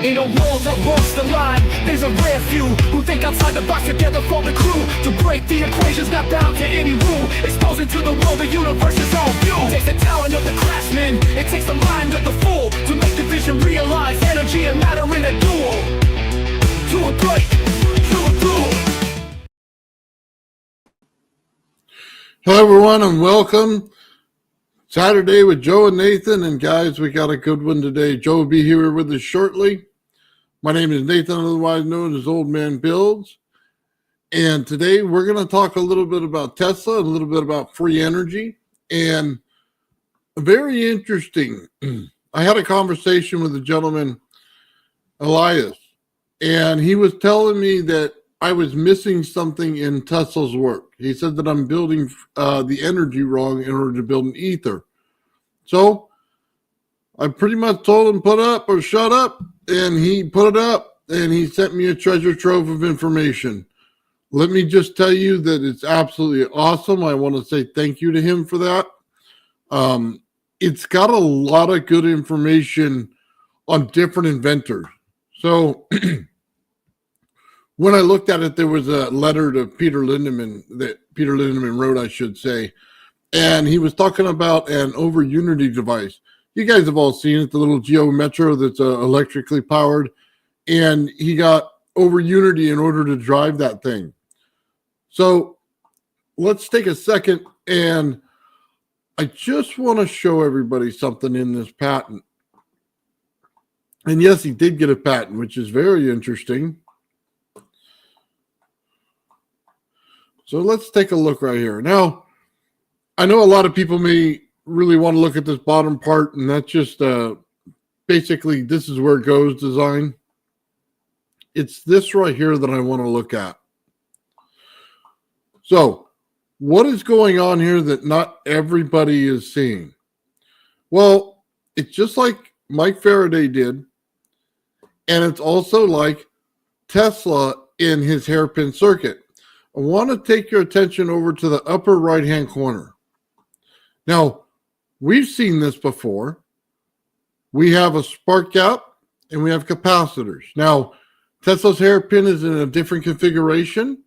In a world that walks the line, there's a rare few who think outside the box together form the crew to break the equations, not bound to any rule, exposing to the world the universe's own view. It takes the talent of the craftsman, it takes the mind of the fool to make the vision realize energy and matter in a duel. To a break, to a duel. Hello everyone and welcome. Saturday with Joe and Nathan, and guys, we got a good one today. Joe will be here with us shortly. My name is Nathan, otherwise known as Old Man Builds, and today we're going to talk a little bit about Tesla, a little bit about free energy, and very interesting. I had a conversation with a gentleman, Elias, and he was telling me that I was missing something in Tesla's work. He said that I'm building the energy wrong in order to build an ether. So I pretty much told him put up or shut up, and he put it up, and he sent me a treasure trove of information. Let me just tell you that it's absolutely awesome. I want to say thank you to him for that. It's got a lot of good information on different inventors. So when I looked at it, there was a letter to Peter Lindemann that Peter Lindemann wrote, I should say, and he was talking about an overunity device. You guys have all seen it, the little Geo Metro that's electrically powered, and he got overunity in order to drive that thing. So let's take a second, and I just want to show everybody something in this patent. And yes, he did get a patent, which is very interesting. So let's take a look right here. Now, I know a lot of people may really want to look at this bottom part, and that's just basically this is where it goes design. It's this right here that I want to look at. So what is going on here that not everybody is seeing? Well, it's just like Mike Faraday did, and it's also like Tesla in his hairpin circuit. I want to take your attention over to the upper right-hand corner. Now, we've seen this before. We have a spark gap and we have capacitors. Now, Tesla's hairpin is in a different configuration.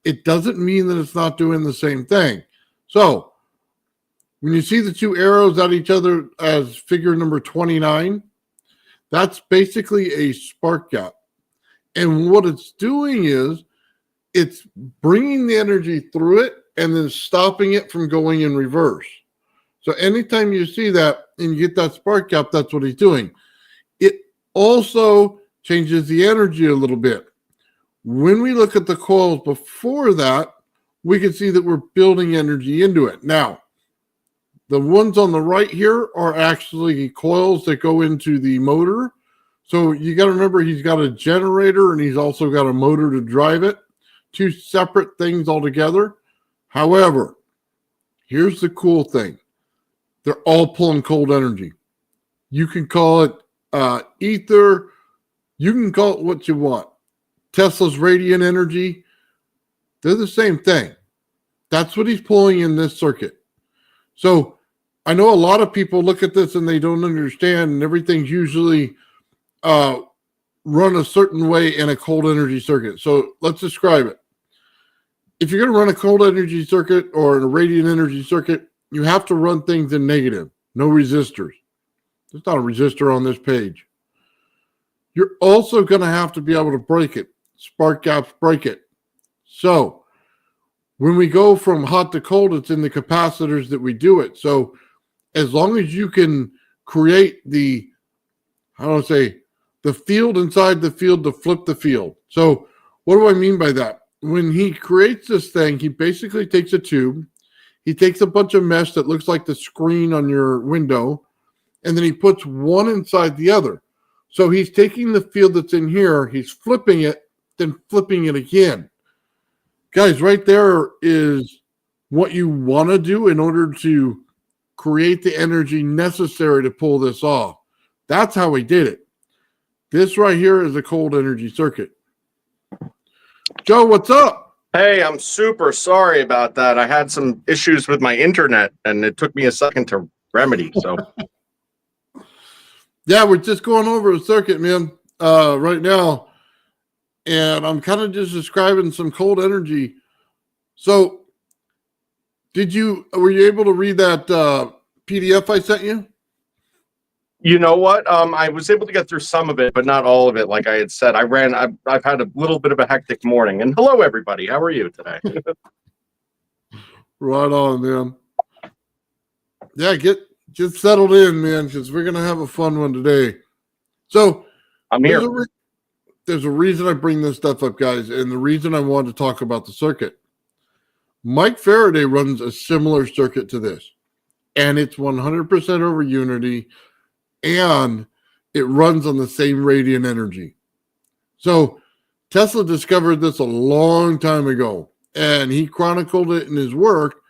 It doesn't mean that it's not doing the same thing. So, when you see the two arrows at each other as figure number 29, that's basically a spark gap. And what it's doing is it's bringing the energy through it and then stopping it from going in reverse. So anytime you see that and you get that spark gap, that's what he's doing. It also changes the energy a little bit. When we look at the coils before that, we can see that we're building energy into it. Now, the ones on the right here are actually coils that go into the motor. So you got to remember he's got a generator and he's also got a motor to drive it. Two separate things altogether. However, here's the cool thing. They're all pulling cold energy. You can call it ether. You can call it what you want. Tesla's radiant energy. They're the same thing. That's what he's pulling in this circuit. So I know a lot of people look at this and they don't understand, and everything's usually run a certain way in a cold energy circuit. So let's describe it. If you're going to run a cold energy circuit or a radiant energy circuit, you have to run things in negative, no resistors. There's not a resistor on this page. You're also going to have to be able to break it. Spark gaps break it. So when we go from hot to cold, it's in the capacitors that we do it. So as long as you can create the, the field inside the field to flip the field. So what do I mean by that? When he creates this thing, he basically takes a tube. He takes a bunch of mesh that looks like the screen on your window, and then he puts one inside the other. So he's taking the field that's in here, he's flipping it, then flipping it again. Guys, right there is what you want to do in order to create the energy necessary to pull this off. That's how he did it. This right here is a cold energy circuit. Joe, what's up? Hey, I'm super sorry about that. I had some issues with my internet, and it took me a second to remedy. So, yeah, we're just going over a circuit, man. right now, and I'm kind of just describing some cold energy. So, were you able to read that PDF I sent you? You know what? I was able to get through some of it, but not all of it. Like I had said, I've had a little bit of a hectic morning. And hello, everybody. How are you today? Right on, man. Yeah, get settled in, man, because we're gonna have a fun one today. So I'm here. There's a reason I bring this stuff up, guys, and the reason I wanted to talk about the circuit. Mike Faraday runs a similar circuit to this, and it's 100% over unity, and it runs on the same radiant energy. So Tesla discovered this a long time ago, and he chronicled it in his work.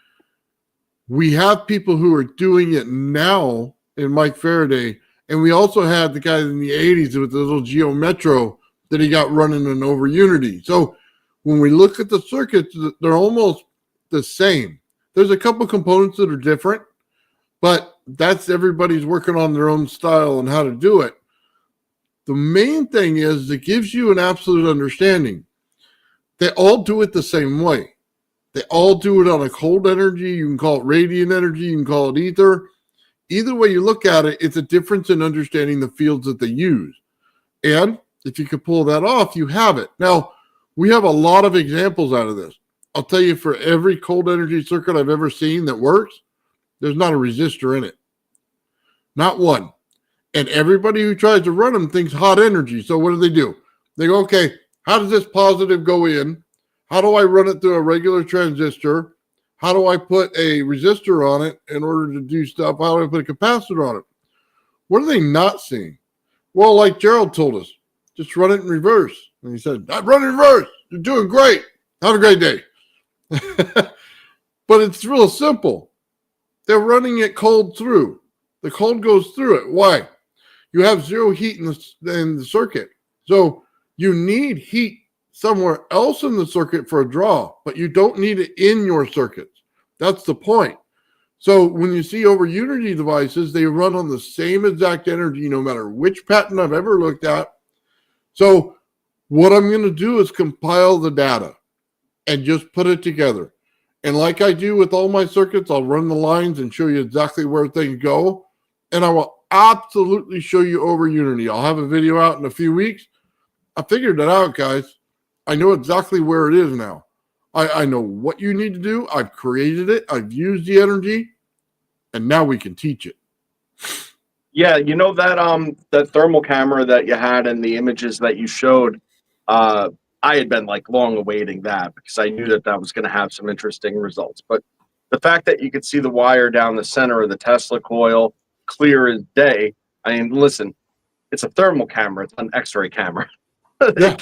We have people who are doing it now in Mike Faraday, and we also had the guy in the 80s with the little Geo Metro that he got running in over unity. So when we look at the circuits, they're almost the same. There's a couple components that are different, but that's everybody's working on their own style and how to do it. The main thing is it gives you an absolute understanding. They all do it the same way. They all do it on a cold energy. You can call it radiant energy. You can call it ether. Either way you look at it, it's a difference in understanding the fields that they use. And if you could pull that off, you have it. Now, we have a lot of examples out of this. I'll tell you, for every cold energy circuit I've ever seen that works, there's not a resistor in it. Not one. And everybody who tries to run them thinks hot energy. So what do? They go, okay, how does this positive go in? How do I run it through a regular transistor? How do I put a resistor on it in order to do stuff? How do I put a capacitor on it? What are they not seeing? Well, like Gerald told us, just run it in reverse. And he said, I run in reverse. You're doing great. Have a great day. But it's real simple. They're running it cold through. The cold goes through it. Why? You have zero heat in the circuit. So you need heat somewhere else in the circuit for a draw, but you don't need it in your circuits. That's the point. So when you see over unity devices, they run on the same exact energy no matter which patent I've ever looked at. So what I'm going to do is compile the data and just put it together. And like I do with all my circuits, I'll run the lines and show you exactly where things go. And I will absolutely show you over unity. I'll have a video out in a few weeks. I figured it out, guys. I know exactly where it is now. I know what you need to do. I've created it. I've used the energy. And now we can teach it. Yeah, you know that thermal camera that you had and the images that you showed, I had been like long awaiting that because I knew that was going to have some interesting results. But the fact that you could see the wire down the center of the Tesla coil clear as day, I mean, listen, it's a thermal camera. It's an X-ray camera. Yeah.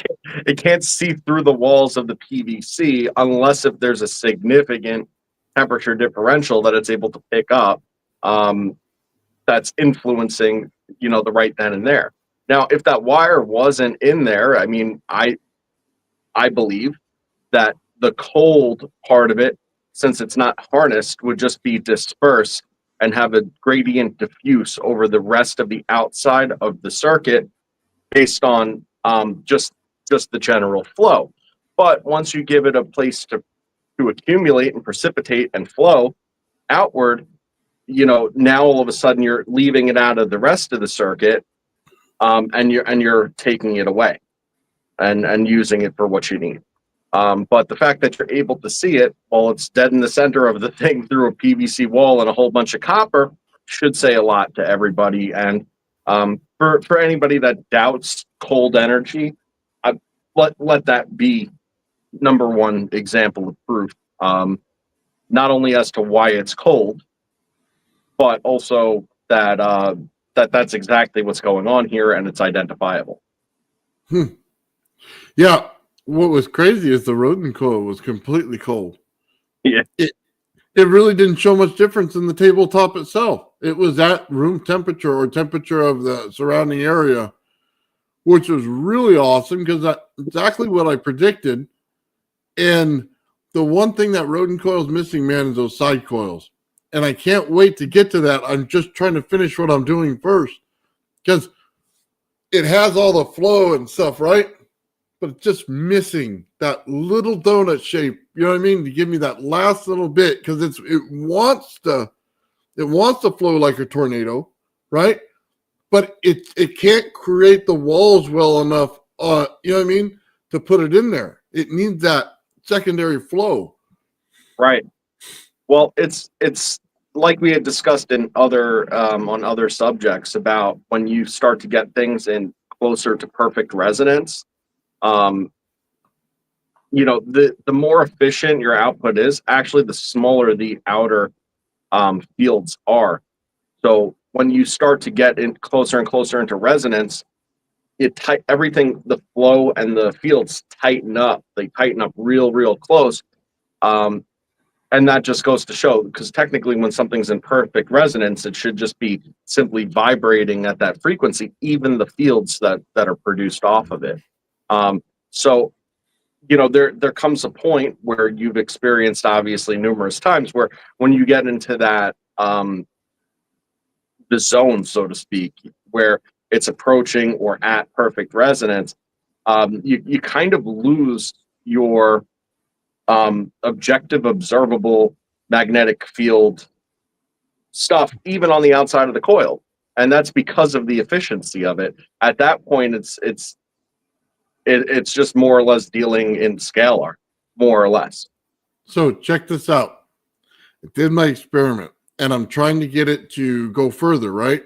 It can't see through the walls of the PVC unless if there's a significant temperature differential that it's able to pick up. That's influencing, the right then and there. Now, if that wire wasn't in there, I mean, I believe that the cold part of it, since it's not harnessed, would just be dispersed and have a gradient diffuse over the rest of the outside of the circuit based on just the general flow. But once you give it a place to accumulate and precipitate and flow outward, now all of a sudden you're leaving it out of the rest of the circuit, and you're taking it away and using it for what you need. But the fact that you're able to see it while it's dead in the center of the thing through a PVC wall and a whole bunch of copper should say a lot to everybody. And for anybody that doubts cold energy, let that be number one example of proof. Not only as to why it's cold, but also that that's exactly what's going on here, and it's identifiable. Yeah. What was crazy is the rodent coil was completely cold. Yeah. It really didn't show much difference in the tabletop itself. It was at room temperature or temperature of the surrounding area, which was really awesome because that's exactly what I predicted. And the one thing that rodent coil is missing, man, is those side coils. And I can't wait to get to that. I'm just trying to finish what I'm doing first because it has all the flow and stuff, right? But it's just missing that little donut shape. You know what I mean? To give me that last little bit, because it wants to flow like a tornado, right? But it can't create the walls well enough. You know what I mean? To put it in there, it needs that secondary flow. Right. Well, it's like we had discussed in other on other subjects about when you start to get things in closer to perfect resonance. Um, the more efficient your output is, actually, the smaller the outer fields are. So when you start to get in closer and closer into resonance, everything, the flow and the fields tighten up. They tighten up real close. Um, and that just goes to show, because technically when something's in perfect resonance, it should just be simply vibrating at that frequency, even the fields that are produced off of it. So there comes a point where you've experienced, obviously, numerous times, where when you get into that the zone, so to speak, where it's approaching or at perfect resonance, you kind of lose your objective observable magnetic field stuff, even on the outside of the coil. And that's because of the efficiency of it. At that point, it's just more or less dealing in scalar, more or less. So check this out. I did my experiment, and I'm trying to get it to go further, right?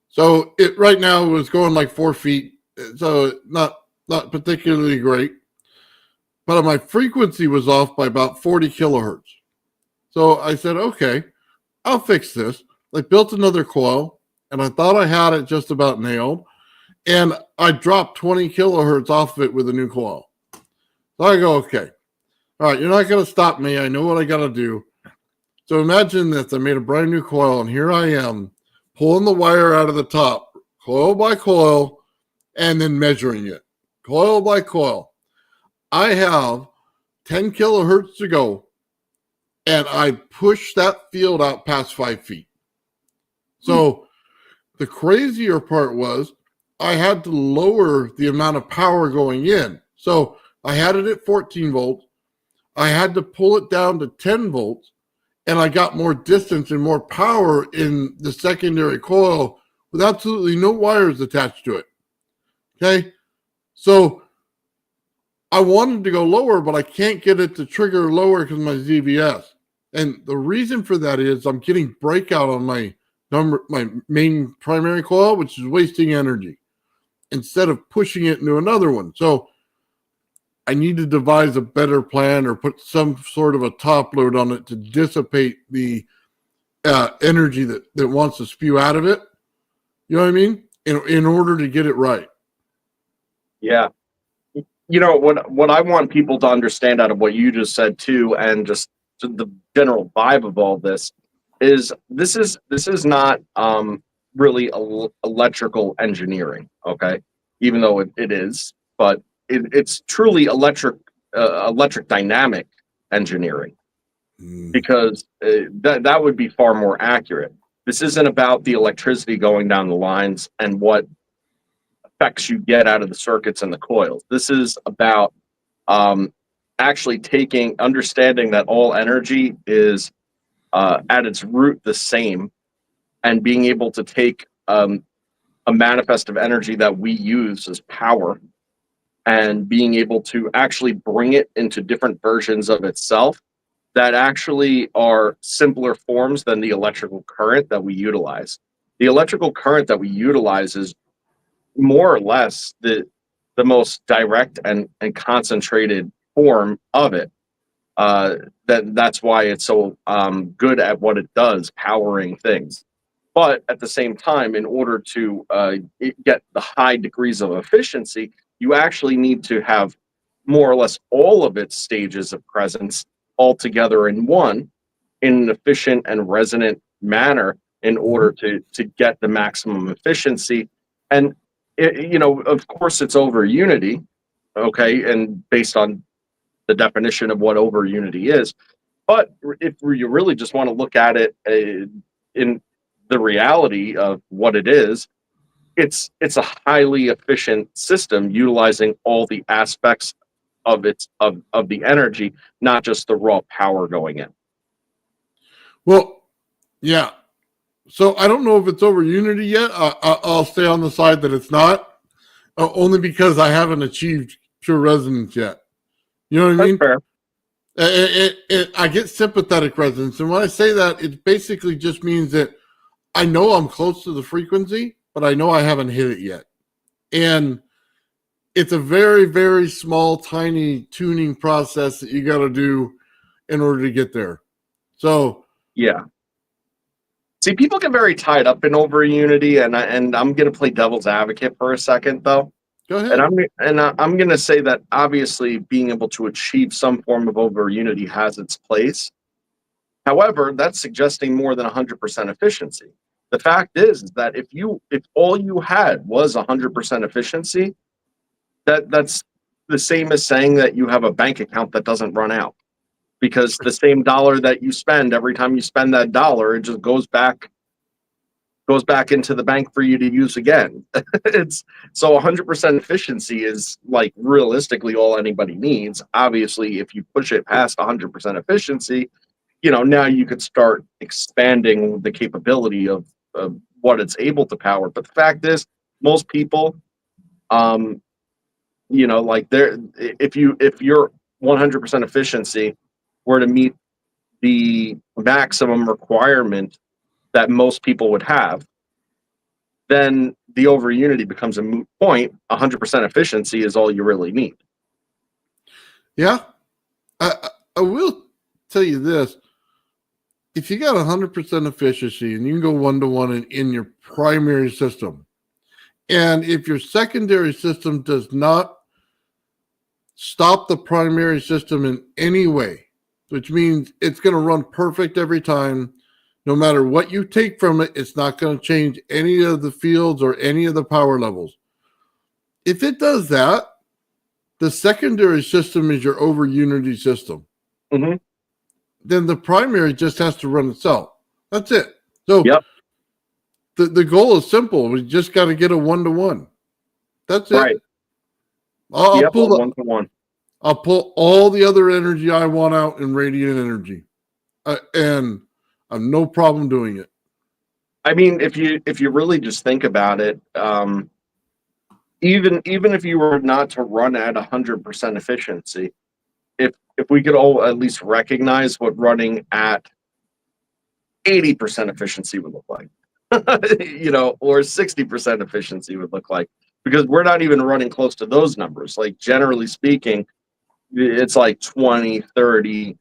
So it right now was going like 4 feet, so not particularly great. But my frequency was off by about 40 kilohertz. So I said, okay, I'll fix this. I built another coil, and I thought I had it just about nailed. And I dropped 20 kilohertz off of it with a new coil. So I go, okay, all right, you're not going to stop me. I know what I got to do. So imagine this. I made a brand new coil, and here I am pulling the wire out of the top, coil by coil, and then measuring it, coil by coil. I have 10 kilohertz to go, and I pushed that field out past 5 feet. So the crazier part was I had to lower the amount of power going in. So I had it at 14 volts. I had to pull it down to 10 volts, and I got more distance and more power in the secondary coil with absolutely no wires attached to it. Okay? So I wanted to go lower, but I can't get it to trigger lower because of my ZVS. And the reason for that is I'm getting breakout on my main primary coil, which is wasting energy, instead of pushing it into another one. So I need to devise a better plan or put some sort of a top load on it to dissipate the energy that wants to spew out of it. You know what I mean? In order to get it right. Yeah. What I want people to understand out of what you just said too, and just the general vibe of all this is not really electrical engineering, okay? Even though it is, but it's truly electric dynamic engineering, because that would be far more accurate. This isn't about the electricity going down the lines and what effects you get out of the circuits and the coils. This is about actually understanding that all energy is at its root the same, and being able to take a manifest of energy that we use as power, and being able to actually bring it into different versions of itself that actually are simpler forms than the electrical current that we utilize. The electrical current that we utilize is more or less the most direct and concentrated form of it. That's why it's so good at what it does, powering things. But at the same time, in order to get the high degrees of efficiency, you actually need to have more or less all of its stages of presence all together in one, in an efficient and resonant manner, in order to get the maximum efficiency. And of course, it's over unity, okay, and based on the definition of what over unity is. But if you really just want to look at it in the reality of what it is it's a highly efficient system utilizing all the aspects of the energy, not just the raw power going in. Well, yeah. So I don't know if it's over unity yet. I'll stay on the side that it's not, only because I haven't achieved pure resonance yet. You know what I That's mean? fair. I get sympathetic resonance, and when I say that, it basically just means that I know I'm close to the frequency, but I know I haven't hit it yet. And it's a very, very small, tiny tuning process that you got to do in order to get there. So, Yeah. See, people get very tied up in overunity, and I'm going to play devil's advocate for a second, though. go ahead. I'm going to say that obviously being able to achieve some form of overunity has its place. However, that's suggesting more than 100% efficiency. The fact is that if all you had was 100% efficiency, that's the same as saying that you have a bank account that doesn't run out, because the same dollar that you spend, every time you spend that dollar, it just goes back into the bank for you to use again. It's so 100% efficiency is like realistically all anybody needs. Obviously, if you push it past 100% efficiency, now you could start expanding the capability of what it's able to power. But the fact is, most people, like if your 100% efficiency were to meet the maximum requirement that most people would have, then the overunity becomes a moot point. 100% efficiency is all you really need. Yeah. I will tell you this. If you got 100% efficiency and you can go 1-to-1 in your primary system, and if your secondary system does not stop the primary system in any way, which means it's going to run perfect every time, no matter what you take from it, it's not going to change any of the fields or any of the power levels. If it does that, the secondary system is your overunity system. Mm-hmm. Then the primary just has to run itself. That's it. So Yep. the goal is simple. We just got to get a 1-to-1. That's it. Right. I'll pull 1-to-1. I'll pull all the other energy I want out in radiant energy, and I've no problem doing it. I mean, if you really just think about it, even if you were not to run at 100% efficiency, if we could all at least recognize what running at 80% efficiency would look like, or 60% efficiency would look like, because we're not even running close to those numbers. Like, generally speaking, it's like 20-30%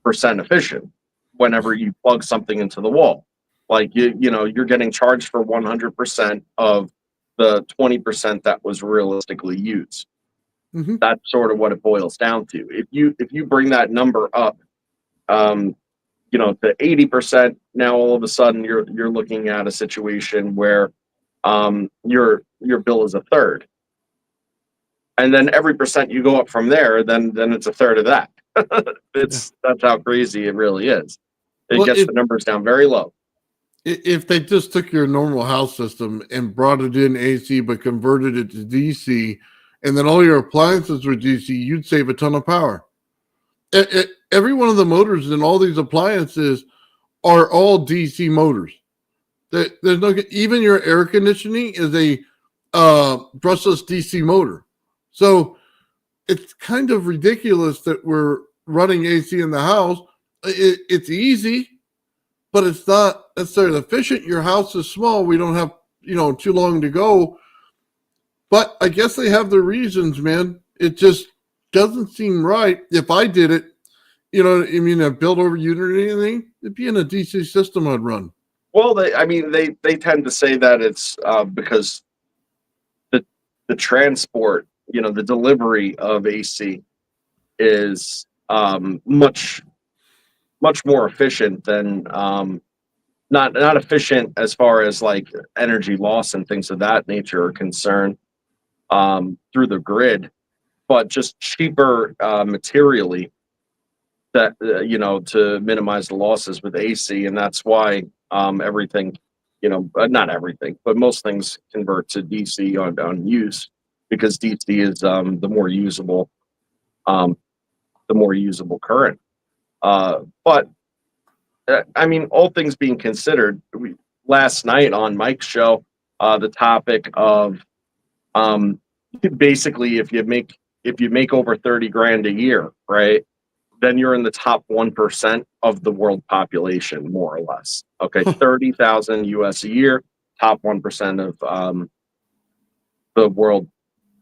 efficient whenever you plug something into the wall. Like, you're getting charged for 100% of the 20% that was realistically used. Mm-hmm. That's sort of what it boils down to. If you bring that number up, to 80%, now all of a sudden you're looking at a situation where your bill is a third, and then every percent you go up from there, then it's a third of that. That's how crazy it really is. It gets the numbers down very low. If they just took your normal house system and brought it in AC but converted it to DC, and then all your appliances were DC, you'd save a ton of power. Every one of the motors in all these appliances are all DC motors. There's no, even your air conditioning is a brushless DC motor. So it's kind of ridiculous that we're running AC in the house. It's easy, but it's not necessarily efficient. Your house is small. We don't have, too long to go. But I guess they have their reasons, man. It just doesn't seem right. If I did it, a build over unit or anything, it'd be in a DC system I'd run. Well, they tend to say that it's because the transport, the delivery of AC is much more efficient than not efficient as far as like energy loss and things of that nature are concerned through the grid, but just cheaper materially that to minimize the losses with AC, and that's why everything not everything, but most things convert to DC on use, because DC is the more usable current. But I mean, all things being considered, last night on Mike's show, the topic of basically if you make over 30 grand a year, right, then you're in the top 1% of the world population, more or less. Okay, 30,000 US a year, top 1% of the world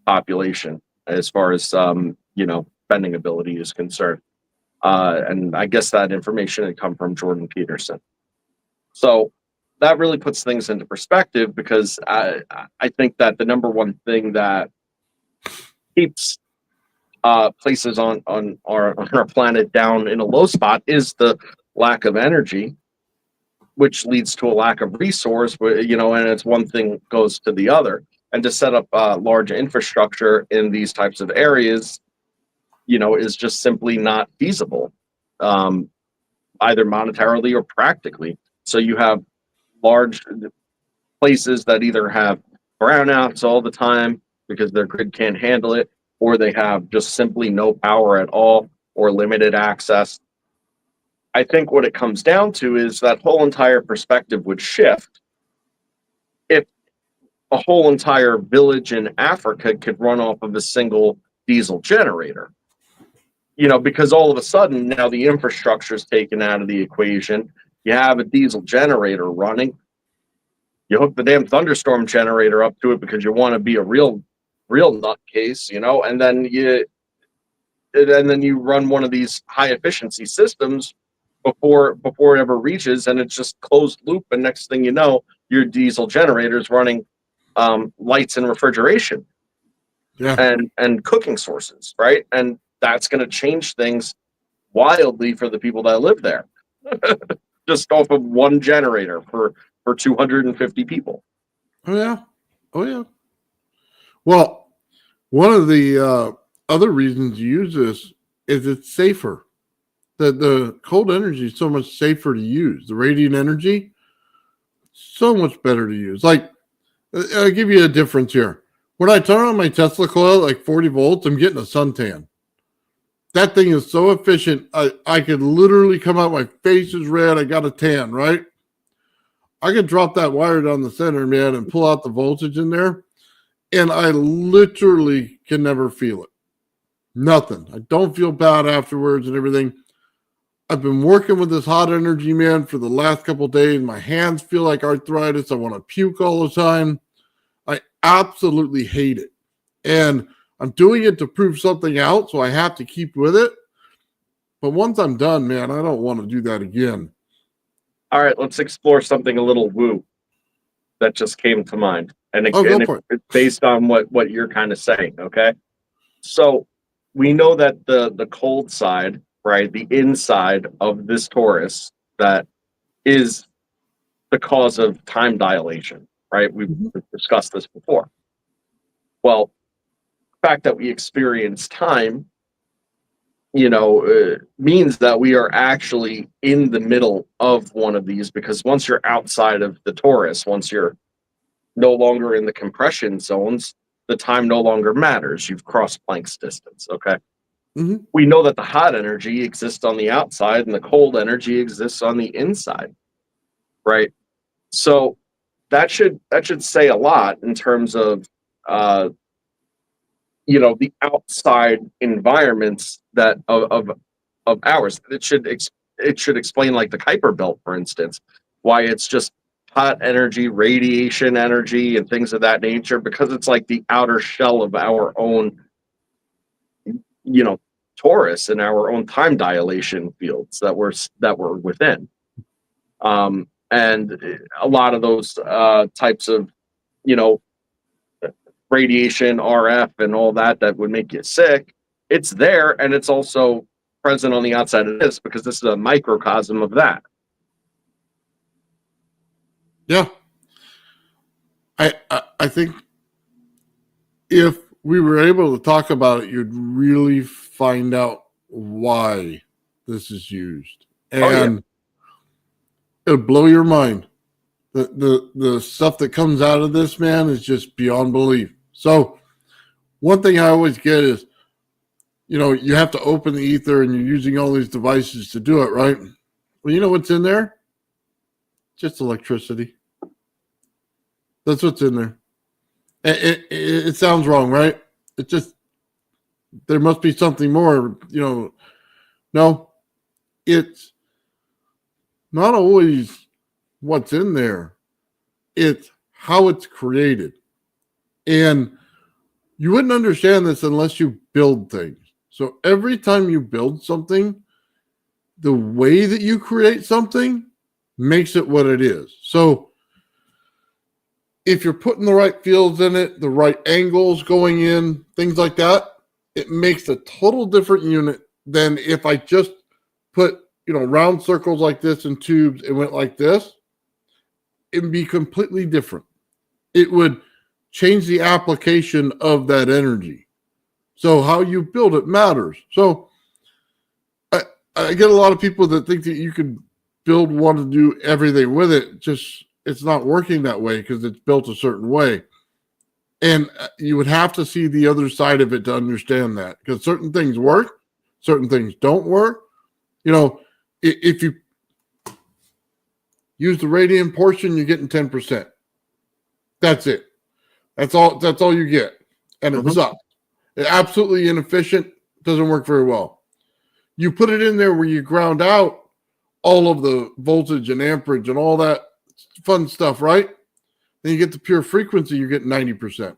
population as far as spending ability is concerned. And I guess that information had come from Jordan Peterson. So that really puts things into perspective, because I think that the number one thing that keeps places on our planet down in a low spot is the lack of energy, which leads to a lack of resource, and it's one thing goes to the other. And to set up large infrastructure in these types of areas, is just simply not feasible, either monetarily or practically. So you have large places that either have brownouts all the time because their grid can't handle it, or they have just simply no power at all or limited access. I think what it comes down to is that whole entire perspective would shift if a whole entire village in Africa could run off of a single diesel generator. Because all of a sudden now the infrastructure is taken out of the equation. You have a diesel generator running. You hook the damn thunderstorm generator up to it because you want to be a real nutcase, and then you run one of these high efficiency systems before it ever reaches, and it's just closed loop. And next thing you know, your diesel generator is running lights and refrigeration, and cooking sources, right? And that's going to change things wildly for the people that live there, just off of one generator for 250 people. Oh yeah. Well, one of the other reasons you use this is it's safer. The cold energy is so much safer to use. The radiant energy, so much better to use. Like, I'll give you a difference here. When I turn on my Tesla coil at like 40 volts, I'm getting a suntan. That thing is so efficient. I could literally come out, my face is red, I got a tan, right? I could drop that wire down the center, man, and pull out the voltage in there, and I literally can never feel it. Nothing. I don't feel bad afterwards and everything. I've been working with this hot energy, man, for the last couple of days. My hands feel like arthritis. I want to puke all the time. I absolutely hate it. And I'm doing it to prove something out, so I have to keep with it. But once I'm done, man, I don't want to do that again. All right, let's explore something a little woo that just came to mind. And it's based on what you're kind of saying, okay? So we know that the cold side, right, the inside of this torus, that is the cause of time dilation, right? We've discussed this before. Well, the fact that we experience time, means that we are actually in the middle of one of these, because once you're outside of the torus, once you're no longer in the compression zones, the time no longer matters. You've crossed Planck's distance, okay? Mm-hmm. We know that the hot energy exists on the outside and the cold energy exists on the inside, right? So that should say a lot in terms of the outside environments that of ours. It should explain, like the Kuiper belt, for instance, why it's just hot energy, radiation energy, and things of that nature, because it's like the outer shell of our own torus and our own time dilation fields that we're within. And a lot of those types of radiation, RF, and all that would make you sick, it's there, and it's also present on the outside of this, because this is a microcosm of that. Yeah. I think if we were able to talk about it, you'd really find out why this is used. And it would blow your mind. The stuff that comes out of this, man, is just beyond belief. So one thing I always get is, you have to open the ether and you're using all these devices to do it, right? Well, you know what's in there? Just electricity. That's what's in there. It sounds wrong, right? It just, there must be something more, No, it's not always what's in there. It's how it's created. And you wouldn't understand this unless you build things. So every time you build something, the way that you create something makes it what it is. So if you're putting the right fields in it, the right angles going in, things like that, it makes a total different unit than if I just put, round circles like this in tubes and went like this. It would be completely different. It would change the application of that energy. So how you build it matters. So I get a lot of people that think that you could build one to do everything with it. Just, it's not working that way because it's built a certain way. And you would have to see the other side of it to understand that, because certain things work, certain things don't work. If you use the radiant portion, you're getting 10%. That's it. That's all you get. And it sucks. It's absolutely inefficient. Doesn't work very well. You put it in there where you ground out all of the voltage and amperage and all that fun stuff, right? Then you get the pure frequency, you get 90%.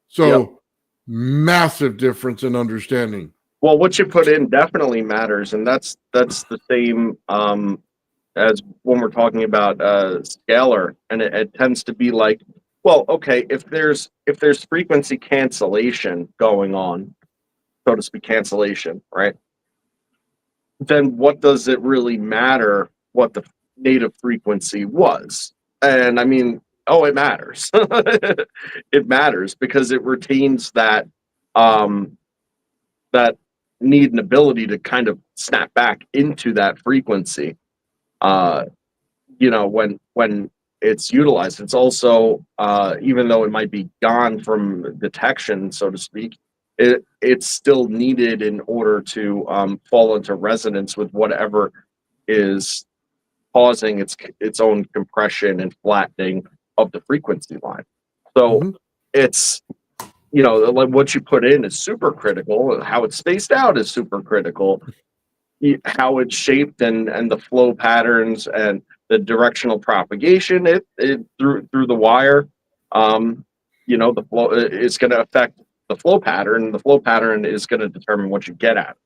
So massive difference in understanding. Well, what you put in definitely matters, and that's the same as when we're talking about scalar, and it tends to be like, well, okay, if there's frequency cancellation going on, so to speak, cancellation, right? Then what does it really matter what the native frequency was? And I mean, it matters. It matters because it retains that that need and ability to kind of snap back into that frequency. When it's utilized, it's also even though it might be gone from detection, so to speak, it's still needed in order to fall into resonance with whatever is causing its own compression and flattening of the frequency line. So it's, like what you put in is super critical. How it's spaced out is super critical. How it's shaped and the flow patterns and the directional propagation it through the wire. The flow is going to affect the flow pattern. The flow pattern is going to determine what you get at.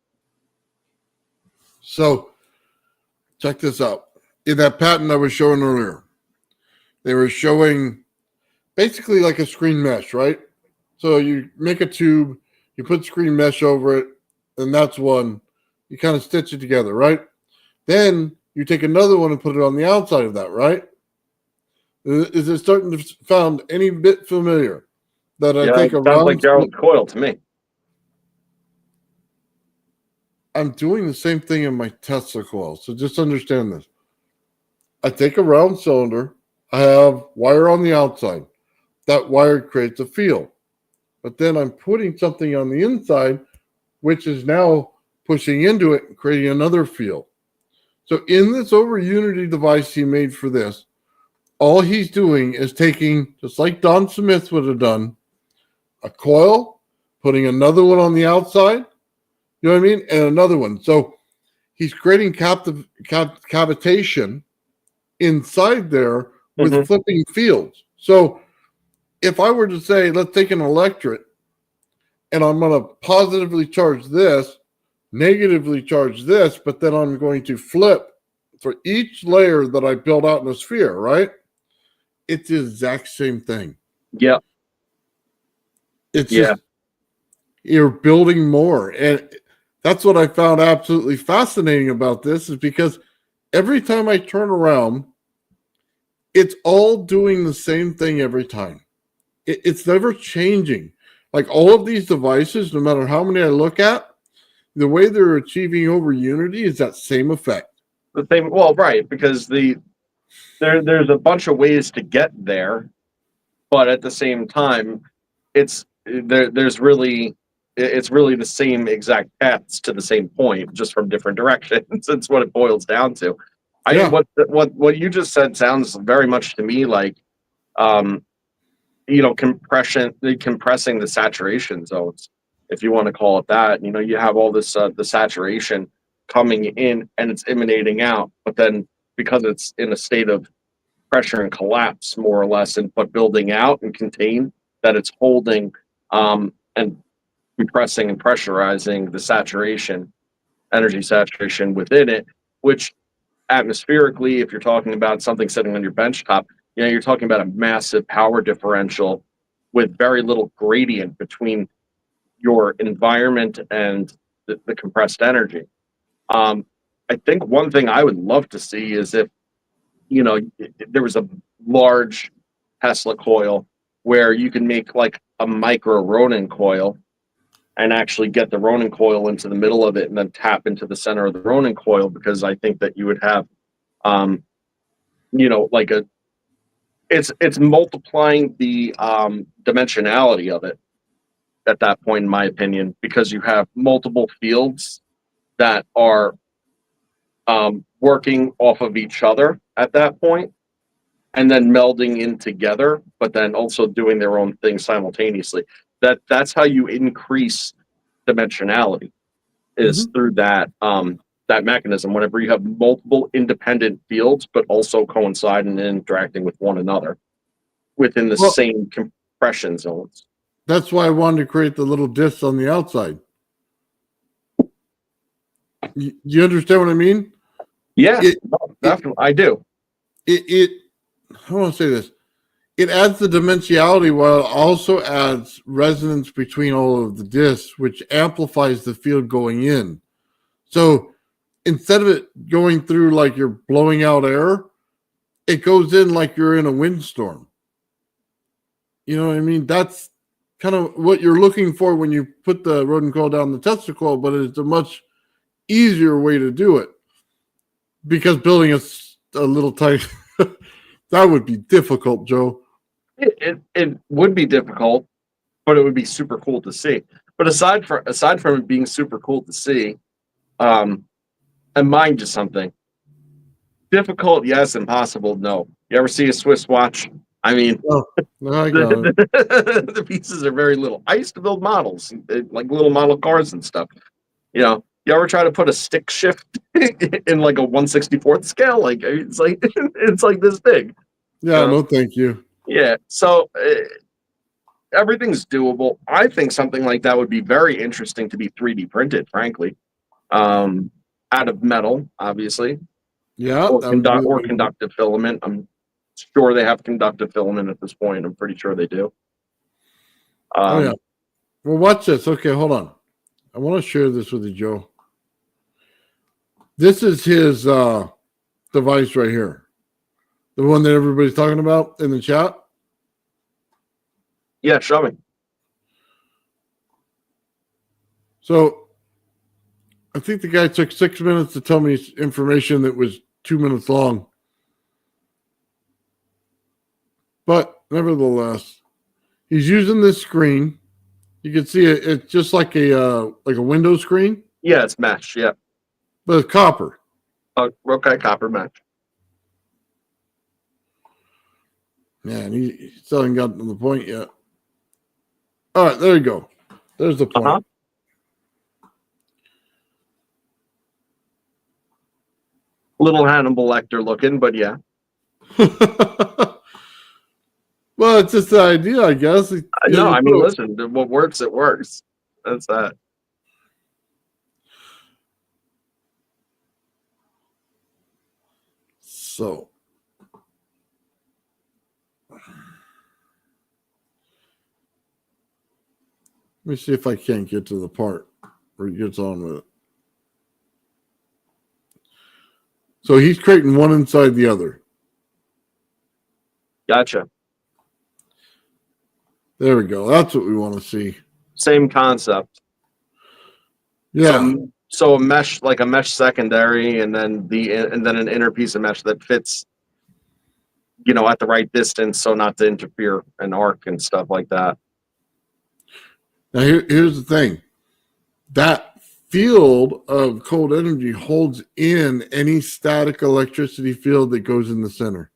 So check this out. In that patent I was showing earlier, they were showing basically like a screen mesh, right? So you make a tube, you put screen mesh over it, and that's one. You kind of stitch it together, right? Then you take another one and put it on the outside of that, right? Is it starting to sound any bit familiar? That I take a sounds like Gerald coil to me. I'm doing the same thing in my Tesla coil, so just understand this. I take a round cylinder, I have wire on the outside. That wire creates a field. But then I'm putting something on the inside, which is now pushing into it and creating another field. So in this overunity device he made for this, all he's doing is taking, just like Don Smith would have done, a coil, putting another one on the outside, you know what I mean? And another one. So he's creating cavitation inside there with flipping fields. So if I were to say, let's take an electret and I'm going to positively charge this, negatively charge this, but then I'm going to flip for each layer that I build out in a sphere, right? It's the exact same thing. Yeah. It's just, you're building more. And that's what I found absolutely fascinating about this, is because every time I turn around, it's all doing the same thing every time. It's never changing. Like all of these devices, no matter how many I look at, the way they're achieving over unity is that same effect. The same, well, right, because the there's a bunch of ways to get there, but at the same time, there's really it's really the same exact paths to the same point, just from different directions. It's what it boils down to. Yeah. What you just said sounds very much to me like um, compressing the saturation zones, if you want to call it that. You have all this the saturation coming in and it's emanating out, but then because it's in a state of pressure and collapse, more or less, and but building out and contain, that it's holding and compressing and pressurizing the energy saturation within it, which atmospherically, if you're talking about something sitting on your bench top, you're talking about a massive power differential with very little gradient between your environment and the compressed energy. I think one thing I would love to see is if there was a large Tesla coil where you can make like a micro Ronin coil and actually get the Ronin coil into the middle of it and then tap into the center of the Ronin coil, because I think that you would have, like it's multiplying the dimensionality of it at that point, in my opinion, because you have multiple fields that are working off of each other at that point, and then melding in together, but then also doing their own thing simultaneously. That's how you increase dimensionality, is through that mechanism. Whenever you have multiple independent fields, but also coinciding and interacting with one another within the same compression zones. That's why I wanted to create the little discs on the outside. You understand what I mean? Yeah, definitely. I do. I want to say this. It adds the dimensionality while it also adds resonance between all of the discs, which amplifies the field going in. So instead of it going through like you're blowing out air, it goes in like you're in a windstorm. You know what I mean? That's kind of what you're looking for when you put the Rodin coil down the Tesla coil, but it's a much easier way to do it, because building a little tight, that would be difficult, Joe. It would be difficult, but it would be super cool to see. But aside from it being super cool to see, and mind you something, difficult, yes. Impossible, no. You ever see a Swiss watch? I mean, the pieces are very little. I used to build models, like little model cars and stuff. You ever try to put a stick shift in like a 1/64th scale? Like it's like this big. Yeah, no, thank you. Yeah, so everything's doable. I think something like that would be very interesting to be 3D printed, frankly, out of metal, obviously. Yeah, or conductive filament. I'm sure they have conductive filament at this point. I'm pretty sure they do. Oh yeah. Well, watch this. Okay, hold on. I want to share this with you, Joe. This is his device right here. The one that everybody's talking about in the chat? Yeah, show me. So I think the guy took 6 minutes to tell me information that was 2 minutes long. But nevertheless, he's using this screen. You can see it. It's just like a window screen. Yeah, it's mesh. Yeah, but it's copper. Okay, copper mesh. Man, he still hasn't gotten to the point yet. All right, there you go. There's the point. Little Hannibal Lecter looking, but yeah. Well, it's just the idea, I guess. No, I mean, listen, what works, it works. That's that. So, let me see if I can't get to the part where he gets on with it. So he's creating one inside the other. Gotcha. There we go. That's what we want to see. Same concept. Yeah. So a mesh, like a mesh secondary, and then an inner piece of mesh that fits at the right distance so not to interfere and arc and stuff like that. Now, here's the thing. That field of cold energy holds in any static electricity field that goes in the center.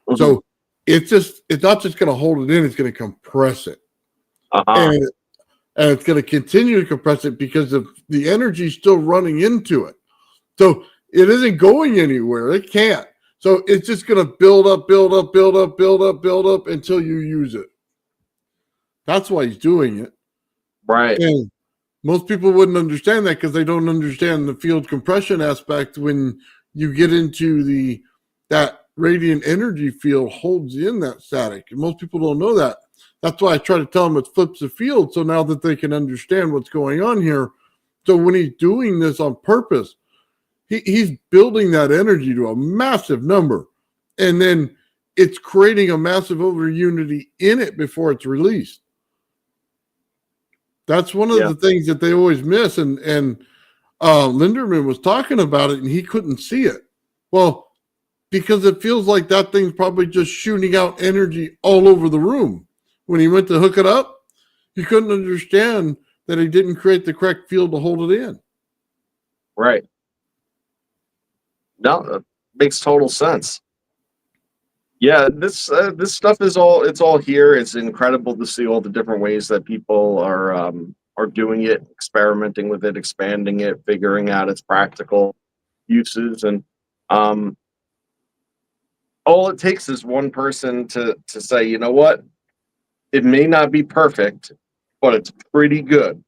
Mhm. So it's not just going to hold it in, it's going to compress it. Uh-huh. And it's going to continue to compress it because of the energy still running into it. So it isn't going anywhere. It can't. So it's just going to build up until you use it. That's why he's doing it. Right. And most people wouldn't understand that because they don't understand the field compression aspect. When you get into that radiant energy field holds in that static. And most people don't know that. That's why I try to tell them it flips the field, so now that they can understand what's going on here. So when he's doing this on purpose, he's building that energy to a massive number. And then it's creating a massive overunity in it before it's released. That's one of the things that they always miss. And Linderman was talking about it, and he couldn't see it. Well, because it feels like that thing's probably just shooting out energy all over the room. When he went to hook it up, he couldn't understand that he didn't create the correct field to hold it in. Right. No, that makes total sense. Yeah, this stuff is all here. It's incredible to see all the different ways that people are doing it, experimenting with it, expanding it, figuring out its practical uses, and all it takes is one person to say, you know what, it may not be perfect, but it's pretty good.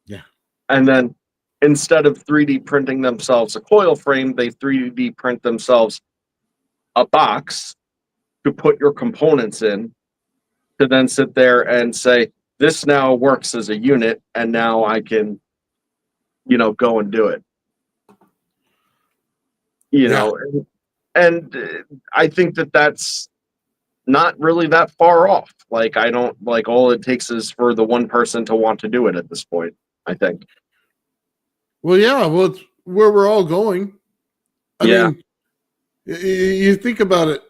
Yeah. And then instead of 3D printing themselves a coil frame, they 3D print themselves a box to put your components in, to then sit there and say, this now works as a unit, and now I can, go and do it. And I think that that's not really that far off. Like, I don't like, all it takes is for the one person to want to do it at this point, I think. Well, yeah, it's where we're all going. I mean, you think about it.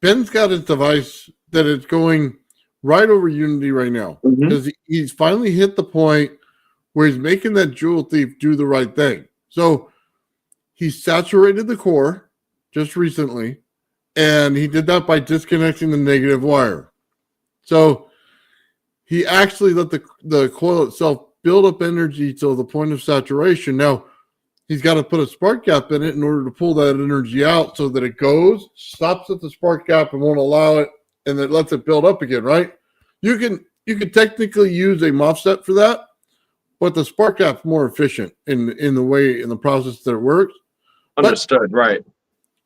Ben's got his device that is going right over Unity right now because he's finally hit the point where he's making that jewel thief do the right thing. So he saturated the core just recently, and he did that by disconnecting the negative wire. So he actually let the coil itself build up energy till the point of saturation. Now, he's got to put a spark gap in it in order to pull that energy out so that it goes, stops at the spark gap and won't allow it, and it lets it build up again, right? You can technically use a MOSFET for that, but the spark gap's more efficient in the process that it works. Understood, right.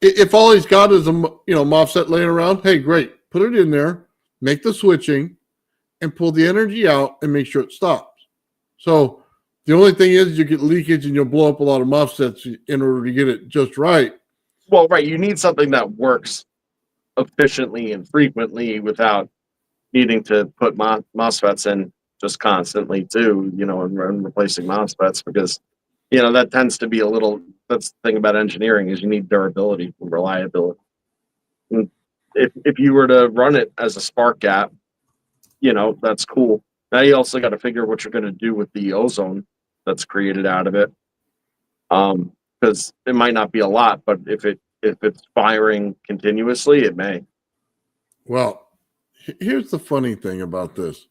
If all he's got is a MOSFET laying around, hey, great. Put it in there, make the switching, and pull the energy out and make sure it stops. So the only thing is you get leakage and you'll blow up a lot of MOSFETs in order to get it just right. Well, right. You need something that works efficiently and frequently without needing to put MOSFETs in just constantly too, and replacing MOSFETs, because, that tends to be that's the thing about engineering is you need durability and reliability. And if you were to run it as a spark gap, that's cool. Now you also got to figure what you're going to do with the ozone that's created out of it. Because it might not be a lot, but if it's firing continuously, it may. Well, here's the funny thing about this.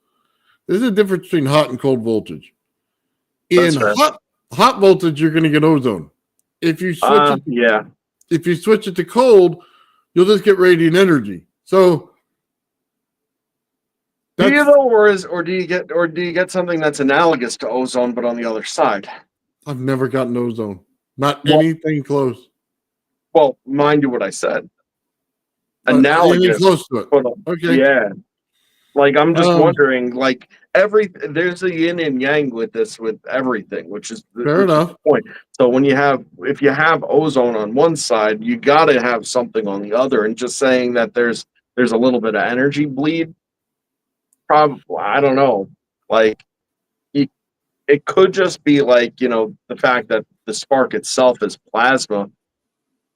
There's a difference between hot and cold voltage. In hot voltage, you're going to get ozone. If you switch it to cold, you'll just get radiant energy. So do you though, or do you get something that's analogous to ozone but on the other side? I've never gotten ozone. Not anything close. Well, mind you what I said. Analogous. Close to it. Okay. Yeah. Like, I'm just wondering, like, there's a yin and yang with this, with everything, which is the point. So if you have ozone on one side, you got to have something on the other. And just saying that there's a little bit of energy bleed, probably, I don't know. Like, it could just be like, the fact that the spark itself is plasma.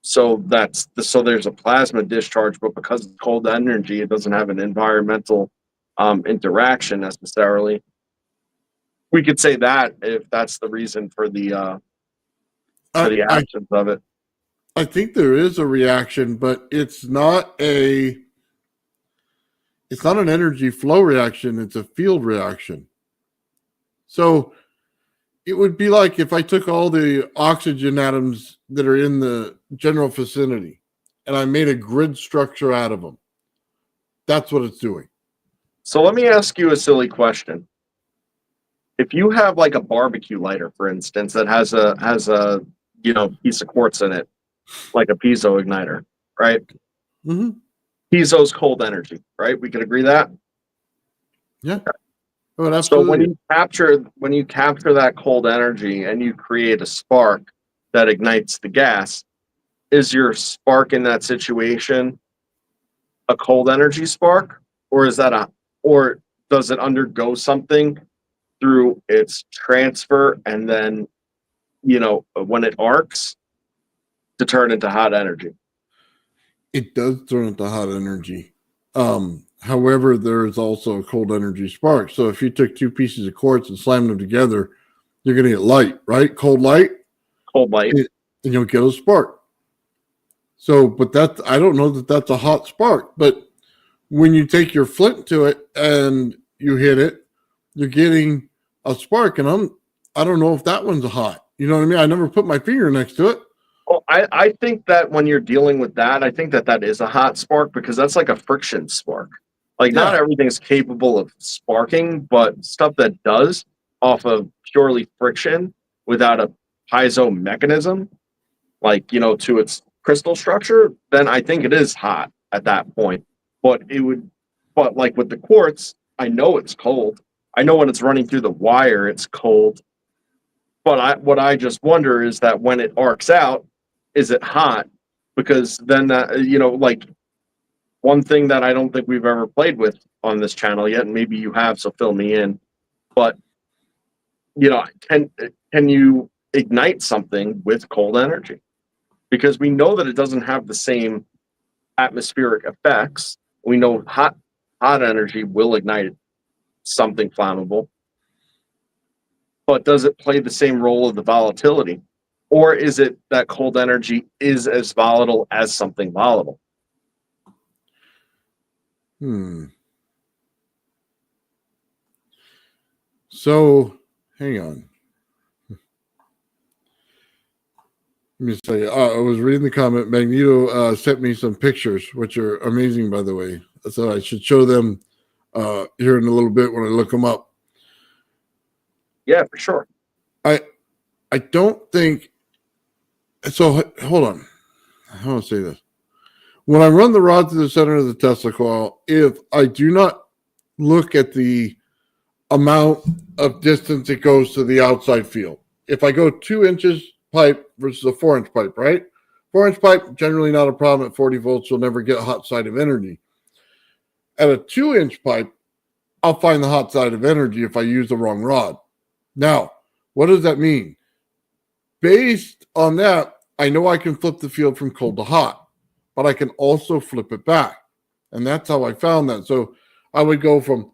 So there's a plasma discharge, but because it's cold energy, it doesn't have an environmental interaction necessarily. We could say that if that's the reason for the I absence of it. I think there is a reaction, but it's not an energy flow reaction, it's a field reaction. So it would be like if I took all the oxygen atoms that are in the general vicinity and I made a grid structure out of them. That's what it's doing. So let me ask you a silly question. If you have like a barbecue lighter, for instance, that has a piece of quartz in it, like a piezo igniter, right? Mm-hmm. Piezo's cold energy, right? We could agree that. Yeah. Oh, absolutely. So when you capture that cold energy and you create a spark that ignites the gas, is your spark in that situation a cold energy spark, or or does it undergo something through its transfer and then when it arcs to turn into hot energy? It does turn into hot energy. However, there is also a cold energy spark. So if you took two pieces of quartz and slammed them together, you're going to get light, right? Cold light. Cold light. And you'll get a spark. So, but I don't know that that's a hot spark. But when you take your flint to it and you hit it, you're getting a spark. And I don't know if that one's a hot. You know what I mean? I never put my finger next to it. Well, I think that when you're dealing with that, I think that is a hot spark because that's like a friction spark. Like not everything's capable of sparking, but stuff that does off of purely friction without a piezo mechanism, like, to its crystal structure, then I think it is hot at that point. But like with the quartz, I know it's cold. I know when it's running through the wire, it's cold. But what I just wonder is that when it arcs out, is it hot? Because then like one thing that I don't think we've ever played with on this channel yet, and maybe you have, so fill me in. But can you ignite something with cold energy? Because we know that it doesn't have the same atmospheric effects. We know hot energy will ignite something flammable. But does it play the same role of the volatility? Or is it that cold energy is as volatile as something volatile? So, hang on. Let me say, I was reading the comment. Magneto sent me some pictures, which are amazing, by the way. So I should show them here in a little bit when I look them up. Yeah, for sure. I don't think so. Hold on. How do I say this? When I run the rod to the center of the Tesla coil, if I do not look at the amount of distance it goes to the outside field, if I go 2 inches pipe versus a 4-inch pipe, right? 4-inch pipe, generally not a problem at 40 volts. You'll never get a hot side of energy. At a 2-inch pipe, I'll find the hot side of energy if I use the wrong rod. Now, what does that mean? Based on that, I know I can flip the field from cold to hot, but I can also flip it back. And that's how I found that. So I would go from,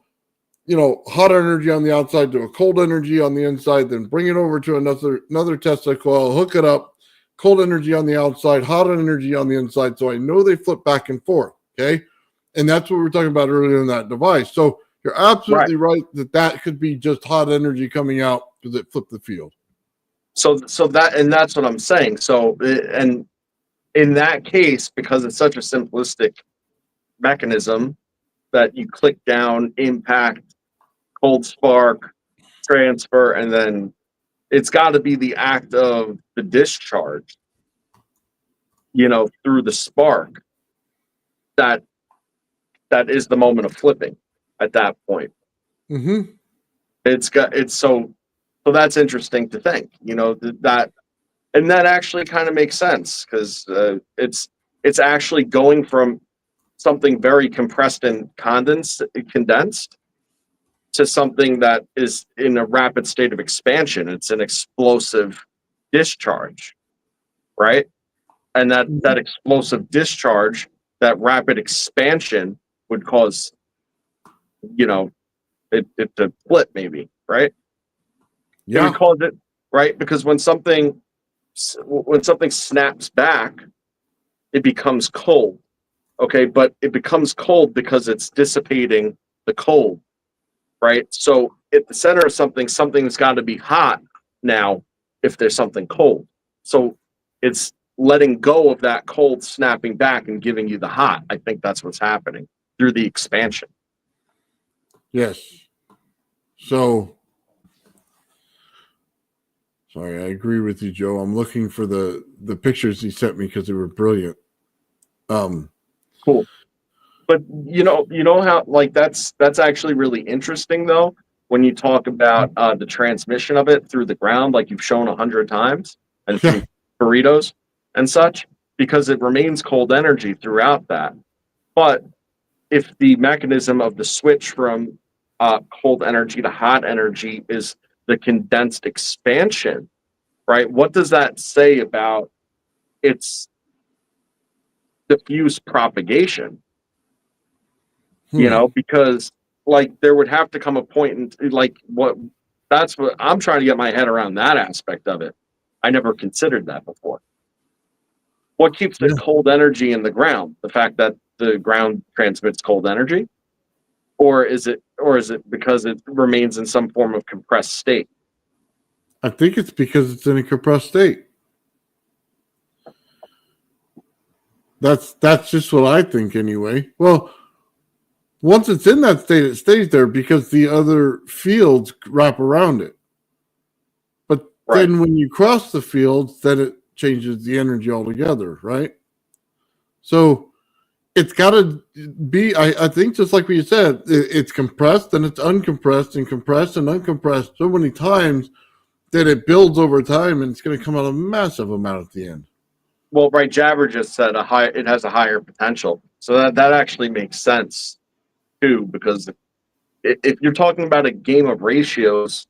hot energy on the outside to a cold energy on the inside, then bring it over to another Tesla coil, hook it up, cold energy on the outside, hot energy on the inside. So I know they flip back and forth. Okay. And that's what we were talking about earlier in that device. So you're absolutely right that could be just hot energy coming out because it flipped the field. So that's what I'm saying. So, and in that case, because it's such a simplistic mechanism that you click down, impact, cold spark, transfer, and then it's got to be the act of the discharge, through the spark that is the moment of flipping at that point. Mm-hmm. So that's interesting to think, that, and that actually kind of makes sense because it's actually going from something very compressed and condensed to something that is in a rapid state of expansion. It's an explosive discharge, right? and that explosive discharge, that rapid expansion would cause, you know, it to flip maybe, right? It would Yeah. cause it, right? Because when something snaps back, it becomes cold. Okay, but it becomes cold because it's dissipating the cold, right? So at the center of something, something's got to be hot now if there's something cold. So it's letting go of that cold, snapping back and giving you the hot. I think that's what's happening through the expansion. Yes. So, sorry, I agree with you, Joe. I'm looking for the pictures he sent me because they were brilliant. Cool. But you know how, like, that's actually really interesting though when you talk about the transmission of it through the ground, like you've shown 100 times, and through burritos and such, because it remains cold energy throughout that. But if the mechanism of the switch from cold energy to hot energy is the condensed expansion, right? What does that say about its diffuse propagation? Because like there would have to come a point in like that's what I'm trying to get my head around, that aspect of it. I never considered that before. What keeps the cold energy in the ground? The fact that the ground transmits cold energy? Or is it because it remains in some form of compressed state? I think it's because it's in a compressed state. That's just what I think anyway. Well, once it's in that state, it stays there because the other fields wrap around it. But then when you cross the fields, then it changes the energy altogether, right? So it's got to be, I think, just like what you said, it's compressed and it's uncompressed and compressed and uncompressed so many times that it builds over time and it's going to come out a massive amount at the end. Well, right, Jabber just said it has a higher potential. So that actually makes sense too, because if you're talking about a game of ratios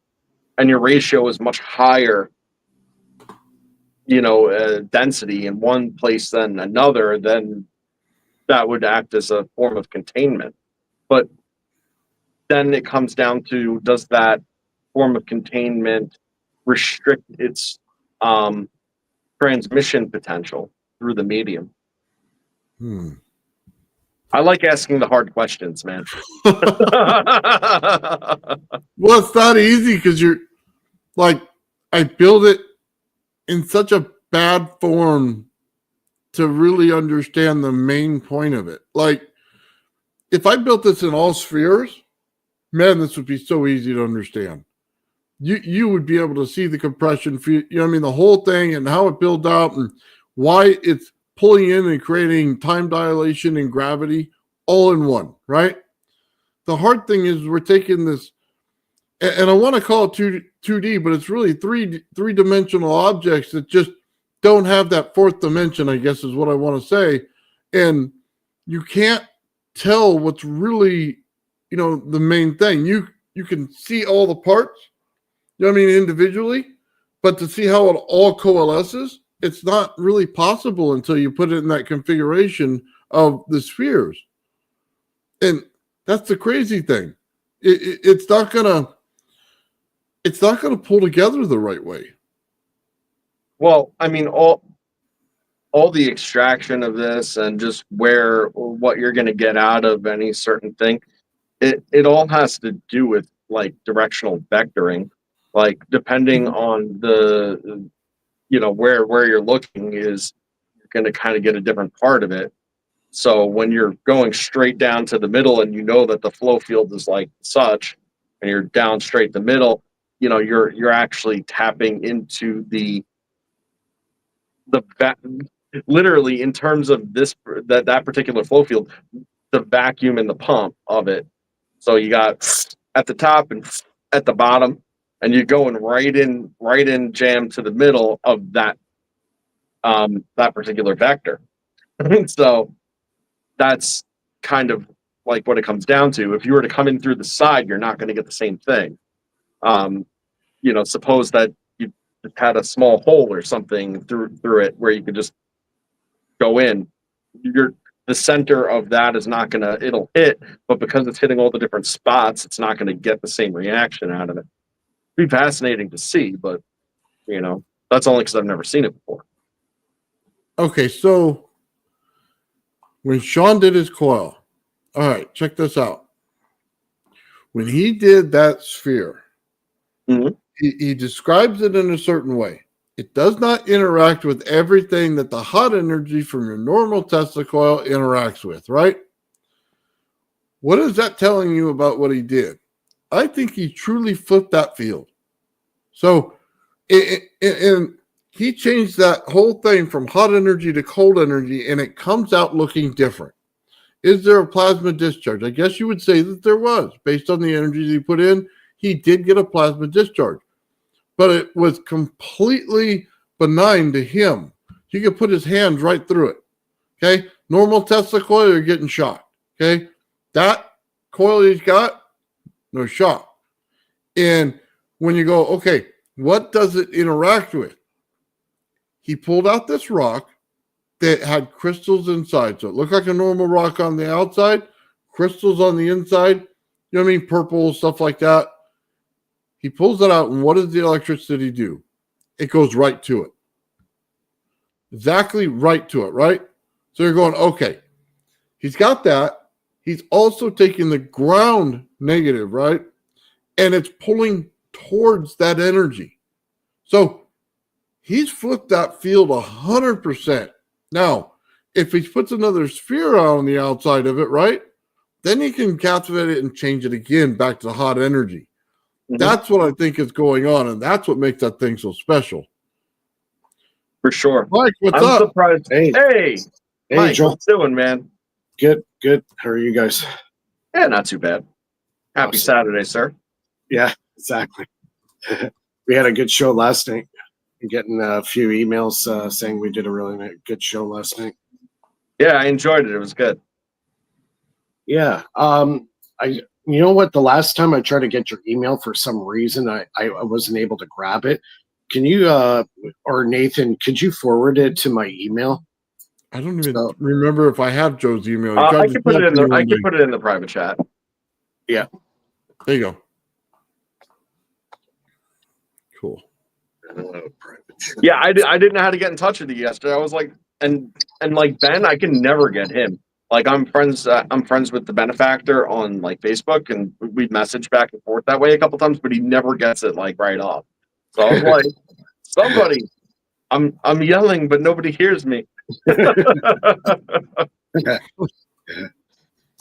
and your ratio is much higher, density in one place than another, then that would act as a form of containment. But then it comes down to, does that form of containment restrict its transmission potential through the medium? I like asking the hard questions, man. Well, it's not easy because you're like, I build it in such a bad form to really understand the main point of it. Like, if I built this in all spheres, man, this would be so easy to understand. You would be able to see the compression, the whole thing and how it builds out and why it's pulling in and creating time dilation and gravity all in one, right? The hard thing is we're taking this, and I want to call it 2D, but it's really three-dimensional objects that just don't have that fourth dimension, I guess is what I want to say. And you can't tell what's really, the main thing. You can see all the parts, individually, but to see how it all coalesces, it's not really possible until you put it in that configuration of the spheres. And that's the crazy thing. It's not gonna pull together the right way. Well, I mean, all the extraction of this and just what you're going to get out of any certain thing, it all has to do with like directional vectoring. Like depending on the where you're looking, is you're going to kind of get a different part of it. So when you're going straight down to the middle and you know that the flow field is like such, and you're down straight the middle, you're actually tapping into literally, in terms of that particular flow field, the vacuum and the pump of it. So you got at the top and at the bottom, and you're going right in jam to the middle of that particular vector. So that's kind of like what it comes down to. If you were to come in through the side, you're not going to get the same thing. Suppose that you had a small hole or something through it where you could just go in, the center of that is not gonna, it'll hit, but because it's hitting all the different spots, it's not gonna get the same reaction out of it. It'd be fascinating to see, but that's only because I've never seen it before. Okay, so when Sean did his coil, all right, check this out. When he did that sphere, he describes it in a certain way. It does not interact with everything that the hot energy from your normal Tesla coil interacts with, right? What is that telling you about what he did? I think he truly flipped that field. So, and he changed that whole thing from hot energy to cold energy, and it comes out looking different. Is there a plasma discharge? I guess you would say that there was. Based on the energy he put in, he did get a plasma discharge. But it was completely benign to him. He could put his hands right through it. Okay? Normal Tesla coil, you're getting shocked. Okay? That coil he's got, no shock. And when you go, okay, what does it interact with? He pulled out this rock that had crystals inside. So it looked like a normal rock on the outside, crystals on the inside, you know what I mean? Purple, stuff like that. He pulls it out, and what does the electricity do? It goes right to it. Exactly right to it, right? So you're going, okay, he's got that. He's also taking the ground negative, right? And it's pulling towards that energy. So he's flipped that field 100%. Now, if he puts another sphere on the outside of it, right, then he can captivate it and change it again back to the hot energy. That's what I think is going on, and that's what makes that thing so special. For sure. Mike, what's I'm up? surprised. Hey, Mike, Joel. what's doing, man? Good. How are you guys? Yeah, not too bad. Happy Awesome. Saturday, sir. Yeah, exactly. We had a good show last night. I'm getting a few emails saying we did a really good show last night. Yeah, I enjoyed it. It was good. Yeah. You know what? The last time I tried to get your email, for some reason, I wasn't able to grab it. Can you, or Nathan, could you forward it to my email? I don't even remember if I have Joe's email. I can put it in the private chat. Yeah. There you go. Cool. Yeah, I didn't know how to get in touch with you yesterday. I was like, and like Ben, I can never get him. Like I'm friends with the benefactor on like Facebook, and we message back and forth that way a couple times, but he never gets it like right off. So I was like, somebody, I'm yelling, but nobody hears me.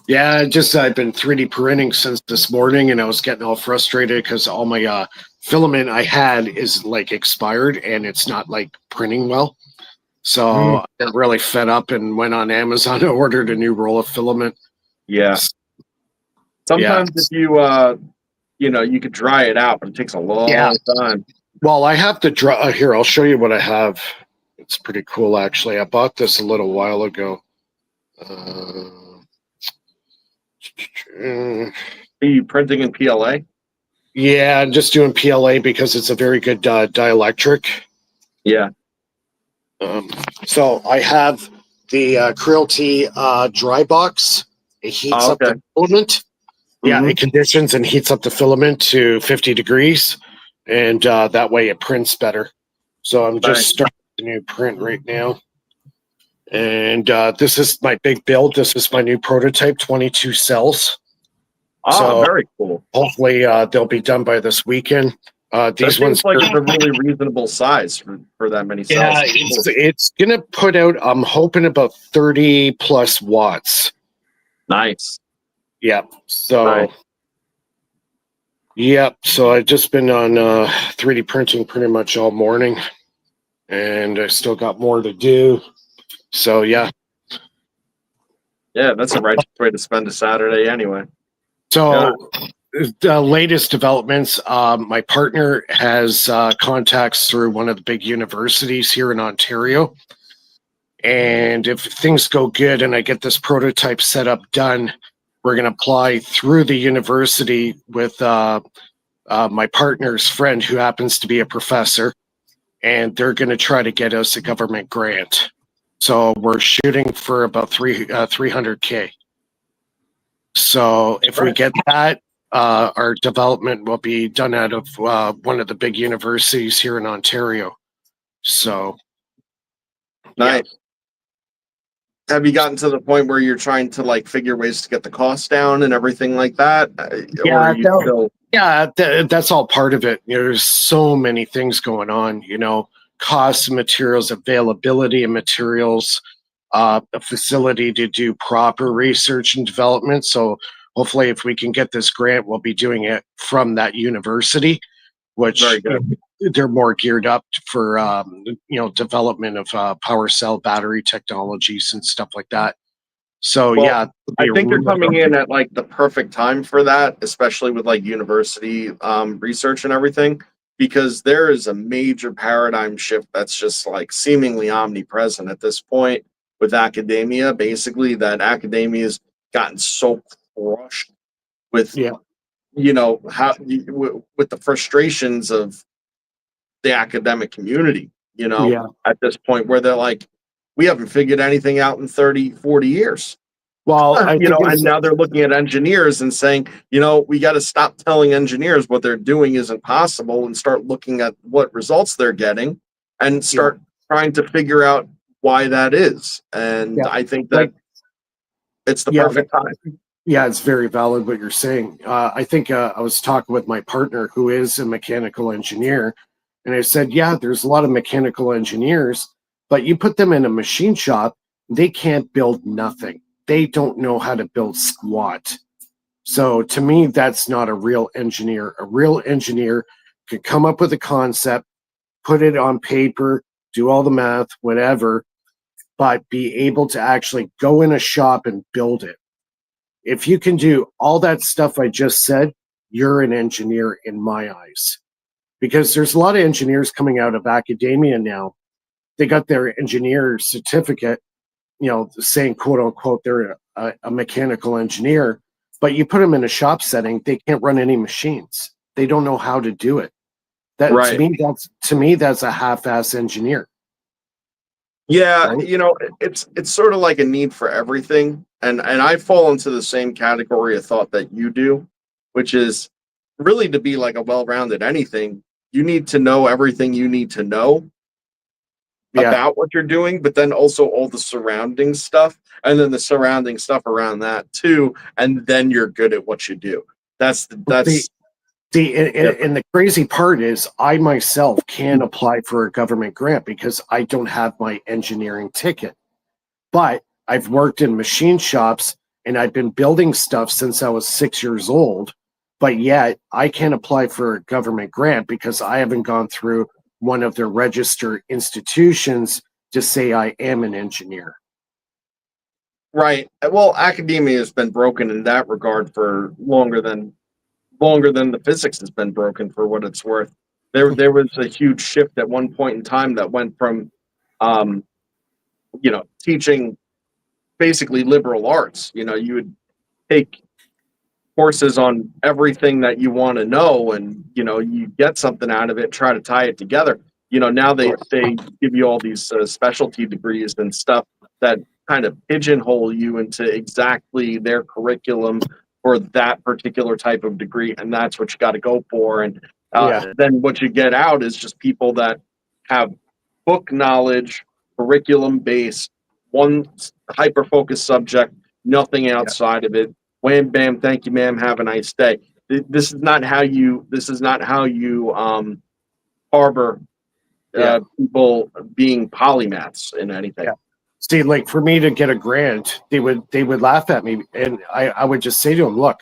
Yeah, I've been 3D printing since this morning, and I was getting all frustrated because all my filament I had is like expired and it's not like printing well. So I got really fed up and went on Amazon and ordered a new roll of filament. Yeah. Sometimes if you you could dry it out, but it takes a long time. Well, I have to dry here. I'll show you what I have. It's pretty cool, actually. I bought this a little while ago. Are you printing in PLA? Yeah, I'm just doing PLA because it's a very good dielectric. Yeah. So I have the Creality dry box. It heats up the filament. Yeah, it conditions and heats up the filament to 50 degrees, and that way it prints better. So I'm just starting a new print right now. And this is my big build. This is my new prototype, 22 cells. So very cool. Hopefully they'll be done by this weekend. These ones like it's a really reasonable size for that many cells. Yeah, it's gonna put out, I'm hoping, about 30 plus watts. Nice. Yep. So so I've just been on 3D printing pretty much all morning, and I still got more to do. So yeah, that's a righteous way to spend a Saturday anyway. So the latest developments, my partner has contacts through one of the big universities here in Ontario. And if things go good and I get this prototype set up done, we're going to apply through the university with my partner's friend who happens to be a professor. And they're going to try to get us a government grant. So we're shooting for about 300K. So if we get that, our development will be done out of one of the big universities here in Ontario. So nice. Have you gotten to the point where you're trying to like figure ways to get the costs down and everything like that? Or are you still... that's all part of it. There's so many things going on, cost of materials, availability of materials, a facility to do proper research and development. So hopefully if we can get this grant, we'll be doing it from that university, which they're more geared up for, development of power cell battery technologies and stuff like that. So, I think they're coming in at like the perfect time for that, especially with like university research and everything, because there is a major paradigm shift that's just like seemingly omnipresent at this point with academia. Basically, that academia has gotten so crushed with, how with the frustrations of the academic community, at this point where they're like, we haven't figured anything out in 30, 40 years. Well, and now they're looking at engineers and saying, we got to stop telling engineers what they're doing isn't possible and start looking at what results they're getting and start trying to figure out why that is. And I think that it's the perfect time. Yeah, it's very valid what you're saying. I think I was talking with my partner who is a mechanical engineer, and I said, there's a lot of mechanical engineers, but you put them in a machine shop, they can't build nothing. They don't know how to build squat. So to me, that's not a real engineer. A real engineer could come up with a concept, put it on paper, do all the math, whatever, but be able to actually go in a shop and build it. If you can do all that stuff I just said, you're an engineer in my eyes. Because there's a lot of engineers coming out of academia now. They got their engineer certificate, saying, quote unquote, they're a mechanical engineer, but you put them in a shop setting, they can't run any machines. They don't know how to do it. To me, that's a half-ass engineer. Yeah, right? It's sort of like a need for everything. And I fall into the same category of thought that you do, which is really to be like a well-rounded anything, you need to know everything you need to know about what you're doing, but then also all the surrounding stuff, and then the surrounding stuff around that too, and then you're good at what you do. And the crazy part is I myself can apply for a government grant because I don't have my engineering ticket. But I've worked in machine shops and I've been building stuff since I was 6 years old. But yet I can't apply for a government grant because I haven't gone through one of their registered institutions to say I am an engineer. Right. Well, academia has been broken in that regard for longer than the physics has been broken, for what it's worth. There was a huge shift at one point in time that went from teaching basically liberal arts. You would take courses on everything that you want to know, and you get something out of it, try to tie it together. Now they give you all these specialty degrees and stuff that kind of pigeonhole you into exactly their curriculum for that particular type of degree, and that's what you got to go for. And then what you get out is just people that have book knowledge, curriculum based, one hyper focused subject, nothing outside of it. Wham bam, thank you, ma'am. Have a nice day. This is not how you harbor people being polymaths in anything. Yeah. See, like for me to get a grant, they would laugh at me, and I would just say to them, "Look,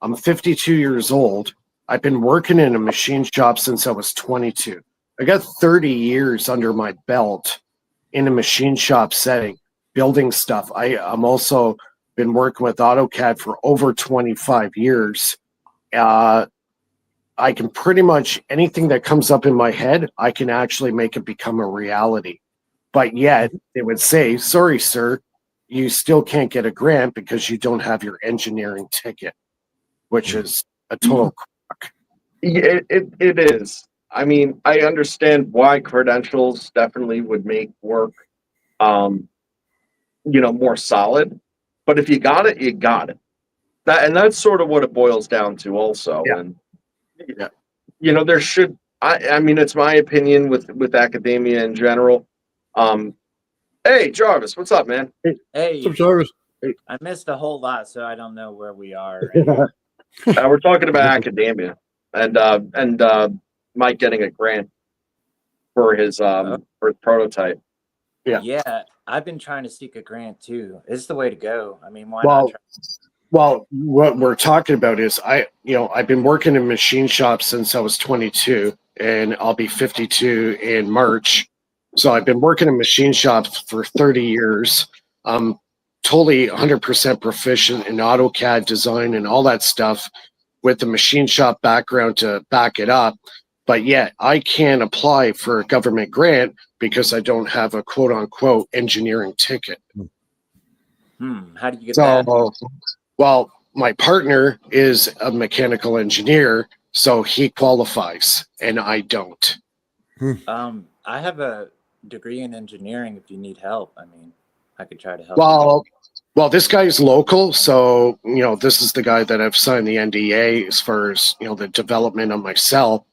I'm 52 years old. I've been working in a machine shop since I was 22. I got 30 years under my belt in a machine shop setting, building stuff. I'm also been working with AutoCAD for over 25 years. I can pretty much anything that comes up in my head, I can actually make it become a reality. But yet they would say, sorry, sir, you still can't get a grant because you don't have your engineering ticket, which is a total crock. It is. I understand why credentials definitely would make work more solid. But if you got it, you got it. That's sort of what it boils down to, also. Yeah. And Yeah. there should. I mean, it's my opinion with academia in general. Hey, Jarvis, what's up, man? Hey, What's up, Jarvis? I missed a whole lot, so I don't know where we are. We're talking about academia and Mike getting a grant for his prototype. Yeah. I've been trying to seek a grant too. It's the way to go. I mean, why Well, not try? Well, what we're talking about is I've been working in machine shops since I was 22, and I'll be 52 in March. So I've been working in machine shops for 30 years. I'm totally 100% proficient in AutoCAD design and all that stuff with the machine shop background to back it up. But yet I can't apply for a government grant because I don't have a quote unquote engineering ticket. How do you get that? Well, my partner is a mechanical engineer, so he qualifies, and I don't. I have a degree in engineering. If you need help, I mean, I could try to help. Well, this guy's local, so this is the guy that I've signed the NDA as far as the development of my cell.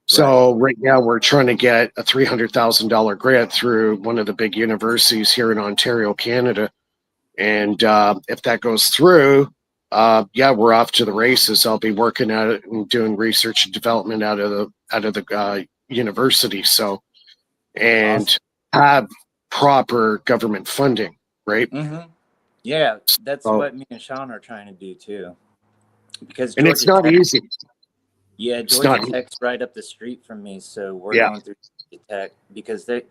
So right now we're trying to get a $300,000 grant through one of the big universities here in Ontario, Canada. And if that goes through, we're off to the races. I'll be working at it and doing research and development out of the university. So, and Awesome. have proper government funding, right? Mm-hmm. Yeah, that's what me and Sean are trying to do too. Because and it's not easy. Yeah, It's Georgia not- Tech's right up the street from me, so we're going through Georgia Tech because they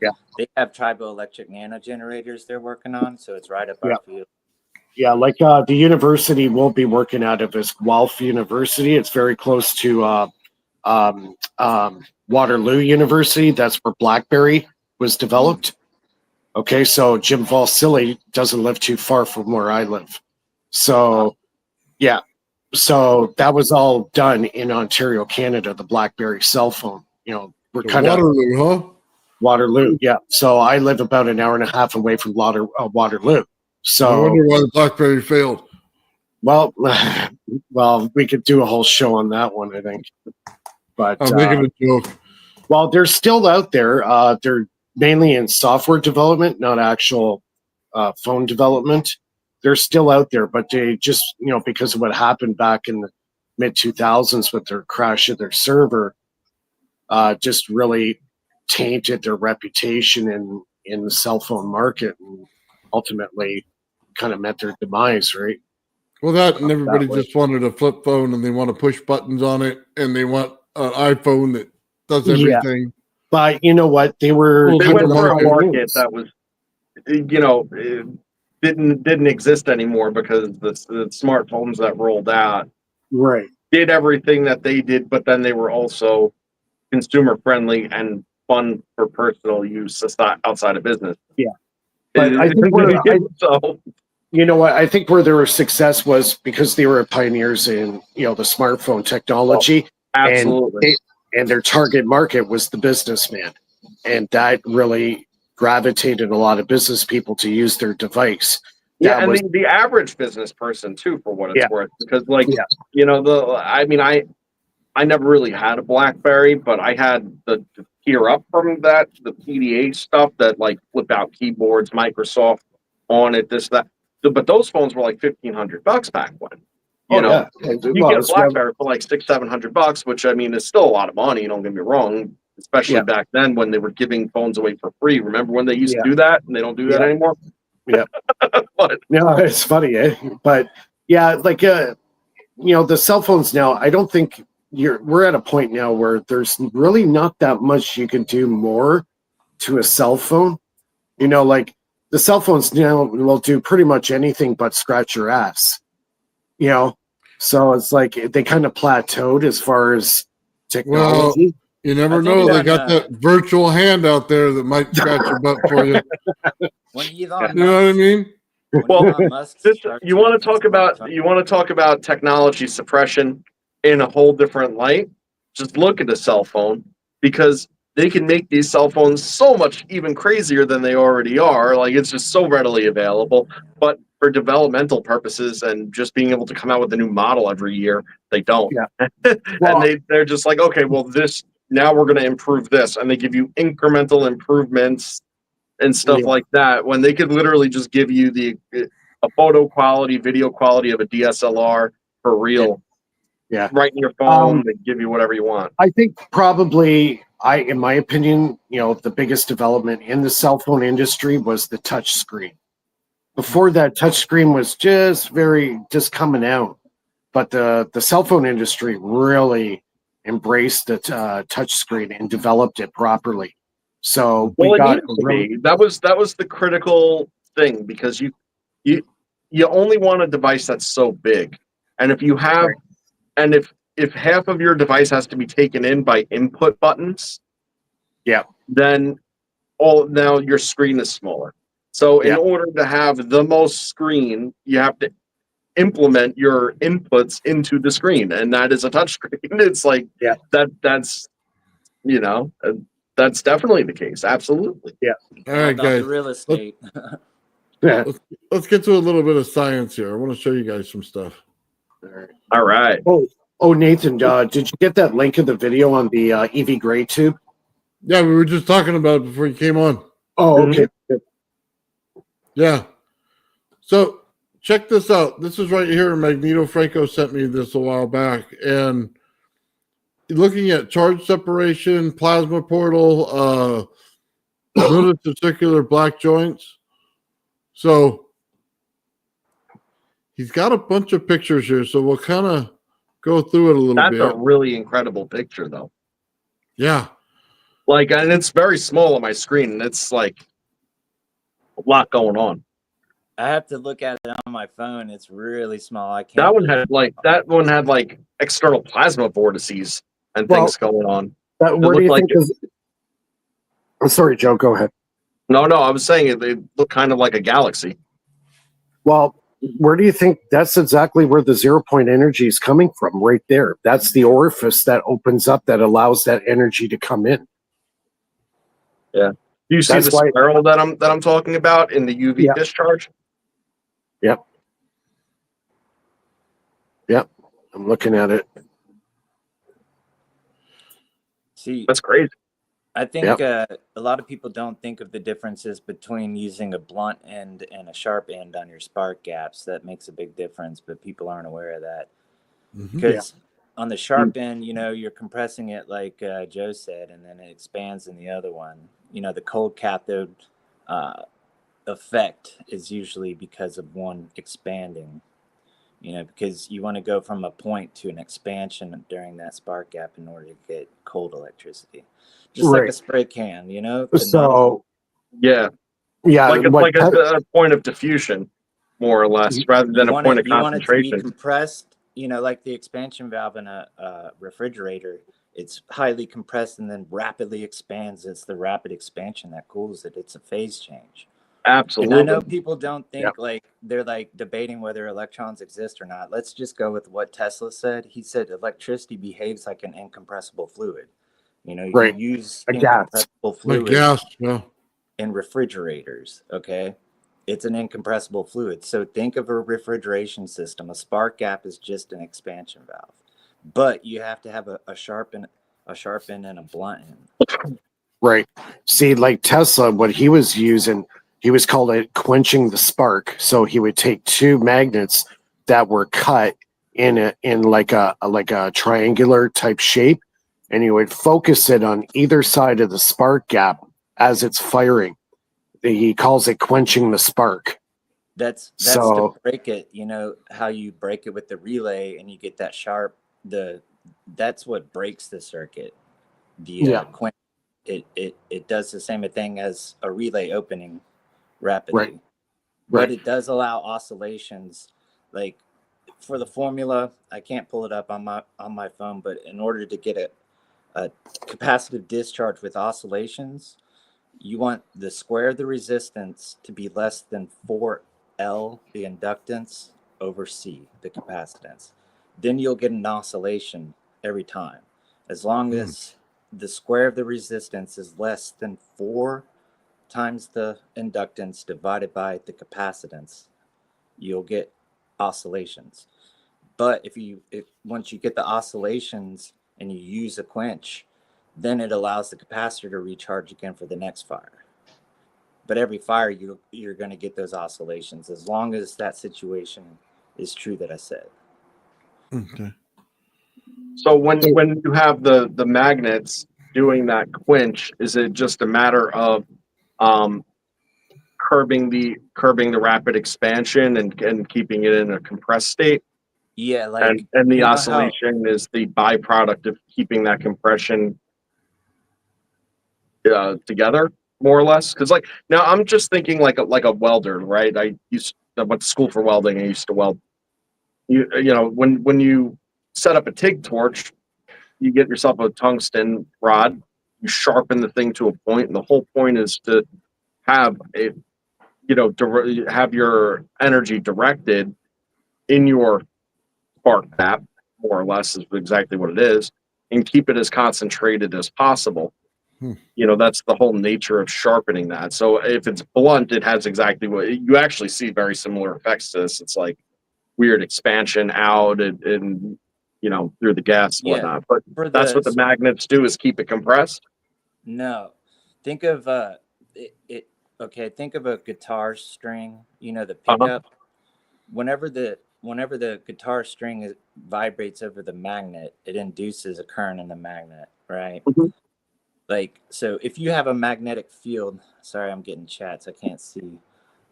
have triboelectric nanogenerators they're working on, so it's right up our field. Yeah, like the university won't be working out of is Guelph University. It's very close to Waterloo University. That's where BlackBerry was developed. Okay, so Jim Valsilli doesn't live too far from where I live. So, so that was all done in Ontario, Canada, the BlackBerry cell phone. We're kind of Waterloo, huh? Waterloo, yeah. So I live about an hour and a half away from Waterloo. So I wonder why the BlackBerry failed. Well, we could do a whole show on that one, I think. But I'm making a joke. Well, they're still out there. They're mainly in software development, not actual phone development. They're still out there, but they just, because of what happened back in the mid 2000s with their crash of their server, just really tainted their reputation in the cell phone market, and ultimately kind of met their demise, right? Well, that and everybody just wanted a flip phone, and they want to push buttons on it, and they want an iPhone that does everything. But you know what? They went for a market that was, didn't exist anymore because the smartphones that rolled out did everything that they did, but then they were also consumer friendly and fun for personal use outside of business. Yeah, but I think I think where their success was because they were pioneers in the smartphone technology. Absolutely. And their target market was the businessman, and that really gravitated a lot of business people to use their device. The average business person too, for what it's worth, because I never really had a BlackBerry, but I had the tier up from that, the PDA stuff that like flip out keyboards, Microsoft on it, this, that. But those phones were like $1,500 back when. You get a BlackBerry for like $600-700, which I mean is still a lot of money. Don't get me wrong, especially back then when they were giving phones away for free. Remember when they used to do that, and they don't do that anymore? Yeah, it's funny, eh? But the cell phones now. I don't think we're at a point now where there's really not that much you can do more to a cell phone. Like the cell phones now will do pretty much anything but scratch your ass. So it's like they kind of plateaued as far as technology. Well, you never know. They got that virtual hand out there that might scratch your butt for you. You know what I mean? Well, you want to talk about technology suppression in a whole different light. Just look at a cell phone, because they can make these cell phones so much even crazier than they already are. Like, it's just so readily available. But for developmental purposes and just being able to come out with a new model every year, they don't. Yeah. And Well, they're just like, okay, well, this now we're going to improve this, and they give you incremental improvements and stuff yeah. like that, when they could literally just give you a photo quality, video quality of a DSLR for real. Yeah. Right in your phone. They give you whatever you want. I think probably in my opinion, the biggest development in the cell phone industry was the touch screen. Before that, touch screen was just coming out, but the cell phone industry really embraced the touch screen and developed it properly. So Well, we it got needed to be. That was the critical thing, because you only want a device that's so big, and if you have, Right. and if half of your device has to be taken in by input buttons, yeah, then now your screen is smaller. So in order to have the most screen, you have to implement your inputs into the screen, and that is a touch screen. It's like that's that's definitely the case. Absolutely. Yeah. All right, About guys. the real estate. Let's get to a little bit of science here. I want to show you guys some stuff. All right. Oh, Nathan, did you get that link of the video on the EV gray tube? Yeah, we were just talking about it before you came on. Oh, okay. Yeah. So check this out. This is right here. Magneto Franco sent me this a while back. And looking at charge separation, plasma portal, notice the circular black joints. So he's got a bunch of pictures here. So we'll kind of go through it a little bit. That's a really incredible picture, though. Yeah. Like, and it's very small on my screen, and it's like a lot going on. I have to look at it on my phone. It's really small. I can't. That one had like external plasma vortices and things going on. What do you think I'm sorry, Joe. Go ahead. No, I was saying they look kind of like a galaxy. Well, where do you think that's exactly where the 0 point energy is coming from? Right there. That's the orifice that opens up that allows that energy to come in. Yeah. Do you see the spiral that I'm talking about in the UV discharge? Yep. Yep. I'm looking at it. See, that's crazy. I think a lot of people don't think of the differences between using a blunt end and a sharp end on your spark gaps. That makes a big difference, but people aren't aware of that. Because on the sharp end, you're compressing it like Joe said, and then it expands in the other one. The cold cathode effect is usually because of one expanding, because you want to go from a point to an expansion during that spark gap in order to get cold electricity. Just like a spray can, So, like a point of diffusion, more or less, rather than a point of concentration. You want it to be compressed, like the expansion valve in a refrigerator. It's highly compressed and then rapidly expands. It's the rapid expansion that cools it. It's a phase change. Absolutely. And I know people don't think like they're like debating whether electrons exist or not. Let's just go with what Tesla said. He said electricity behaves like an incompressible fluid. You can use incompressible fluid in refrigerators. Okay. It's an incompressible fluid. So think of a refrigeration system. A spark gap is just an expansion valve. But you have to have a sharp end and a blunt end. Right. See, like Tesla, what he was using, he was called it quenching the spark. So he would take two magnets that were cut in like a triangular type shape, and he would focus it on either side of the spark gap as it's firing. He calls it quenching the spark. That's to break it. How you break it with the relay, and you get that sharp. That's what breaks the circuit. It does the same thing as a relay opening rapidly, but it does allow oscillations. Like for the formula, I can't pull it up on my phone, but in order to get a capacitive discharge with oscillations, you want the square of the resistance to be less than 4L, the inductance, over C, the capacitance. Then you'll get an oscillation every time. As long as the square of the resistance is less than 4 times the inductance divided by the capacitance, you'll get oscillations. But if once you get the oscillations and you use a quench, then it allows the capacitor to recharge again for the next fire. But every fire you're going to get those oscillations as long as that situation is true that I said. Okay. So when you have the magnets doing that quench, is it just a matter of curbing the rapid expansion and keeping it in a compressed state? Yeah, like And the you know oscillation is the byproduct of keeping that compression together, more or less. Because like now, I'm just thinking like a welder, right? I went to school for welding. I used to weld. You know when you set up a TIG torch, you get yourself a tungsten rod. You sharpen the thing to a point, and the whole point is to have a have your energy directed in your spark gap, more or less, is exactly what it is, and keep it as concentrated as possible. That's the whole nature of sharpening that. So if it's blunt, it has exactly what you actually see very similar effects to this. It's like weird expansion out and through the gas and whatnot. But that's what the magnets do, is keep it compressed. No, think of it. Okay, think of a guitar string. The pickup. Whenever the guitar string vibrates over the magnet, it induces a current in the magnet, right? Mm-hmm. Like, so if you have a magnetic field, sorry, I'm getting chats, I can't see.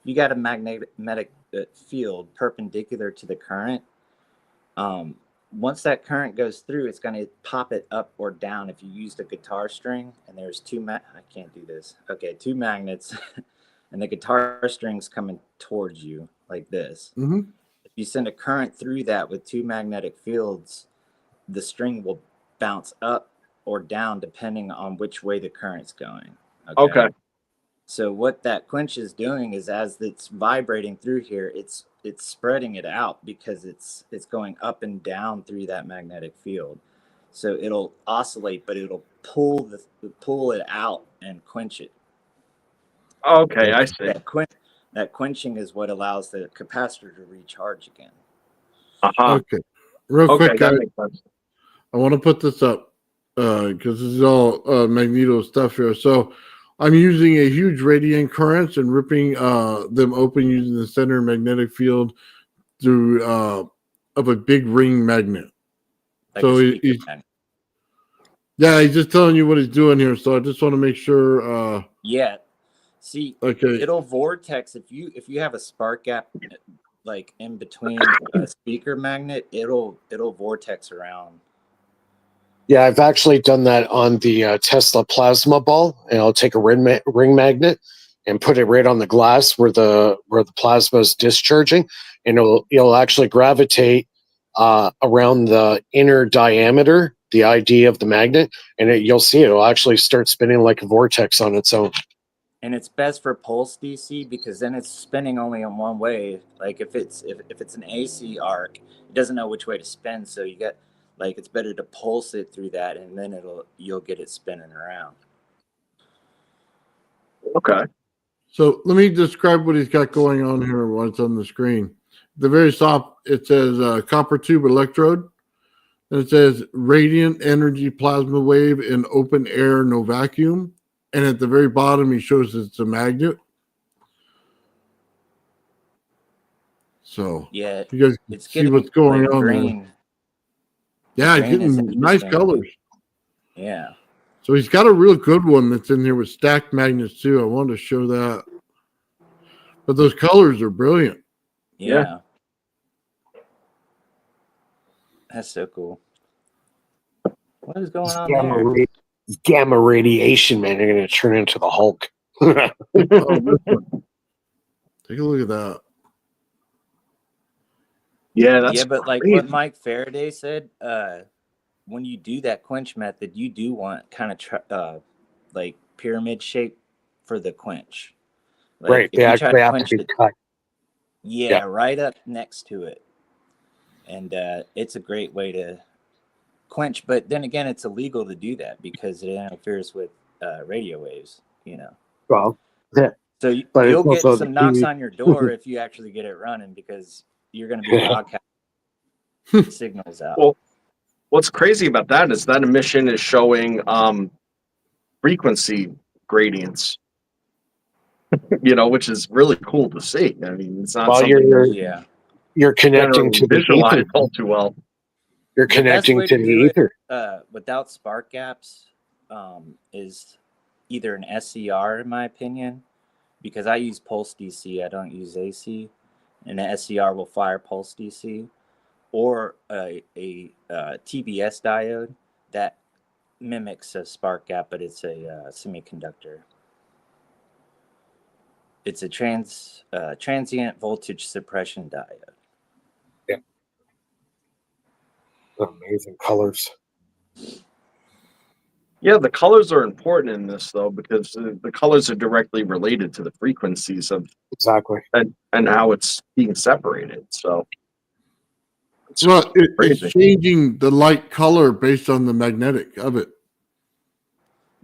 You got a magnetic field perpendicular to the current. Once that current goes through, it's going to pop it up or down. If you used a guitar string and there's I can't do this. Okay, 2 magnets and the guitar string's coming towards you like this. Mm-hmm. If you send a current through that with 2 magnetic fields, the string will bounce up or down depending on which way the current's going. Okay. So what that quench is doing is, as it's vibrating through here, it's spreading it out because it's going up and down through that magnetic field. So it'll oscillate, but it'll pull it out and quench it. Okay, I see. That quenching is what allows the capacitor to recharge again. Okay. Real quick, that makes sense. I want to put this up because this is all magneto stuff here. So I'm using a huge radiant currents and ripping them open using the center magnetic field through of a big ring magnet. Like so he's just telling you what he's doing here. So I just want to make sure. See, okay. It'll vortex if you have a spark gap like in between a speaker magnet. It'll vortex around. Yeah, I've actually done that on the Tesla plasma ball, and I'll take a ring magnet and put it right on the glass where the plasma is discharging, and it'll actually gravitate around the inner diameter, the ID of the magnet, and you'll see it'll actually start spinning like a vortex on its own. And it's best for pulse DC because then it's spinning only in one way. Like if it's an AC arc, it doesn't know which way to spin, so you get. Like it's better to pulse it through that, and then you'll get it spinning around. Okay. So let me describe what he's got going on here while it's on the screen. At the very top, it says copper tube electrode. And it says radiant energy plasma wave in open air, no vacuum. And at the very bottom, he shows it's a magnet. So yeah, you guys see what's going on green. there. Yeah, he's getting nice colors. Yeah. So he's got a real good one that's in here with stacked magnets too. I wanted to show that. But those colors are brilliant. Yeah. That's so cool. What is going on there? Gamma radiation, man. You're going to turn into the Hulk. Take a look at that. Yeah, but like what Mike Faraday said, when you do that quench method, you do want kind of like pyramid shape for the quench. Like right. They actually have to be cut. Yeah, right up next to it. And it's a great way to quench. But then again, it's illegal to do that because it interferes with radio waves. Well, yeah. So you'll get some knocks on your door if you actually get it running because you're going to be broadcasting signals out. Well, what's crazy about that is that emission is showing frequency gradients, which is really cool to see. I mean, it's not something you're connecting to the ether all too well. You're connecting to the ether. Without spark gaps is either an SCR, in my opinion, because I use pulse DC, I don't use AC, and an SCR will fire pulse DC, or a TBS diode that mimics a spark gap, but it's a semiconductor. It's a transient voltage suppression diode. Yeah. Amazing colors. Yeah, the colors are important in this though, because the colors are directly related to the frequencies of and how it's being separated. So it's changing the light color based on the magnetic of it.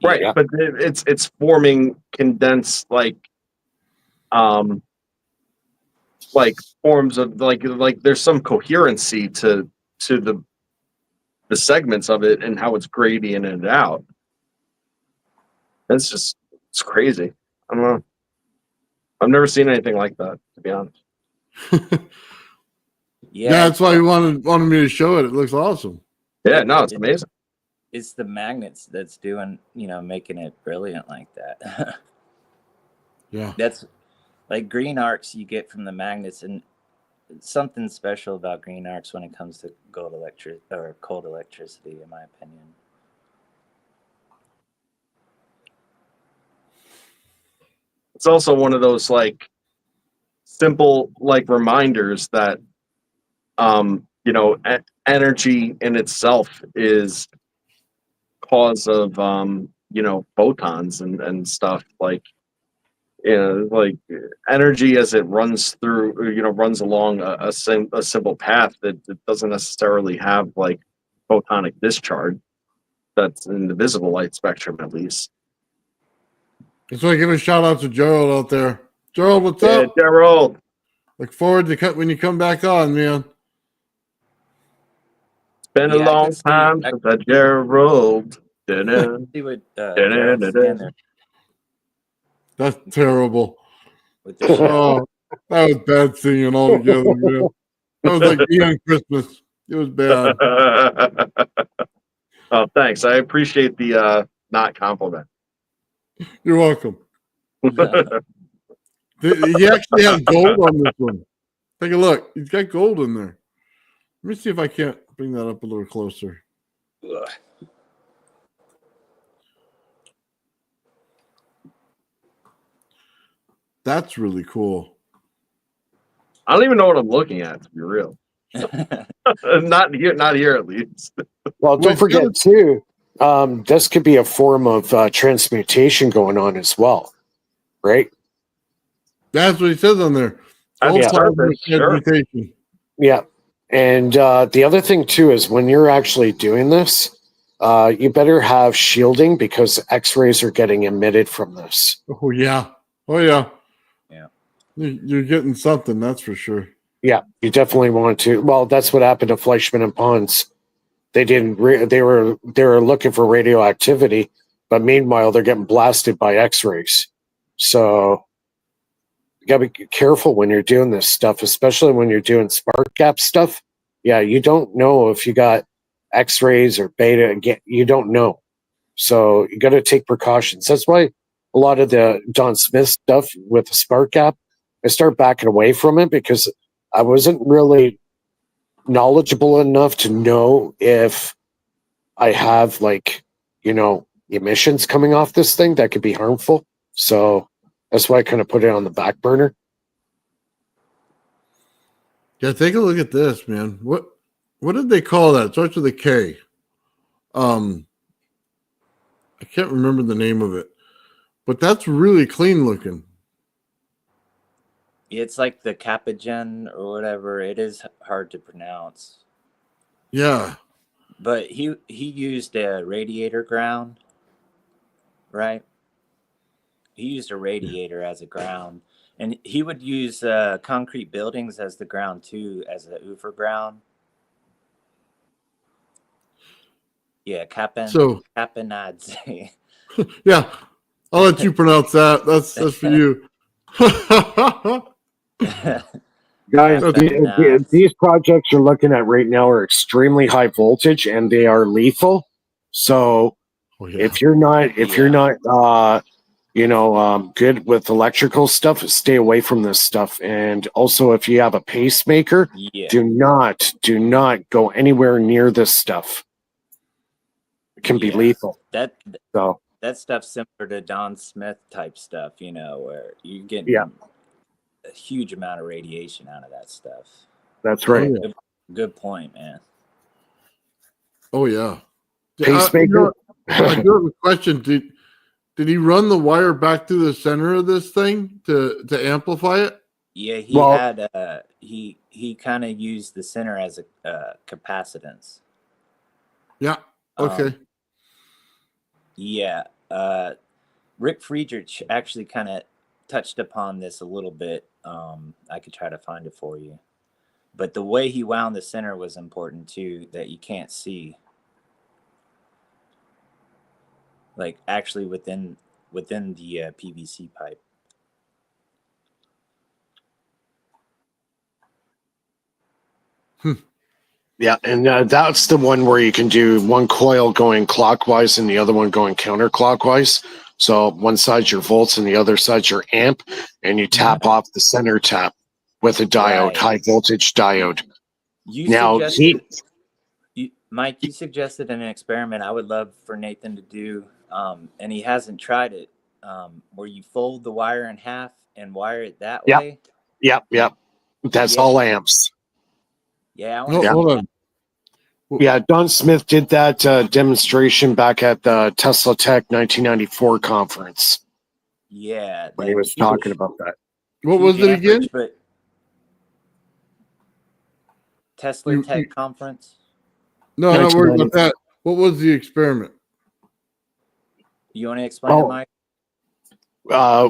Right, yeah. But it's forming condensed like forms of like there's some coherency to the segments of it and how it's gradient out. It's crazy. I don't know. I've never seen anything like that, to be honest. Yeah, that's why he wanted me to show it. It looks awesome. Yeah, no, it's amazing. It's the magnets that's doing, making it brilliant like that. Yeah. That's like green arcs you get from the magnets, and something special about green arcs when it comes to cold electricity, in my opinion. It's also one of those simple reminders that energy in itself is cause of photons and stuff, energy as it runs through runs along a simple path that doesn't necessarily have photonic discharge that's in the visible light spectrum, at least. That's why I give a shout out to Gerald out there. Gerald, what's up? Gerald. Look forward to when you come back on, man. It's been a long time since I Gerald. See what Gerald's there. That's terrible. Oh, that was bad singing altogether, man. That was like Ian Christmas. It was bad. Oh, thanks. I appreciate the not compliment. You're welcome. He actually has gold on this one. Take a look. He's got gold in there. Let me see if I can't bring that up a little closer. Ugh. That's really cool. I don't even know what I'm looking at, to be real. Not here at least. Well, don't forget too, this could be a form of transmutation going on as well, right? That's what he says on there. Transmutation. Yeah. And the other thing too is when you're actually doing this, you better have shielding because X-rays are getting emitted from this. Oh yeah. Oh yeah. Yeah. You're getting something, that's for sure. Yeah, you definitely want to. Well, that's what happened to Fleischmann and Pons. They didn't. They were looking for radioactivity, but meanwhile they're getting blasted by X-rays. So you gotta be careful when you're doing this stuff, especially when you're doing spark gap stuff. Yeah, you don't know if you got X-rays or beta. You don't know, so you got to take precautions. That's why a lot of the Don Smith stuff with the spark gap, I start backing away from it because I wasn't really knowledgeable enough to know if I have emissions coming off this thing that could be harmful. So that's why I kind of put it on the back burner. Yeah, take a look at this, man. What did they call that? It starts with a K. I can't remember the name of it, but that's really clean looking. It's like the Capagen or whatever. It is hard to pronounce. Yeah. But he used a radiator ground, right? He used a radiator as a ground, and he would use concrete buildings as the ground too, as a UFR ground. Yeah, Capenadze. Yeah, I'll let you pronounce that. That's for you. Guys, these projects you're looking at right now are extremely high voltage and they are lethal. So if you're not good with electrical stuff, stay away from this stuff. And also, if you have a pacemaker, do not go anywhere near this stuff. It can be lethal. That stuff's similar to Don Smith type stuff, where you get a huge amount of radiation out of that stuff. That's right. Good point, man. Oh yeah. Pacemaker. I do have a question. Did he run the wire back through the center of this thing to amplify it? Yeah, he kind of used the center as a capacitance. Yeah. Okay. Rick Friedrich actually kind of touched upon this a little bit. I could try to find it for you. But the way he wound the center was important too, that you can't see. Like actually within the PVC pipe. Yeah, and that's the one where you can do one coil going clockwise and the other one going counterclockwise. So one side's your volts and the other side's your amp, and you tap off the center tap with a diode, high voltage diode. Mike, you suggested an experiment I would love for Nathan to do, and he hasn't tried it, where you fold the wire in half and wire it that way. Yep. That's all amps. Yeah. Hold on. Yeah, Don Smith did that demonstration back at the Tesla Tech 1994 conference. Yeah. When he was talking about that. What was it again? Tesla Tech conference? No, I'm not worried about that. What was the experiment? You want to explain it, Mike?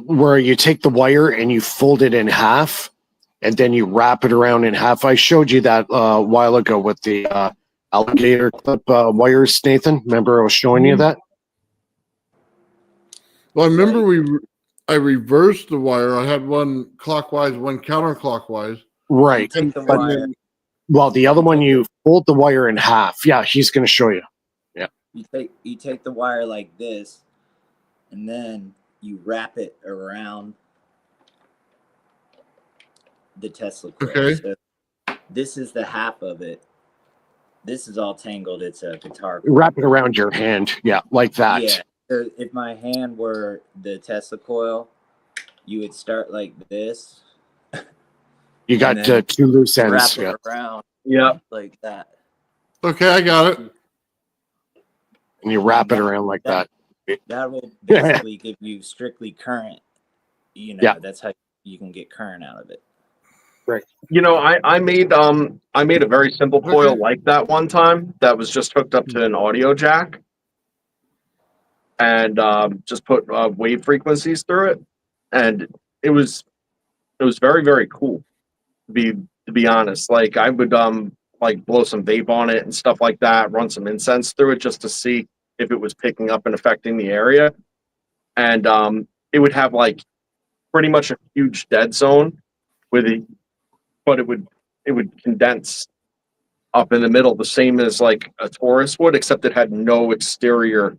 Where you take the wire and you fold it in half, and then you wrap it around in half. I showed you that a while ago with the alligator clip wires, Nathan. Remember I was showing you that? Well, I remember I reversed the wire. I had one clockwise, one counterclockwise. Right. Well, the other one, you fold the wire in half. Yeah, he's going to show you. Yeah. You take the wire like this, and then you wrap it around the Tesla coil. Okay. So this is the half of it. This is all tangled. It's a guitar. Wrap it around your hand. Yeah, like that. Yeah. So if my hand were the Tesla coil, you would start like this. You got two loose ends. Wrap it around. Yeah. Like that. Okay, I got it. And you wrap it around like that. That will basically give you strictly current. That's how you can get current out of it. Right. I made a very simple coil like that one time that was just hooked up to an audio jack and just put wave frequencies through it, and it was very, very cool to be honest. Like I would like blow some vape on it and stuff like that, run some incense through it just to see if it was picking up and affecting the area, and it would have like pretty much a huge dead zone with it. But it would condense up in the middle, the same as like a Taurus would, except it had no exterior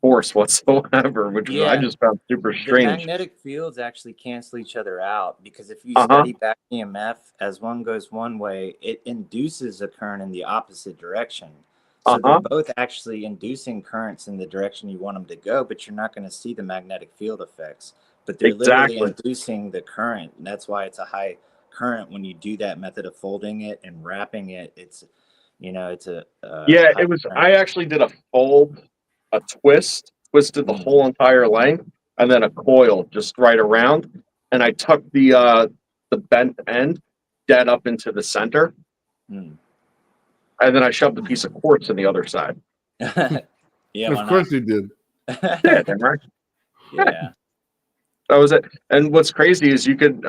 force whatsoever, which I just found super strange. The magnetic fields actually cancel each other out, because if you study back EMF, as one goes one way, it induces a current in the opposite direction. So they're both actually inducing currents in the direction you want them to go, but you're not going to see the magnetic field effects. But they're literally inducing the current, and that's why it's a high current when you do that method of folding it and wrapping it. It's it was current. I actually did a fold, a twisted the whole entire length, and then a coil just right around, and I tucked the bent end dead up into the center. and then I shoved a piece of quartz in the other side. Yeah, Of course you did. Yeah, damn right. Yeah. That was it. And what's crazy is you could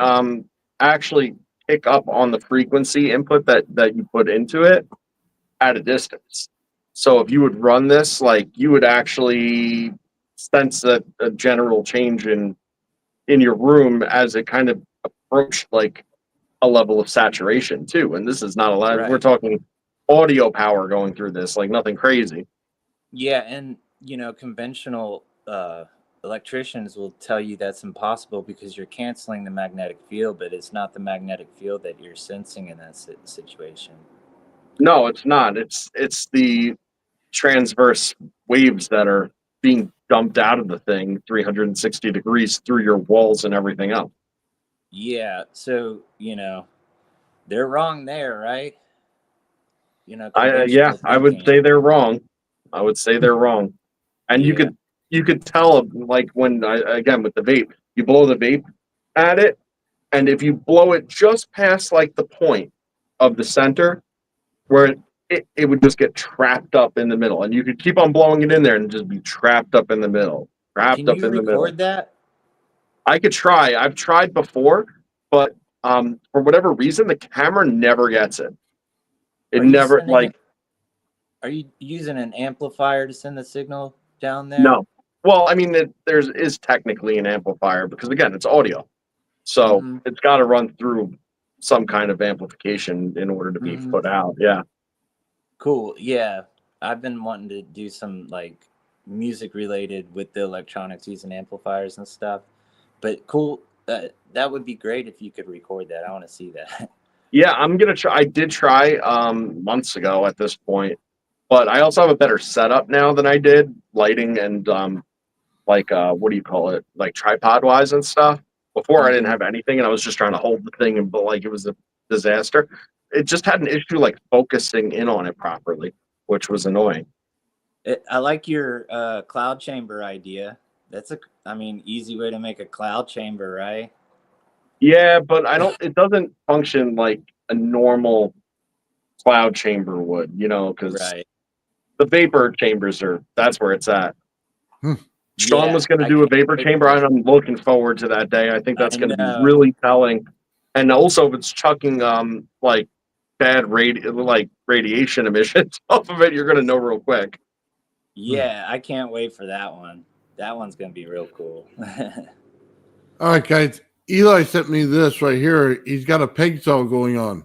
actually pick up on the frequency input that you put into it at a distance. So if you would run this, like you would actually sense a general change in your room as it kind of approached like a level of saturation too. And this is not a lot. Right. We're talking audio power going through this, like nothing crazy. Yeah, and conventional electricians will tell you that's impossible because you're canceling the magnetic field, but it's not the magnetic field that you're sensing in that situation. No, it's not. It's the transverse waves that are being dumped out of the thing 360 degrees through your walls and everything else. Yeah, so they're wrong there, right? I would say they're wrong. I would say they're wrong. And Yeah. you could tell, like when again with the vape, you blow the vape at it, and if you blow it just past like the point of the center where it would just get trapped up in the middle, and you could keep on blowing it in there and just be trapped up in the middle. Can you record that? I could try. I've tried before, but for whatever reason, the camera never gets it. It never like. Are you using an amplifier to send the signal down there? No. Well, I mean, there is technically an amplifier because again, it's audio, so it's got to run through some kind of amplification in order to be put out. Yeah. Cool. Yeah, I've been wanting to do some like music related with the electronics using amplifiers and stuff. But cool. That would be great if you could record that. I want to see that. Yeah, I'm gonna try. I did try months ago at this point, but I also have a better setup now than I did, lighting and like what do you call it, like tripod wise and stuff. Before I didn't have anything, and I was just trying to hold the thing, and but like it was a disaster. It just had an issue like focusing in on it properly, which was annoying. I like your cloud chamber idea. That's easy way to make a cloud chamber, right? Yeah, but it doesn't function like a normal cloud chamber would, because the vapor chambers that's where it's at. Sean was going to do a vapor chamber, and I'm looking forward to that day. I think that's going to be really telling. And also, if it's chucking like bad radiation emissions off of it, you're going to know real quick. Yeah, I can't wait for that one. That one's going to be real cool. All right, guys. Eli sent me this right here. He's got a peg saw going on.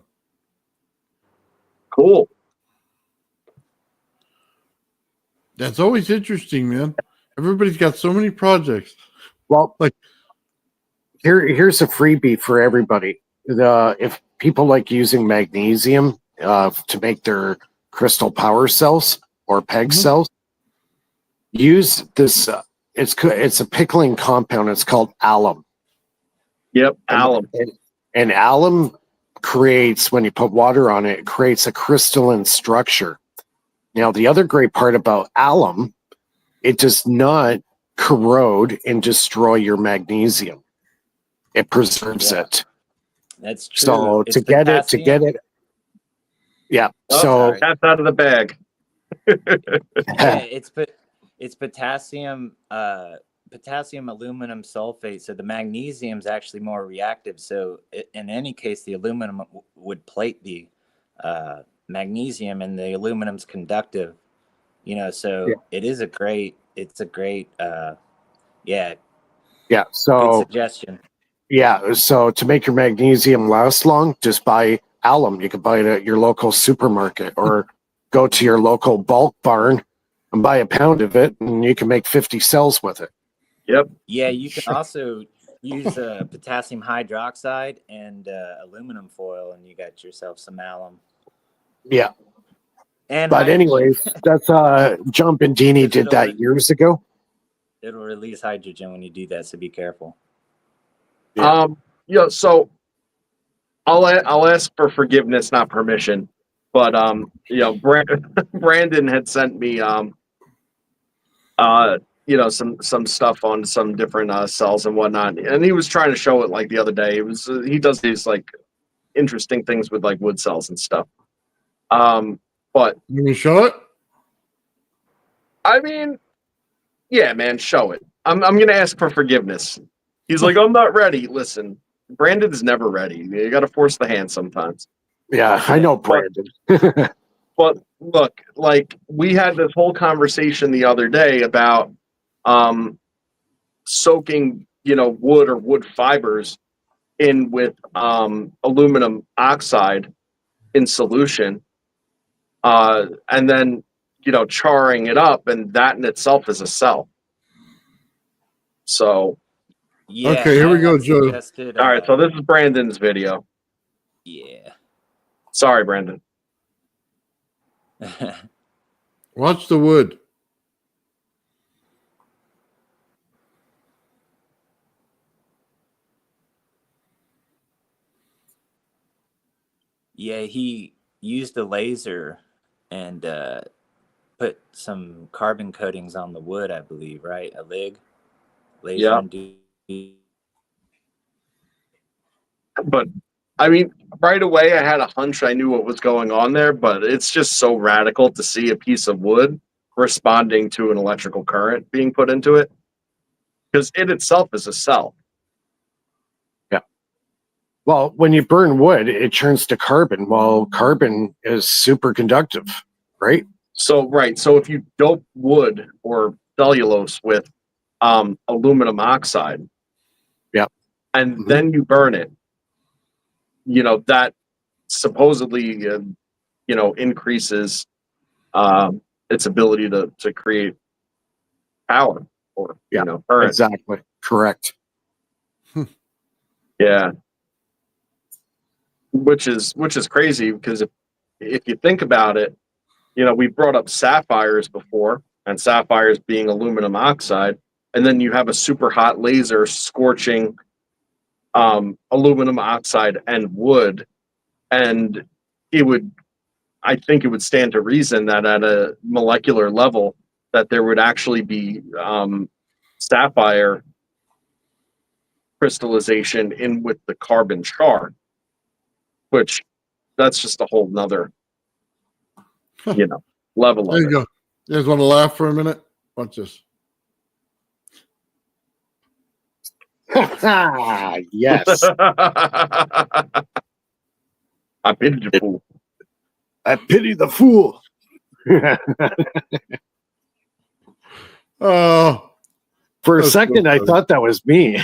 Cool. That's always interesting, man. Everybody's got so many projects. Well, like here's a freebie for everybody. If people like using magnesium to make their crystal power cells or peg cells, use this. It's a pickling compound. It's called alum. Yep, alum. And alum creates, when you put water on it, it creates a crystalline structure. Now, the other great part about alum, it does not corrode and destroy your magnesium. It preserves it. That's true. So to get it. Yeah. So that's out of the bag. Yeah, it's potassium, potassium aluminum sulfate. So the magnesium is actually more reactive. So in any case, the aluminum would plate the magnesium, and the aluminum's conductive. So it's a great so good suggestion. Yeah, so to make your magnesium last long, just buy alum. You can buy it at your local supermarket or go to your local bulk barn and buy a pound of it, and you can make 50 cells with it. Yep. Yeah, you can also use potassium hydroxide and aluminum foil, and you got yourself some alum. Yeah. And but anyways, that's Jump and Dini did that years ago. It'll release hydrogen when you do that, so be careful. Yeah. So I'll ask for forgiveness, not permission. But Brandon had sent me some stuff on some different cells and whatnot, and he was trying to show it like the other day. It was he does these like interesting things with like wood cells and stuff. But you can show it. I mean, yeah, man, show it. I'm gonna ask for forgiveness. He's like, I'm not ready. Listen, Brandon's never ready. You got to force the hand sometimes. Yeah, I know Brandon. But look, like we had this whole conversation the other day about soaking, wood or wood fibers in with aluminum oxide in solution, and then charring it up, and that in itself is a cell. So Yeah. Okay, here we go, Joe. All right, so this is Brandon's video. Yeah. Sorry, Brandon. Watch the wood. Yeah, he used a laser and put some carbon coatings on the wood, I believe, right? A laser induced. But I mean, right away, I had a hunch I knew what was going on there, but it's just so radical to see a piece of wood responding to an electrical current being put into it, because it itself is a cell. Yeah. Well, when you burn wood, it turns to carbon. Well, carbon is superconductive, right? So if you dope wood or cellulose with aluminum oxide, yeah, and then you burn it, that supposedly increases its ability to create power or current. Exactly correct. Yeah, which is crazy, because if you think about it, we brought up sapphires before, and sapphires being aluminum oxide, and then you have a super hot laser scorching aluminum oxide and wood, and I think it would stand to reason that at a molecular level that there would actually be sapphire crystallization in with the carbon char, which that's just a whole nother level There of you it. go. You guys want to laugh for a minute? Watch this. Yes. I pity the fool. I pity the fool. Oh, For a that's second, so I funny. thought that was me.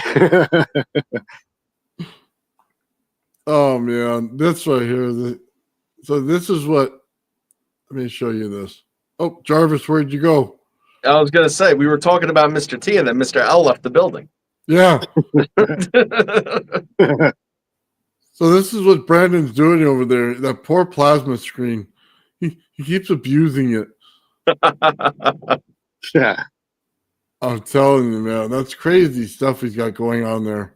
Oh man, this right here. So this is what. Let me show you this. Oh, Jarvis, where'd you go? I was gonna say, we were talking about Mr. T, and then Mr. L left the building. Yeah. So this is what Brandon's doing over there. That poor plasma screen. He keeps abusing it. Yeah. I'm telling you, man, that's crazy stuff he's got going on there.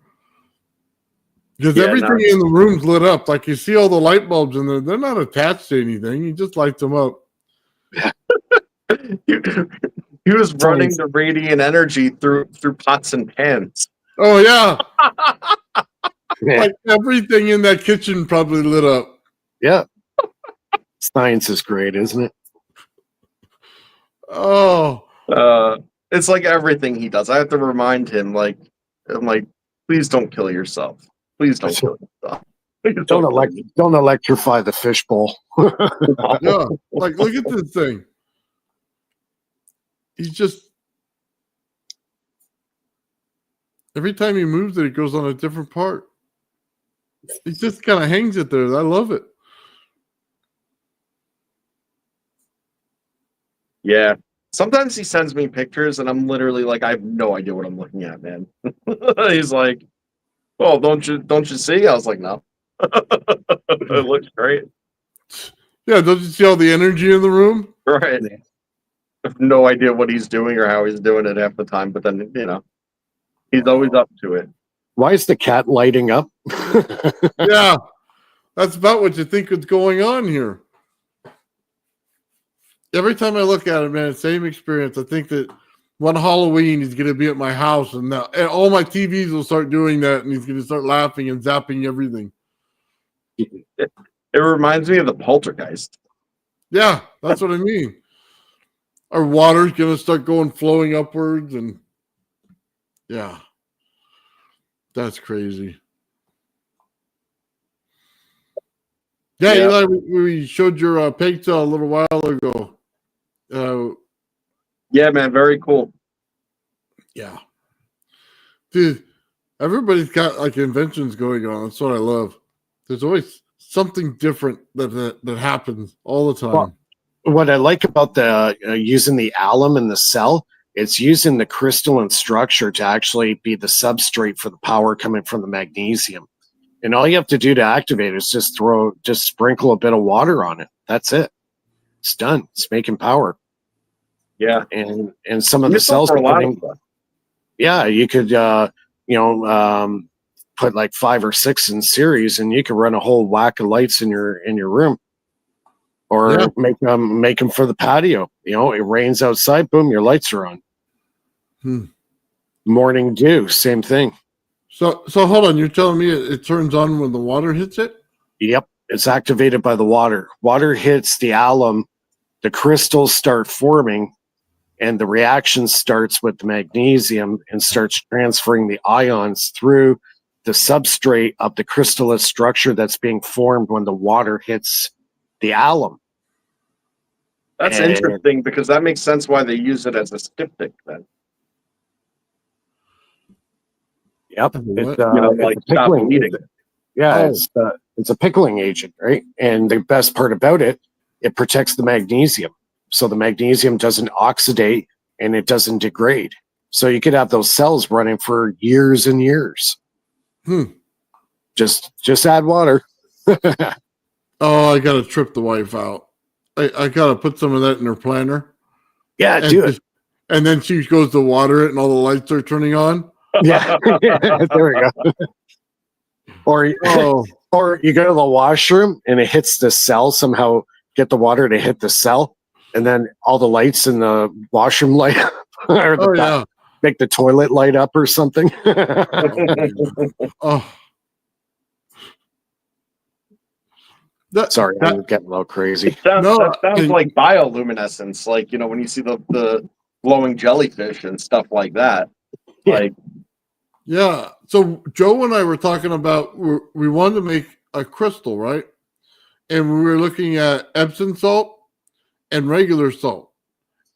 Because everything in the room's lit up. Like you see all the light bulbs in there. They're not attached to anything. He just lights them up. He was running the radiant energy through pots and pans. Oh yeah. Like everything in that kitchen probably lit up. Yeah. Science is great, isn't it? Oh. It's like everything he does. I have to remind him, I'm like, please don't kill yourself. Please don't kill yourself. Don't electrify the fishbowl. Yeah. Like, look at this thing. He's just, every time he moves it, it goes on a different part. He just kind of hangs it there. I love it. Yeah. Sometimes he sends me pictures and I'm literally like, I have no idea what I'm looking at, man. He's like, "Oh, don't you see?" I was like, "No." It looks great. Yeah, don't you see all the energy in the room? Right. I have no idea what he's doing or how he's doing it half the time, but then, he's always up to it. Why is the cat lighting up? Yeah. That's about what you think is going on here. Every time I look at it, man, same experience. I think that one Halloween he's going to be at my house, and all my TVs will start doing that, and he's going to start laughing and zapping everything. It reminds me of the Poltergeist. Yeah, that's what I mean. Our water's going to start flowing upwards, and yeah, that's crazy. Yeah, Eli, we showed your pig tail a little while ago. Yeah, man, very cool. Yeah. Dude, everybody's got like inventions going on. That's what I love. There's always something different that happens all the time. Well, what I like about the using the alum in the cell, it's using the crystalline structure to actually be the substrate for the power coming from the magnesium. And all you have to do to activate it is just sprinkle a bit of water on it. That's it. It's done. It's making power. Yeah. And some of the cells are putting, yeah, you could put like 5 or 6 in series, and you could run a whole whack of lights in your room, or make them for the patio. You know, it rains outside, boom, your lights are on. Morning dew, same thing. So hold on, you're telling me it turns on when the water hits it? Yep, it's activated by the water. Water hits the alum, the crystals start forming, and the reaction starts with the magnesium and starts transferring the ions through the substrate of the crystalline structure that's being formed when the water hits the alum. That's interesting, because that makes sense why they use it as a styptic then. Yep. It's, like pickling. Yeah, it's a pickling agent, right? And the best part about it, it protects the magnesium. So the magnesium doesn't oxidate and it doesn't degrade. So you could have those cells running for years and years. Just add water. Oh, I got to trip the wife out. I got to put some of that in her planner. Yeah, do it. And then she goes to water it and all the lights are turning on. Yeah, there we go. Or you go to the washroom and it hits the cell, somehow get the water to hit the cell, and then all the lights in the washroom light up, or make the toilet light up or something. Sorry, I'm getting a little crazy. That sounds like bioluminescence, like, when you see the glowing jellyfish and stuff like that. So Joe and I were talking about, we wanted to make a crystal, right? And we were looking at Epsom salt and regular salt.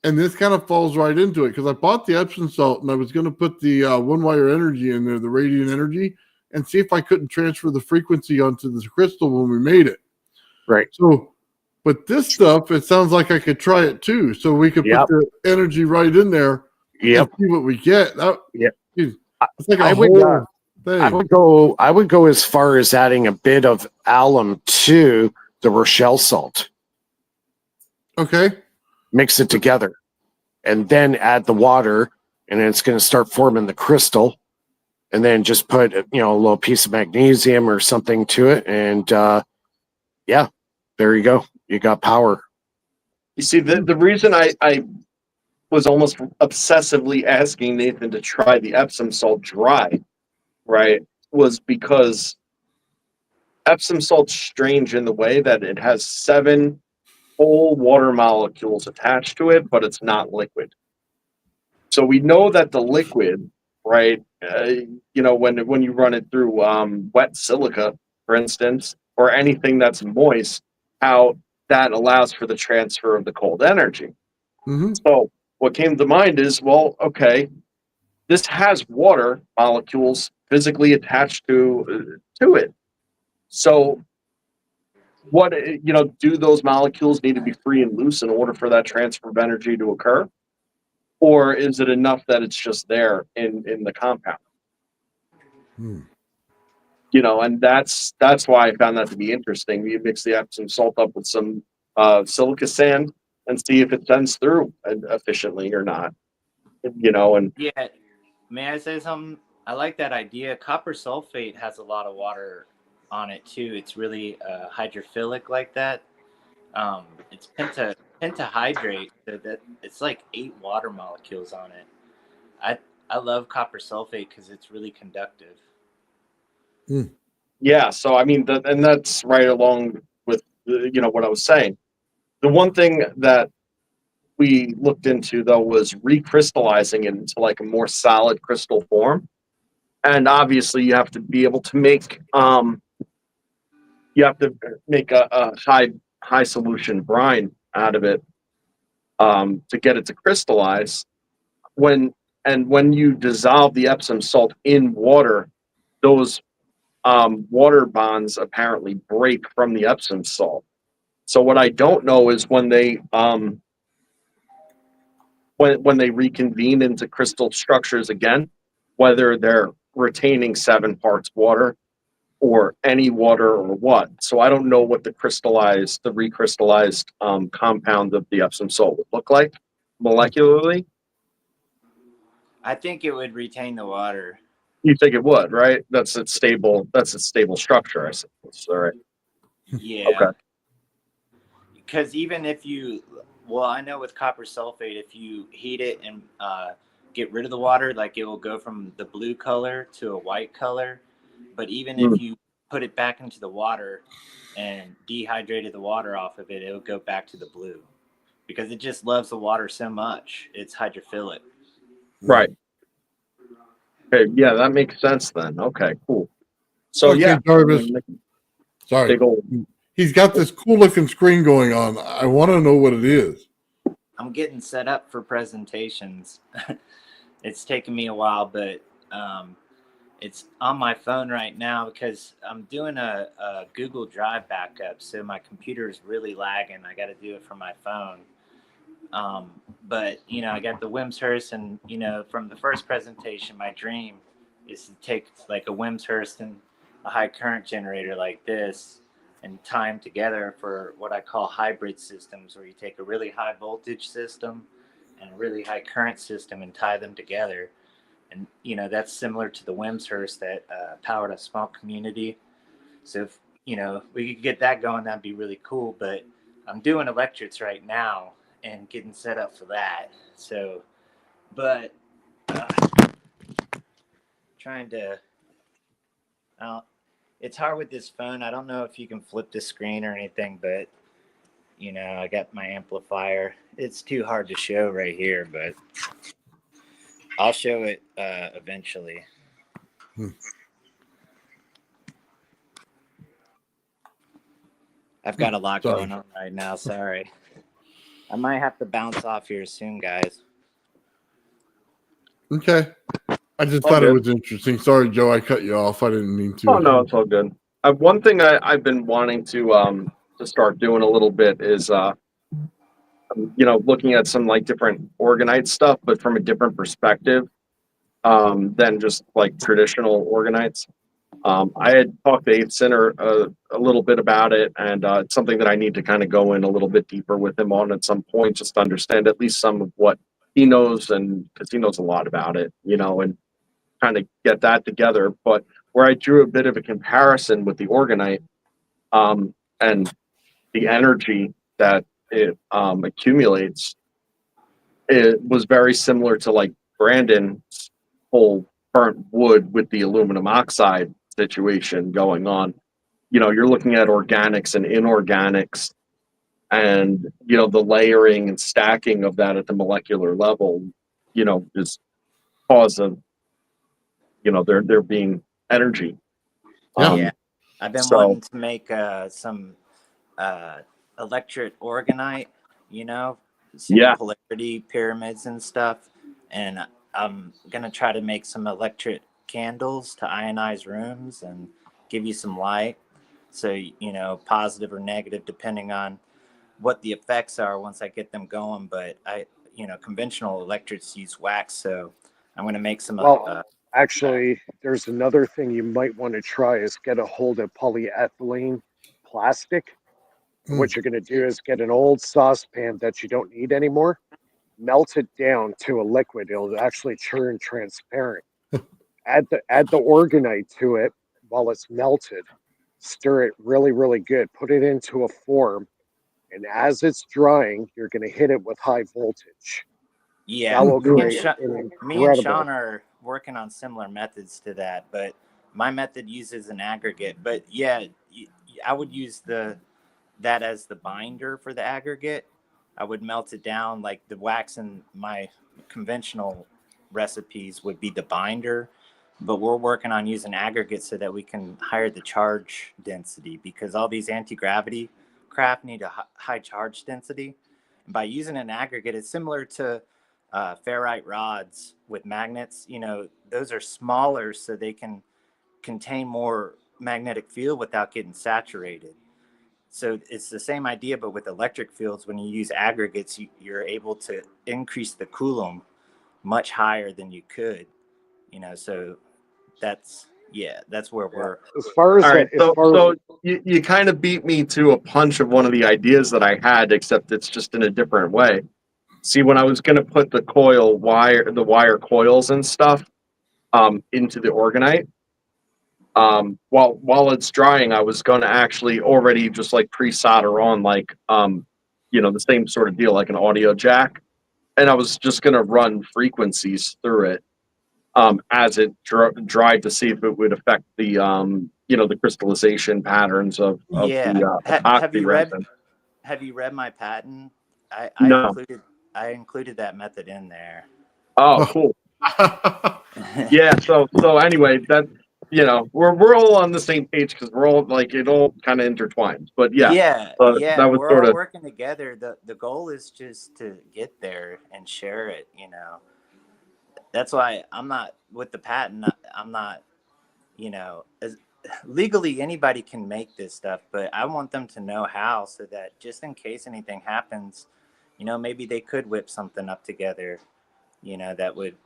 And this kind of falls right into it, because I bought the Epsom salt and I was going to put the one wire energy in there, the radiant energy, and see if I couldn't transfer the frequency onto this crystal when we made it. Right. So, but this stuff, it sounds like I could try it too. So we could put the energy right in there and see what we get. It's like a whole thing. I would go as far as adding a bit of alum to the Rochelle salt. Okay. Mix it together, and then add the water, and it's going to start forming the crystal. And then just put a little piece of magnesium or something to it, and there you go. You got power. You see, the reason I was almost obsessively asking Nathan to try the Epsom salt dry, right, was because Epsom salt's strange in the way that it has 7 whole water molecules attached to it, but it's not liquid. So we know that the liquid, right, when you run it through wet silica, for instance, or anything that's moist, how that allows for the transfer of the cold energy. So what came to mind is, well, okay, this has water molecules physically attached to it. So what, do those molecules need to be free and loose in order for that transfer of energy to occur? Or is it enough that it's just there in the compound? And that's why I found that to be interesting. You mix the Epsom salt up with some silica sand and see if it sends through efficiently or not. Yeah, may I say something? I like that idea. Copper sulfate has a lot of water on it too. It's really hydrophilic like that. It's pentahydrate, so that it's like 8 water molecules on it. I love copper sulfate because it's really conductive. Yeah, so I mean, and that's right along with what I was saying. The one thing that we looked into though was recrystallizing it into like a more solid crystal form. And obviously you have to be able to make a high solution brine out of it to get it to crystallize. When you dissolve the Epsom salt in water, those water bonds apparently break from the Epsom salt. So what I don't know is when they reconvene into crystal structures again, whether they're retaining 7 parts water or any water or what. So I don't know what the recrystallized compound of the Epsom salt would look like molecularly. I think it would retain the water. You think it would, right? That's its stable structure, I suppose. All right. Yeah. Okay. Because even if you, well, I know with copper sulfate, if you heat it and get rid of the water, like it will go from the blue color to a white color. But even if you put it back into the water and dehydrated the water off of it, it'll go back to the blue because it just loves the water so much. It's hydrophilic. Right. Okay. Yeah, that makes sense then. Okay, cool. So okay, yeah, Jarvis. Sorry. He's got this cool looking screen going on. I want to know what it is. I'm getting set up for presentations. It's taken me a while, but it's on my phone right now because I'm doing a Google Drive backup. So my computer is really lagging. I got to do it from my phone. But, you know, I got the Wimshurst and, you know, from the first presentation, my dream is to take like a Wimshurst and a high current generator like this and tie them together for what I call hybrid systems, where you take a really high voltage system and a really high current system and tie them together. And, you know, that's similar to the Wimshurst that powered a small community. So if, you know, we could get that going, that'd be really cool. But I'm doing electrics right now and getting set up for that. So, but trying to, it's hard with this phone. I don't know if you can flip the screen or anything, but you know, I got my amplifier. It's too hard to show right here, but I'll show it eventually. I've got a lot going on right now. Sorry. I might have to bounce off here soon, guys. Okay. I just thought it was interesting. Sorry, Joe, I cut you off. I didn't mean to. Oh no, it's all good. One thing I've been wanting to start doing a little bit is you know, looking at some like different orgonite stuff, but from a different perspective than just like traditional organites. I had talked to 8th Center a little bit about it, and it's something that I need to kind of go in a little bit deeper with him on at some point, just to understand at least some of what he knows, and because he knows a lot about it, you know, and kind of get that together. But where I drew a bit of a comparison with the orgonite and the energy that it accumulates, it was very similar to like Brandon's whole burnt wood with the aluminum oxide situation going on. You know, you're looking at organics and inorganics, and you know, the layering and stacking of that at the molecular level, you know, is cause of, you know, there being energy. Yeah, I've been wanting to make some electric orgonite, you know, single polarity pyramids and stuff, and I'm gonna try to make some electric candles to ionize rooms and give you some light, so you know, positive or negative depending on what the effects are once I get them going. But you know, conventional electrics use wax, so I'm gonna make some. Actually, there's another thing you might want to try is get a hold of polyethylene plastic. And what you're going to do is get an old saucepan that you don't need anymore, melt it down to a liquid. It'll actually turn transparent. Add the orgonite to it while it's melted. Stir it really, really good. Put it into a form, and as it's drying, you're going to hit it with high voltage. Yeah, me and Sean are working on similar methods to that, but my method uses an aggregate. But yeah, I would use the that as the binder for the aggregate. I would melt it down like the wax in my conventional recipes would be the binder, but we're working on using aggregates so that we can higher the charge density, because all these anti-gravity craft need a high charge density. And by using an aggregate, it's similar to ferrite rods with magnets. You know, those are smaller so they can contain more magnetic field without getting saturated. So it's the same idea, but with electric fields, when you use aggregates, you're able to increase the Coulomb much higher than you could, you know. So that's, yeah, that's where we're. As far as All right, as far so as you kind of beat me to a punch of one of the ideas that I had, except it's just in a different way. See, when I was going to put the wire coils and stuff into the orgonite, while it's drying, I was going to actually already just like pre-solder on like the same sort of deal, like an audio jack, and I was just going to run frequencies through it as it dried to see if it would affect the the crystallization patterns of Yeah. the Have epoxy you read? resin. Have you read my patent? No. I included that method in there. Oh, cool. Yeah. So anyway, that we're all on the same page because we're all like it all kind of intertwines. But yeah, Yeah, that was we're sort all of working together. The goal is just to get there and share it, you know. That's why I'm not with the patent. I'm not, as legally anybody can make this stuff, but I want them to know how, so that just in case anything happens, maybe they could whip something up together, that would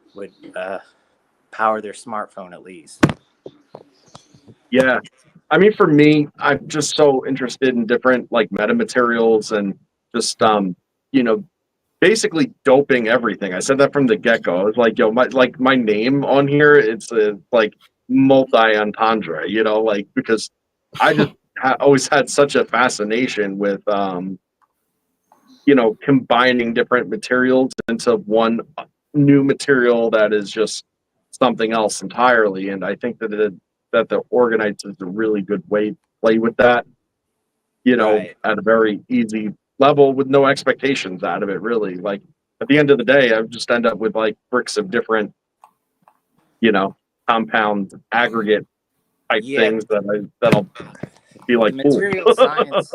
power their smartphone at least. yeah. I mean, for me, I'm just so interested in different like metamaterials and just you know, basically doping everything. I said that from the get go. I was like, yo, my name on here, it's like multi entendre, like because I just always had such a fascination with combining different materials into one new material that is just something else entirely. And I think that the organites is a really good way to play with that, Right. at a very easy level with no expectations out of it, really. Like at the end of the day, I just end up with like bricks of different, you know, compound aggregate type Yeah, things that'll be the like cool. material science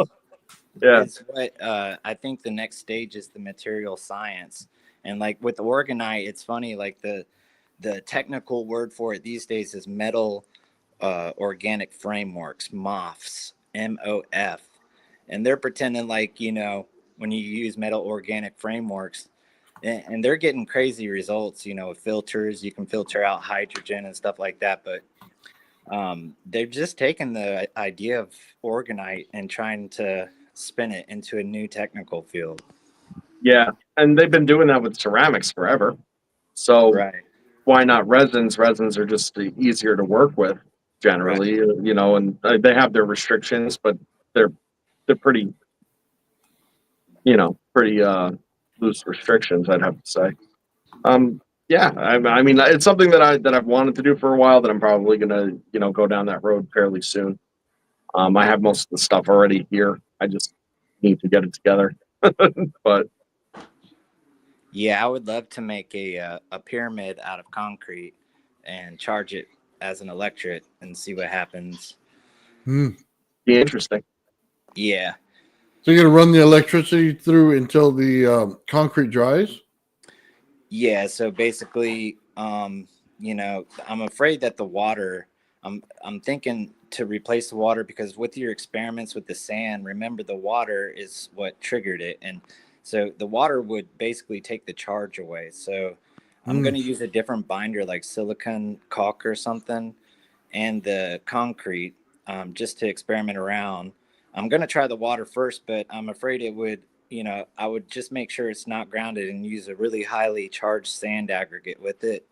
Yeah. is what I think the next stage is, the material science. And like with orgonite, it's funny, like the technical word for it these days is metal organic frameworks, MOFs, MOF. And they're pretending like, when you use metal organic frameworks, and they're getting crazy results, with filters, you can filter out hydrogen and stuff like that. But they've just taken the idea of orgonite and trying to spin it into a new technical field. Yeah. And they've been doing that with ceramics forever. So Right. why not resins? Resins are just easier to work with generally, and they have their restrictions, but they're pretty, pretty loose restrictions, I'd have to say. Yeah, I mean, it's something that I've wanted to do for a while. That I'm probably gonna, go down that road fairly soon. I have most of the stuff already here. I just need to get it together. But Yeah, I would love to make a pyramid out of concrete and charge it as an electret and see what happens. Hmm. be interesting. Yeah. So you're gonna run the electricity through until the concrete dries? Yeah. So basically, I'm afraid that the water, I'm thinking to replace the water, because with your experiments with the sand, remember the water is what triggered it. And so the water would basically take the charge away. So I'm going to use a different binder, like silicon caulk or something, and the concrete, just to experiment around. I'm going to try the water first, but I'm afraid it would, I would just make sure it's not grounded and use a really highly charged sand aggregate with it.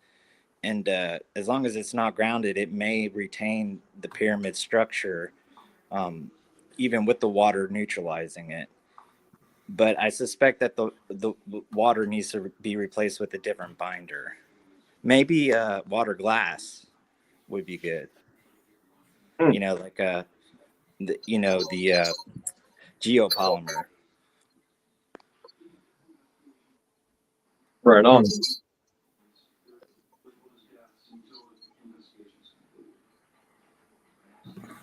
And as long as it's not grounded, it may retain the pyramid structure, even with the water neutralizing it. But I suspect that the water needs to be replaced with a different binder. Maybe water glass would be good. Hmm. Like the geopolymer. Right on.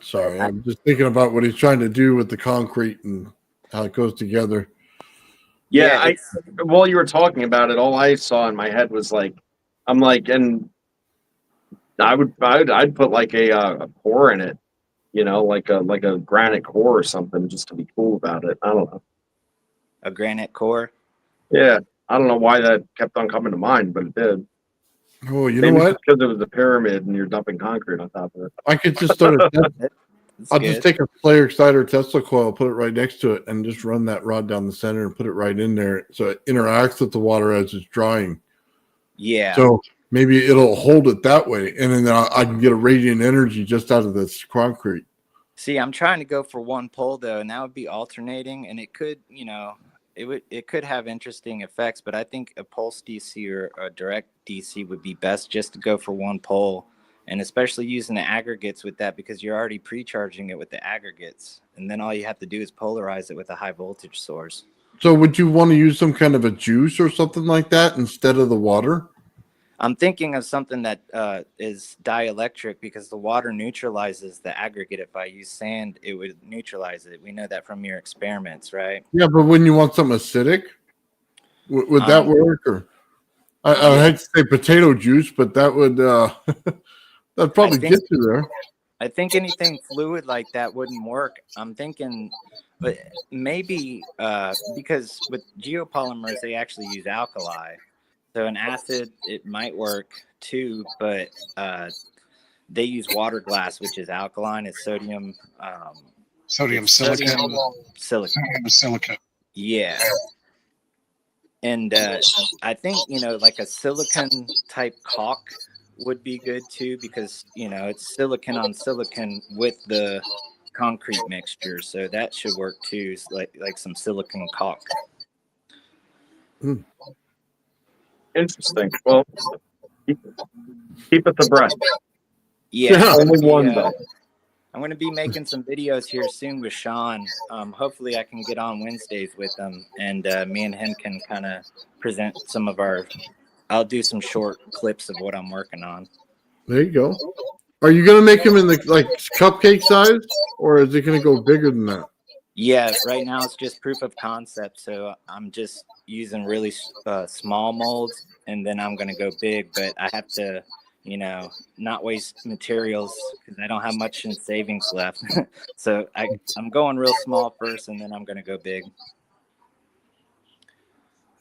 Sorry, I'm just thinking about what he's trying to do with the concrete and how it goes together. Yeah, while you were talking about it, all I saw in my head was like, I'm like, and I'd put like a core in it, you know, like a granite core or something, just to be cool about it. I don't know. A granite core. Yeah, I don't know why that kept on coming to mind, but it did. Oh, you Maybe know what? because it was a pyramid and you're dumping concrete on top of it. I could just start a I'll Good. just take a player exciter Tesla coil, put it right next to it, and just run that rod down the center and put it right in there so it interacts with the water as it's drying. Yeah. So maybe it'll hold it that way, and then I can get a radiant energy just out of this concrete. See, I'm trying to go for one pole though, and that would be alternating, and it could, you know, it could have interesting effects, but I think a pulse DC or a direct DC would be best just to go for one pole, and especially using the aggregates with that because you're already pre-charging it with the aggregates, and then all you have to do is polarize it with a high voltage source. So would you want to use some kind of a juice or something like that instead of the water? I'm thinking of something that is dielectric because the water neutralizes the aggregate. If I use sand, it would neutralize it. We know that from your experiments, right? Yeah, but wouldn't you want something acidic? Would that work? Or I hate to say potato juice, but that would that'd probably get you there. I think anything fluid like that wouldn't work. I'm thinking, but maybe because with geopolymers they actually use alkali. So an acid, it might work too, but they use water glass, which is alkaline. It's sodium. Sodium silicate. Sodium silicate. Yeah. And I think, you know, like a silicon type caulk would be good too, because, you know, it's silicon on silicon with the concrete mixture. So that should work too. It's like some silicon caulk. Interesting. Well, keep it the breath. Yeah. Only one though. I'm going to be making some videos here soon with Sean. Hopefully I can get on Wednesdays with him, and me and him can kind of present some of I'll do some short clips of what I'm working on. There you go. Are you going to make them in the like cupcake size, or is it going to go bigger than that? Yeah, right now it's just proof of concept. So I'm just using really small molds, and then I'm going to go big, but I have to, you know, not waste materials because I don't have much in savings left. So I'm going real small first, and then I'm going to go big.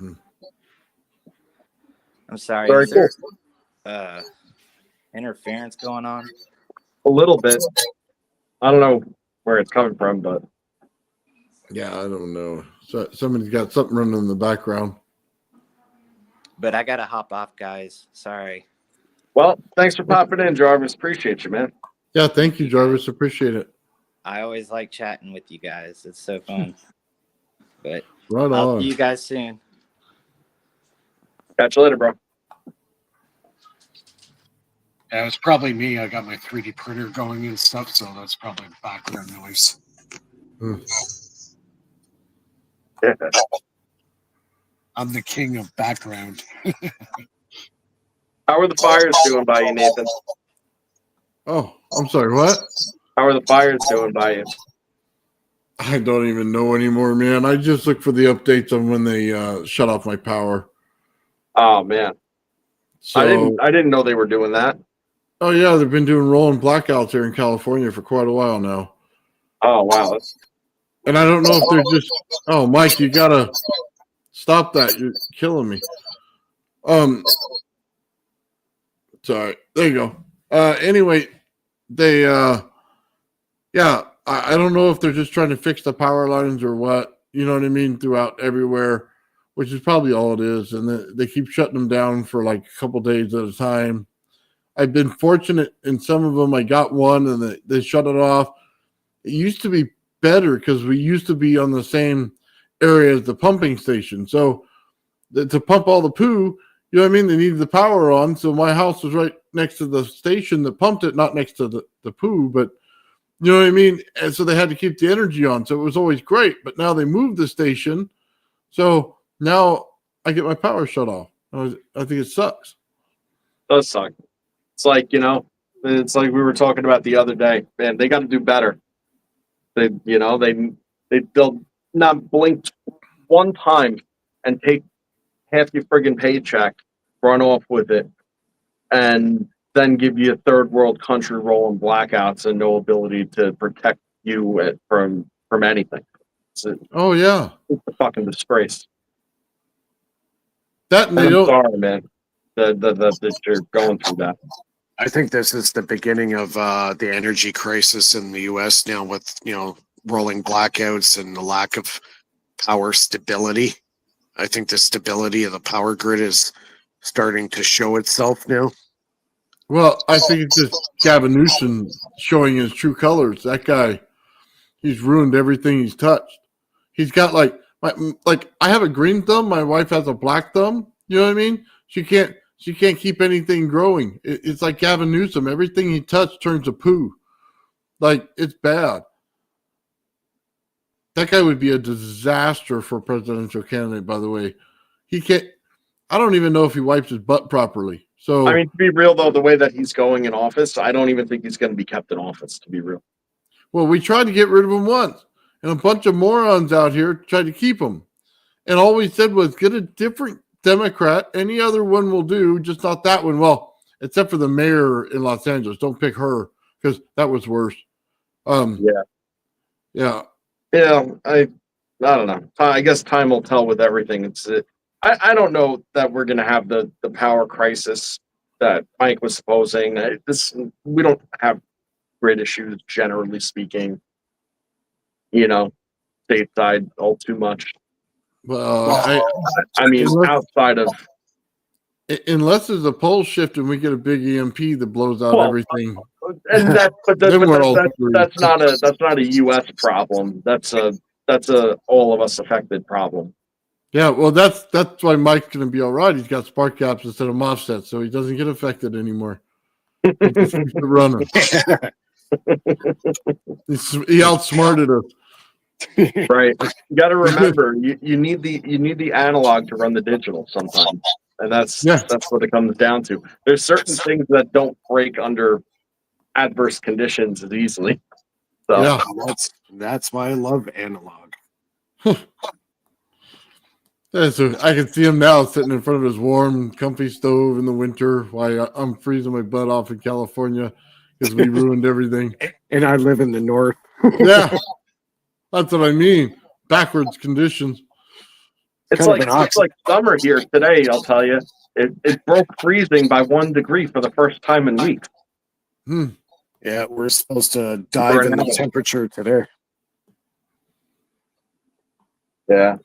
I'm sorry. Very Is there interference going on? A little bit. I don't know where it's coming from, but yeah, I don't know. So somebody's got something running in the background. But I gotta hop off, guys. Sorry. Well, thanks for popping in, Jarvis. Appreciate you, man. Yeah, thank you, Jarvis. Appreciate it. I always like chatting with you guys. It's so fun. But right I'll on. see you guys soon. Catch you later, bro. Yeah, it's probably me. I got my 3D printer going and stuff, so that's probably background noise. Yeah. I'm the king of background. How are the fires doing by you, Nathan? Oh, I'm sorry. What? How are the fires doing by you? I don't even know anymore, man. I just look for the updates on when they shut off my power. Oh man, So I didn't know they were doing that. oh yeah, they've been doing rolling blackouts here in California for quite a while now. Oh wow. And I don't know if they're just oh Mike, you gotta stop that. You're killing me. Sorry. There you go. Anyway, they yeah, I don't know if they're just trying to fix the power lines or what, you know what I mean, throughout everywhere, which is probably all it is. And they keep shutting them down for like a couple days at a time. I've been fortunate in some of them. I got one and they shut it off. It used to be better because we used to be on the same area as the pumping station. So to pump all the poo, you know what I mean? They needed the power on. So my house was right next to the station that pumped it, not next to the poo, but You know what I mean? And so they had to keep the energy on. So it was always great. But now they moved the station. So now I get my power shut off. I think it sucks. It does suck. It's like, it's like we were talking about the other day. Man, they got to do better. They'll not blink one time and take half your friggin' paycheck, run off with it, and then give you a third world country rolling blackouts and no ability to protect you from anything. It's a fucking disgrace. That they don't. Sorry, man. That you're going through that. I think this is the beginning of the energy crisis in the U.S. now, with rolling blackouts and the lack of power stability. I think the stability of the power grid is starting to show itself now. Well, I think it's just Gavin Newsom showing his true colors. That guy, he's ruined everything he's touched. He's got like I have a green thumb. My wife has a black thumb. You know what I mean? She can't keep anything growing. It's like Gavin Newsom. Everything he touched turns to poo. Like, it's bad. That guy would be a disaster for presidential candidate, by the way. He can't. I don't even know if he wipes his butt properly. So, I mean, to be real, though, the way that he's going in office, I don't even think he's going to be kept in office, to be real. Well, we tried to get rid of him once, and a bunch of morons out here tried to keep him. And all we said was, get a different Democrat. Any other one will do, just not that one. Well, except for the mayor in Los Angeles. Don't pick her, because that was worse. Yeah. I don't know. I guess time will tell with everything. I don't know that we're going to have the power crisis that Mike was supposing. We don't have grid issues, generally speaking, stateside all too much. Well, I mean, outside of, unless there's a pole shift and we get a big EMP that blows out everything. And that's not a U.S. problem. That's a all of us affected problem. Yeah, well, that's why Mike's going to be all right. He's got spark gaps instead of MOSFETs, so he doesn't get affected anymore. He just keeps it running. He outsmarted us. Right. You got to remember, you need the analog to run the digital sometimes, and that's what it comes down to. There's certain things that don't break under adverse conditions as easily. So yeah, that's why I love analog. Yeah, so I can see him now sitting in front of his warm, comfy stove in the winter while I'm freezing my butt off in California because we ruined everything. And I live in the north. Yeah, that's what I mean. Backwards conditions. It's like summer here today. I'll tell you, it broke freezing by 1 degree for the first time in weeks. Yeah, we're supposed to dive in the temperature today. Yeah.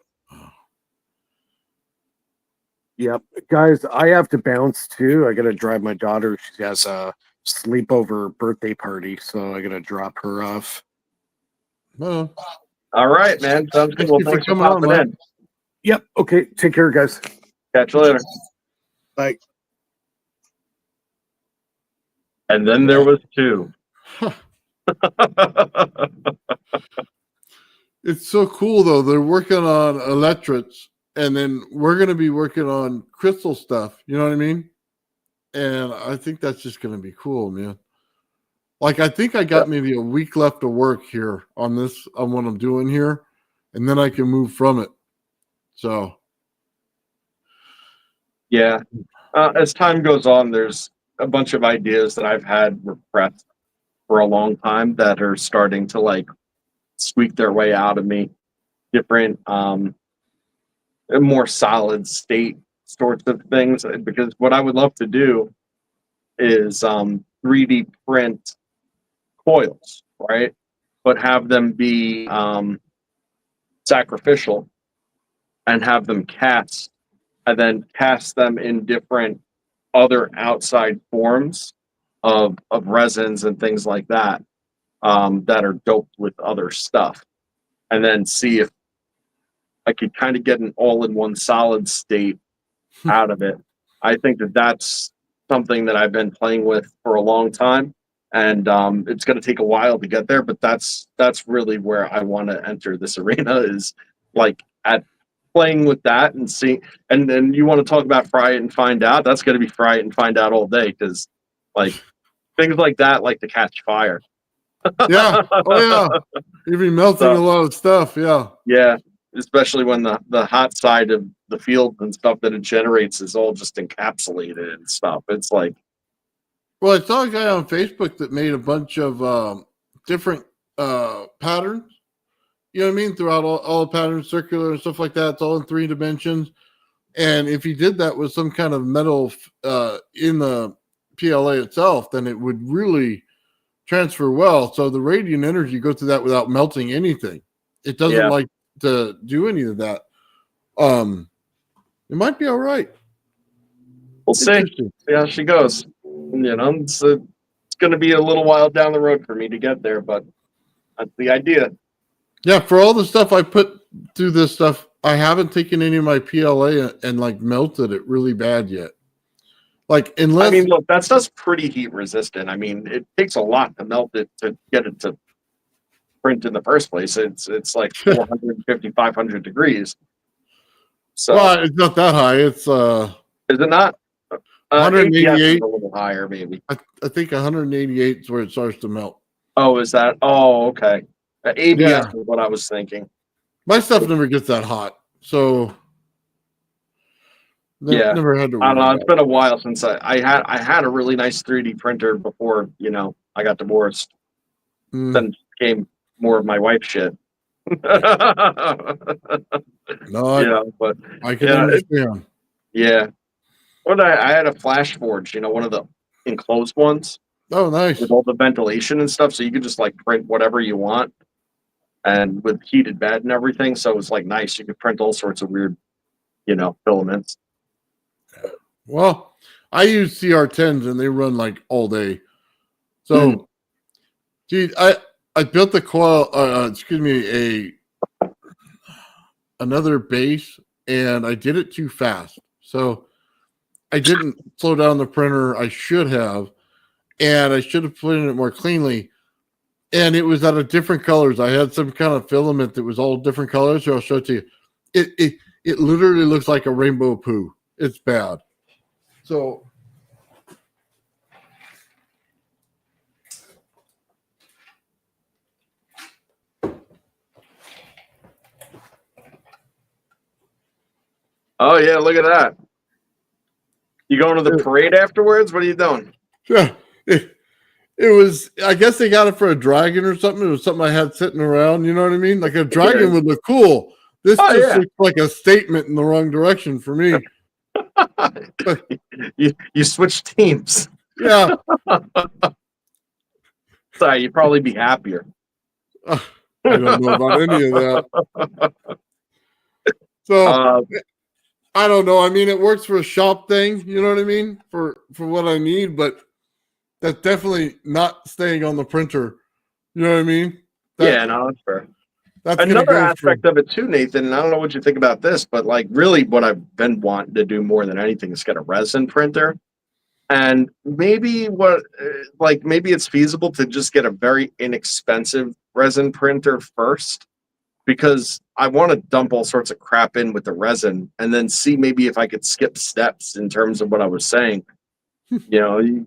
Yep. Guys, I have to bounce too. I got to drive my daughter. She has a sleepover birthday party, so I got to drop her off. Well, all right, man. Sounds good. Well, thanks for popping in. Yep. Okay. Take care, guys. Catch you later. Bye. And then there was 2. It's so cool, though. They're working on electrodes, and then we're going to be working on crystal stuff. You know what I mean? And I think that's just going to be cool, man. Like, I think I got maybe a week left of work here on what I'm doing here, and then I can move from it. So. Yeah. As time goes on, there's a bunch of ideas that I've had repressed for a long time that are starting to like squeak their way out of me. Different, more solid state sorts of things. Because what I would love to do is 3D print coils, right? But have them be sacrificial and have them cast, and then cast them in different other outside forms of resins and things like that that are doped with other stuff, and then see if I could kind of get an all-in-one solid state out of it. I think that's something that I've been playing with for a long time, and it's going to take a while to get there. But that's really where I want to enter this arena, is like at playing with that and seeing. And then you want to talk about fry it and find out. That's going to be fry it and find out all day, because like things like that like to catch fire. Yeah. Oh yeah. You'd be melting a lot of stuff. Yeah. Yeah. Especially when the hot side of the field and stuff that it generates is all just encapsulated and stuff. It's like, well, I saw a guy on Facebook that made a bunch of different patterns. You know what I mean? Throughout all the patterns, circular and stuff like that. It's all in 3 dimensions. And if he did that with some kind of metal in the PLA itself, then it would really transfer well. So the radiant energy goes through that without melting anything. It doesn't like to do any of that. It might be all right. We'll see. See how she goes. You know, it's going to be a little while down the road for me to get there, but that's the idea. Yeah, for all the stuff I put through this stuff, I haven't taken any of my PLA and like melted it really bad yet. Like, unless, I mean, look, that stuff's pretty heat resistant. I mean, it takes a lot to melt it to get it to print in the first place. It's like 450, 500 degrees. So well, it's not that high. It's is it not? 188. A little higher, maybe. I think 188 is where it starts to melt. Oh, is that? Oh, okay. ABS is what I was thinking. My stuff never gets that hot, so never had to. I don't know. It's been a while since I had a really nice 3D printer before, you know, I got divorced. Then came more of my wife's shit. No, you know, but I can understand. Yeah. Well, I had a flash forge, you know, one of the enclosed ones. Oh, nice. With all the ventilation and stuff, so you could just like print whatever you want, and with heated bed and everything. So it was like nice. You could print all sorts of weird, you know, filaments. Well, I use CR10s and they run like all day. So, gee, I built the coil. Another base, and I did it too fast. So I didn't slow down the printer. I should have, and I should have put it more cleanly. And it was out of different colors. I had some kind of filament that was all different colors. So I'll show it to you. It literally looks like a rainbow poo. It's bad. So oh yeah, look at that. You going to the parade afterwards? What are you doing? Yeah. It was, I guess they got it for a dragon or something. It was something I had sitting around. You know what I mean? Like a dragon would look cool. This just looks like a statement in the wrong direction for me. you switched teams. Yeah. Sorry, you'd probably be happier. I don't know about any of that. So I don't know. I mean, it works for a shop thing. You know what I mean? For what I need, but that's definitely not staying on the printer. You know what I mean? No, that's fair. That's another aspect of it too, Nathan. And I don't know what you think about this, but like really what I've been wanting to do more than anything is get a resin printer. And maybe maybe it's feasible to just get a very inexpensive resin printer first, because I want to dump all sorts of crap in with the resin and then see maybe if I could skip steps in terms of what I was saying. You know,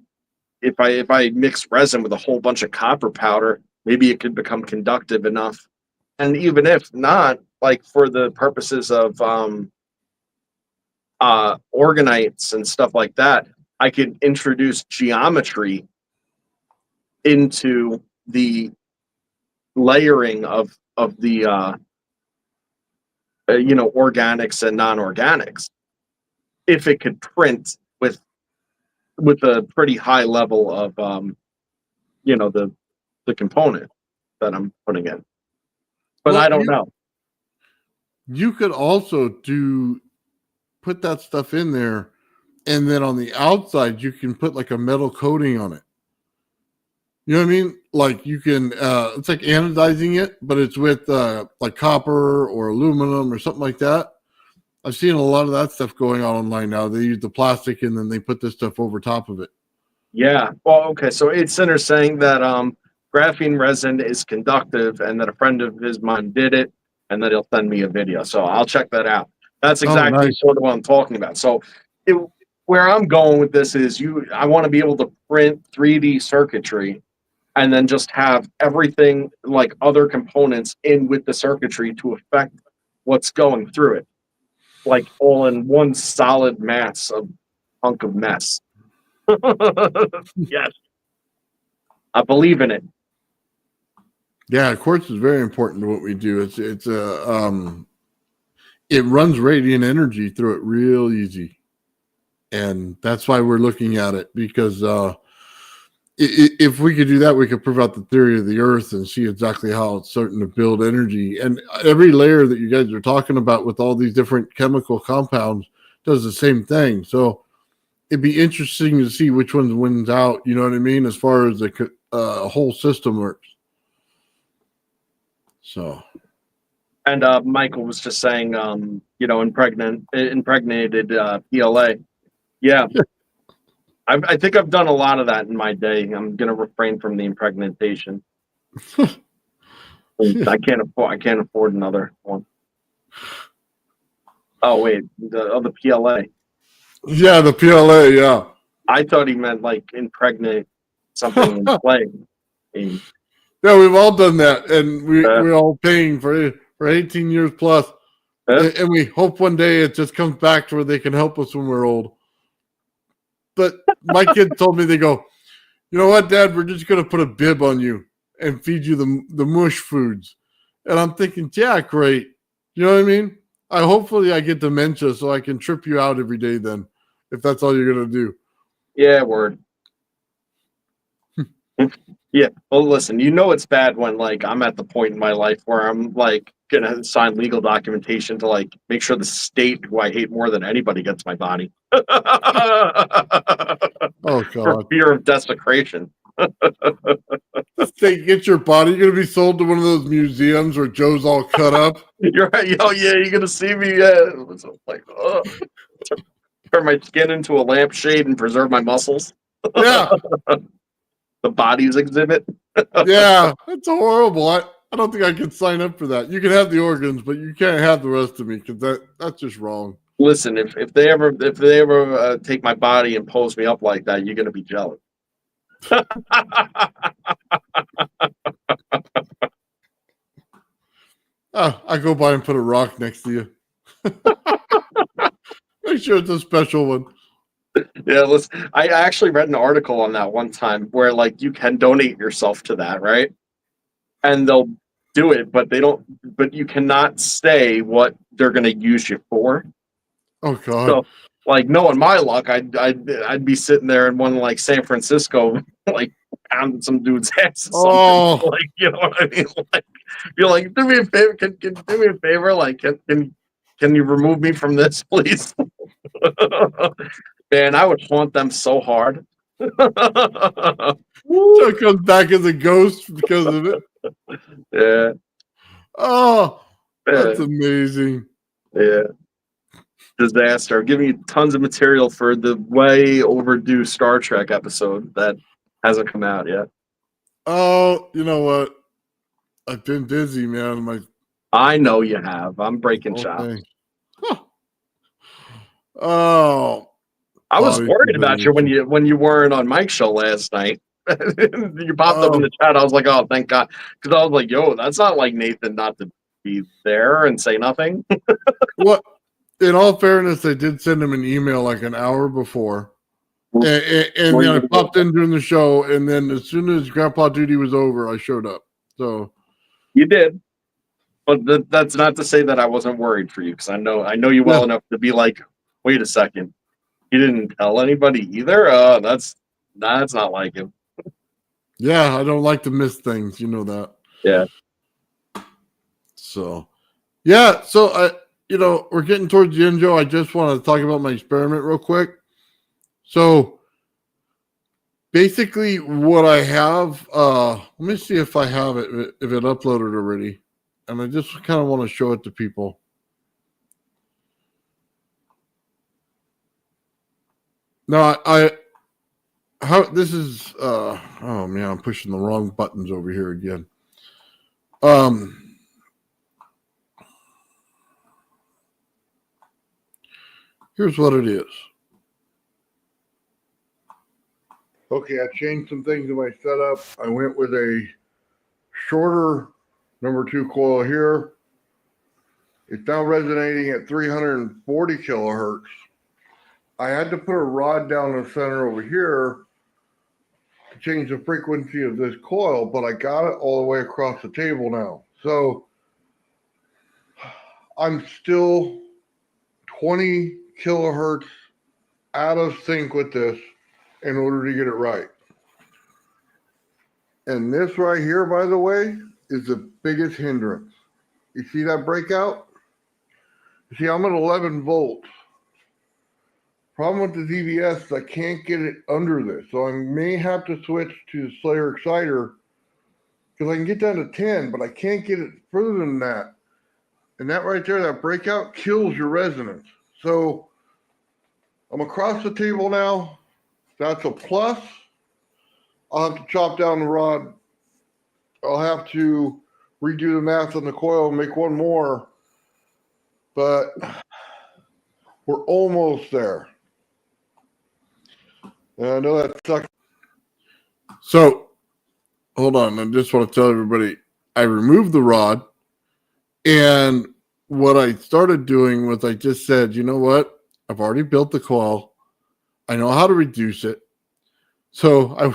if I mix resin with a whole bunch of copper powder, maybe it could become conductive enough. And even if not, like for the purposes of organites and stuff like that, I could introduce geometry into the layering of the organics and non-organics, if it could print with a pretty high level of the component that I'm putting in. But I don't know. You could also put that stuff in there, and then on the outside you can put like a metal coating on it. You know what I mean? Like you can it's like anodizing it, but it's with like copper or aluminum or something like that. I've seen a lot of that stuff going on online now. They use the plastic and then they put this stuff over top of it. Yeah. Well, okay. So 8 Center's saying that graphene resin is conductive, and that a friend of his mine did it, and that he'll send me a video. So I'll check that out. That's Oh, exactly nice. sort of what I'm talking about. So it, where I'm going with this is I want to be able to print 3D circuitry and then just have everything like other components in with the circuitry to affect what's going through it, like all in one solid mass of hunk of mess. Yes, I believe in it. Yeah, quartz is very important to what we do. It runs radiant energy through it real easy, and that's why we're looking at it, because if we could do that, we could prove out the theory of the Earth and see exactly how it's starting to build energy. And every layer that you guys are talking about with all these different chemical compounds does the same thing. So it'd be interesting to see which ones wins out. You know what I mean? As far as the whole system works. So. And Michael was just saying, impregnated PLA. Yeah, I think I've done a lot of that in my day. I'm gonna refrain from the impregnation. I can't afford another one. Oh wait, the PLA. Yeah, the PLA. Yeah. I thought he meant like impregnate something in play. Yeah, we've all done that, and we're all paying for 18 years plus, and we hope one day it just comes back to where they can help us when we're old. But my kids told me, they go, you know what, Dad, we're just going to put a bib on you and feed you the mush foods. And I'm thinking, yeah, great. You know what I mean? Hopefully I get dementia so I can trip you out every day then, if that's all you're going to do. Yeah, word. Yeah. Well, listen, it's bad when like I'm at the point in my life where I'm like gonna sign legal documentation to like make sure the state, who I hate more than anybody, gets my body. Oh For God. fear of desecration. The state gets your body. You're gonna be sold to one of those museums where Joe's all cut up. You're right. Oh yeah, you're gonna see me. Yeah. It's like, turn my skin into a lampshade and preserve my muscles. Yeah. The bodies exhibit. Yeah, that's horrible. I don't think I could sign up for that. You can have the organs, but you can't have the rest of me, because that's just wrong. Listen, if they ever take my body and pose me up like that, you're gonna be jealous. I go by and put a rock next to you. Make sure it's a special one. Yeah, listen, I actually read an article on that one time where like you can donate yourself to that, right? And they'll do it, but you cannot say what they're going to use you for. Oh God. So, like, knowing my luck, I'd be sitting there in one like San Francisco, like pounding some dude's ass or something. Oh. Like, you know what I mean? Like, you're like, do me a favor, can do me a favor, like, can you remove me from this, please? Man, I would haunt them so hard. Joe comes back as a ghost because of it. Yeah. Oh, that's amazing. Yeah. Disaster. Giving you tons of material for the way overdue Star Trek episode that hasn't come out yet. Oh, you know what? I've been busy, man. I know you have. I'm breaking chops. Huh. Oh, I was worried about you when you weren't on Mike's show last night. You popped up in the chat. I was like, oh, thank God. Because I was like, yo, that's not like Nathan not to be there and say nothing. What? In all fairness, I did send him an email like an hour before. And then I popped in during the show. And then as soon as Grandpa duty was over, I showed up. So you did. But that's not to say that I wasn't worried for you, because I know you well enough to be like, wait a second. He didn't tell anybody either? That's not like him. Yeah, I don't like to miss things. You know that. Yeah. So, yeah. So, we're getting towards the end, Joe. I just want to talk about my experiment real quick. So, basically what I have, let me see if I have it, if it uploaded already. And I just kind of want to show it to people. No, how this is. Oh man, I'm pushing the wrong buttons over here again. Here's what it is. Okay, I changed some things in my setup. I went with a shorter number 2 coil here. It's now resonating at 340 kilohertz. I had to put a rod down the center over here to change the frequency of this coil, but I got it all the way across the table now. So I'm still 20 kilohertz out of sync with this in order to get it right. And this right here, by the way, is the biggest hindrance. You see that breakout? You see, I'm at 11 volts. Problem with the ZVS is I can't get it under this. So I may have to switch to the Slayer Exciter because I can get down to 10, but I can't get it further than that. And that right there, that breakout kills your resonance. So I'm across the table now. That's a plus. I'll have to chop down the rod. I'll have to redo the math on the coil and make one more. But we're almost there. And I know that sucks. So, hold on. I just want to tell everybody, I removed the rod. And what I started doing was I just said, you know what? I've already built the coil. I know how to reduce it. So I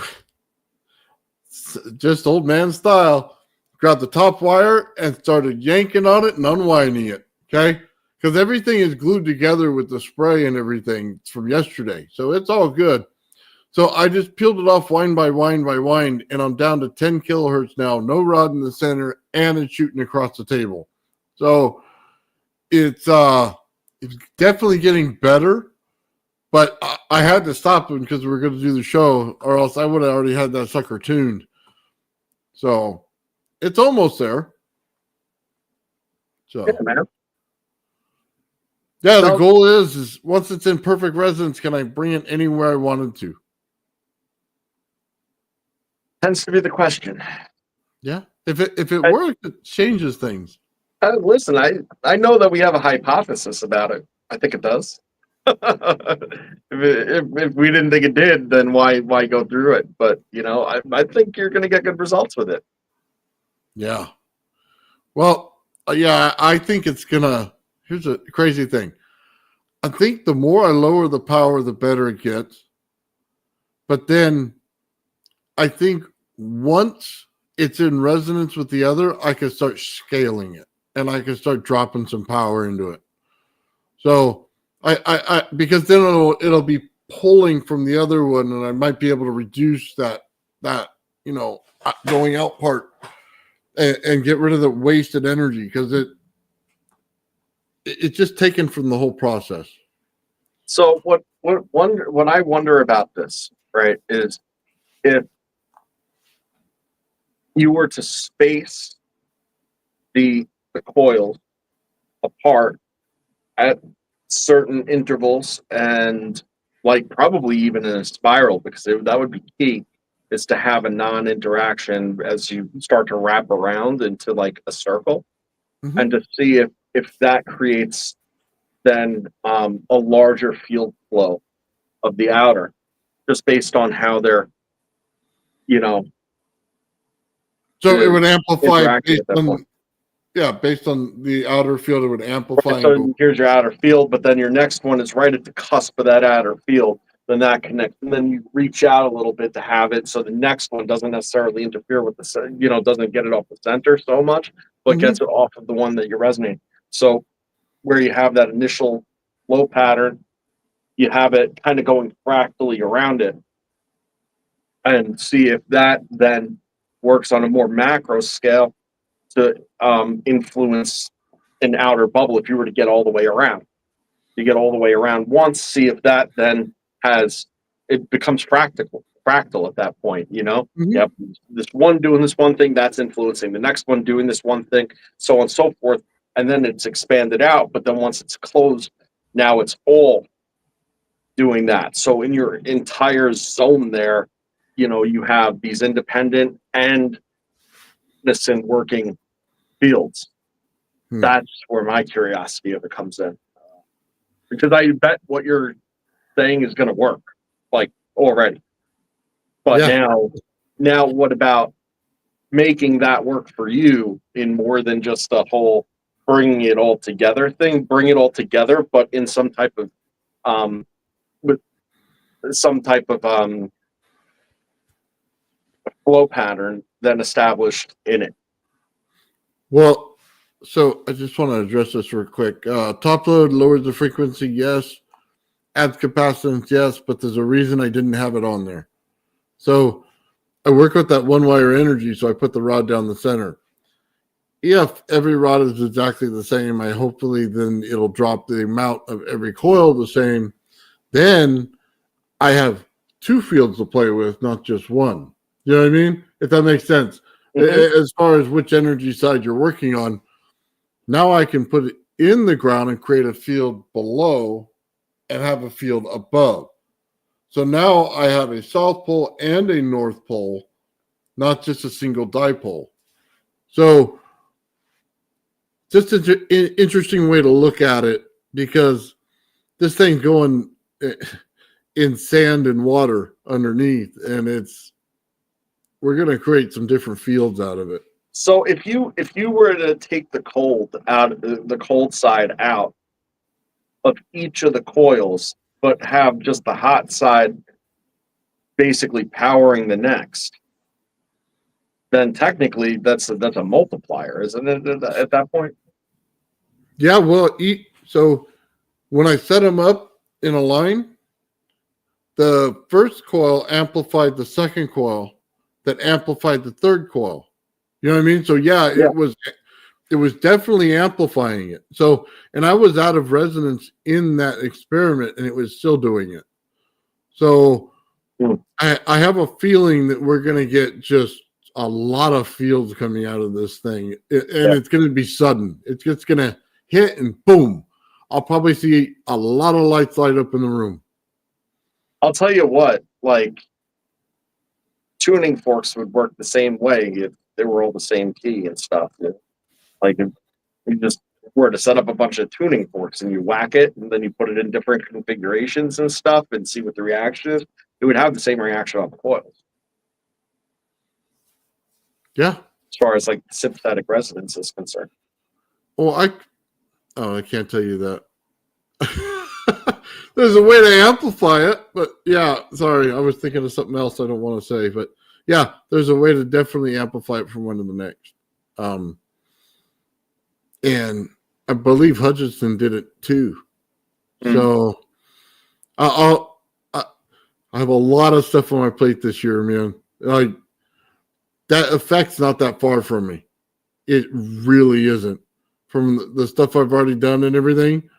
just old man style, grabbed the top wire and started yanking on it and unwinding it. Okay. Because everything is glued together with the spray and everything from yesterday. So it's all good. So I just peeled it off wind by wind by wind, and I'm down to 10 kilohertz now, no rod in the center, and it's shooting across the table. So it's definitely getting better, but I had to stop it because we were going to do the show, or else I would have already had that sucker tuned. So it's almost there. So Yeah, man. Yeah, the goal is once it's in perfect resonance, can I bring it anywhere I wanted to? Tends to be the question. Yeah. If it works, it changes things. Listen, I know that we have a hypothesis about it. I think it does. if we didn't think it did, then why go through it? But I think you're going to get good results with it. Yeah. Well, yeah, I think it's gonna. Here's a crazy thing. I think the more I lower the power, the better it gets. But then I think once it's in resonance with the other, I can start scaling it and I can start dropping some power into it. So I because then it'll be pulling from the other one, and I might be able to reduce that going out part and get rid of the wasted energy, because it's just taken from the whole process. So what I wonder about this, right, is if you were to space the coils apart at certain intervals, and like probably even in a spiral, because that would be key, is to have a non-interaction as you start to wrap around into like a circle, and to see if that creates then a larger field flow of the outer, just based on how they're, So it would amplify based on the outer field. It would amplify. Right, so here's your outer field, but then your next one is right at the cusp of that outer field. Then that connects, and then you reach out a little bit to have it, so the next one doesn't necessarily interfere with doesn't get it off the center so much, but gets it off of the one that you're resonating. So where you have that initial flow pattern, you have it kind of going fractally around it, and see if that then works on a more macro scale to influence an outer bubble. If you were to get all the way around, you get all the way around once, see if that then it becomes fractal at that point. Yep, this one doing this one thing, that's influencing the next one doing this one thing, so on and so forth, and then it's expanded out. But then once it's closed, now it's all doing that. So in your entire zone there, you have these independent and unison working fields. That's where my curiosity of it comes in. Because I bet what you're saying is going to work, like already. But now what about making that work for you in more than just the whole bringing it all together thing? Bring it all together, but in some type of with some type of flow pattern then established in it. Well, so I just want to address this real quick. Top load lowers the frequency, yes. Adds capacitance, yes, but there's a reason I didn't have it on there. So I work with that one wire energy, so I put the rod down the center. If every rod is exactly the same, hopefully then it'll drop the amount of every coil the same. Then I have two fields to play with, not just one. You know what I mean? If that makes sense. As far as which energy side you're working on, now I can put it in the ground and create a field below and have a field above. So now I have a south pole and a north pole, not just a single dipole. So just an interesting way to look at it, because this thing's going in sand and water underneath, and we're going to create some different fields out of it. So if you were to take the cold side out of each of the coils, but have just the hot side basically powering the next, then technically that's a multiplier, isn't it? At that point. Yeah. Well, so when I set them up in a line, the first coil amplified the second coil, that amplified the third coil. You know what I mean? So yeah. It was definitely amplifying it. So, and I was out of resonance in that experiment, and it was still doing it. So I have a feeling that we're going to get just a lot of fields coming out of this thing, and it's going to be sudden. It's just going to hit and boom. I'll probably see a lot of lights light up in the room. I'll tell you what, like tuning forks would work the same way if they were all the same key and stuff. Like if you just were to set up a bunch of tuning forks and you whack it and then you put it in different configurations and stuff and see what the reaction is, it would have the same reaction on the coils. Yeah. As far as like sympathetic resonance is concerned. Well, I can't tell you that. There's a way to amplify it, but yeah, sorry, I was thinking of something else I don't want to say, but yeah, there's a way to definitely amplify it from one to the next. And I believe Hutchinson did it too. So I have a lot of stuff on my plate this year, man. Like that effect's not that far from me. It really isn't, from the stuff I've already done and everything.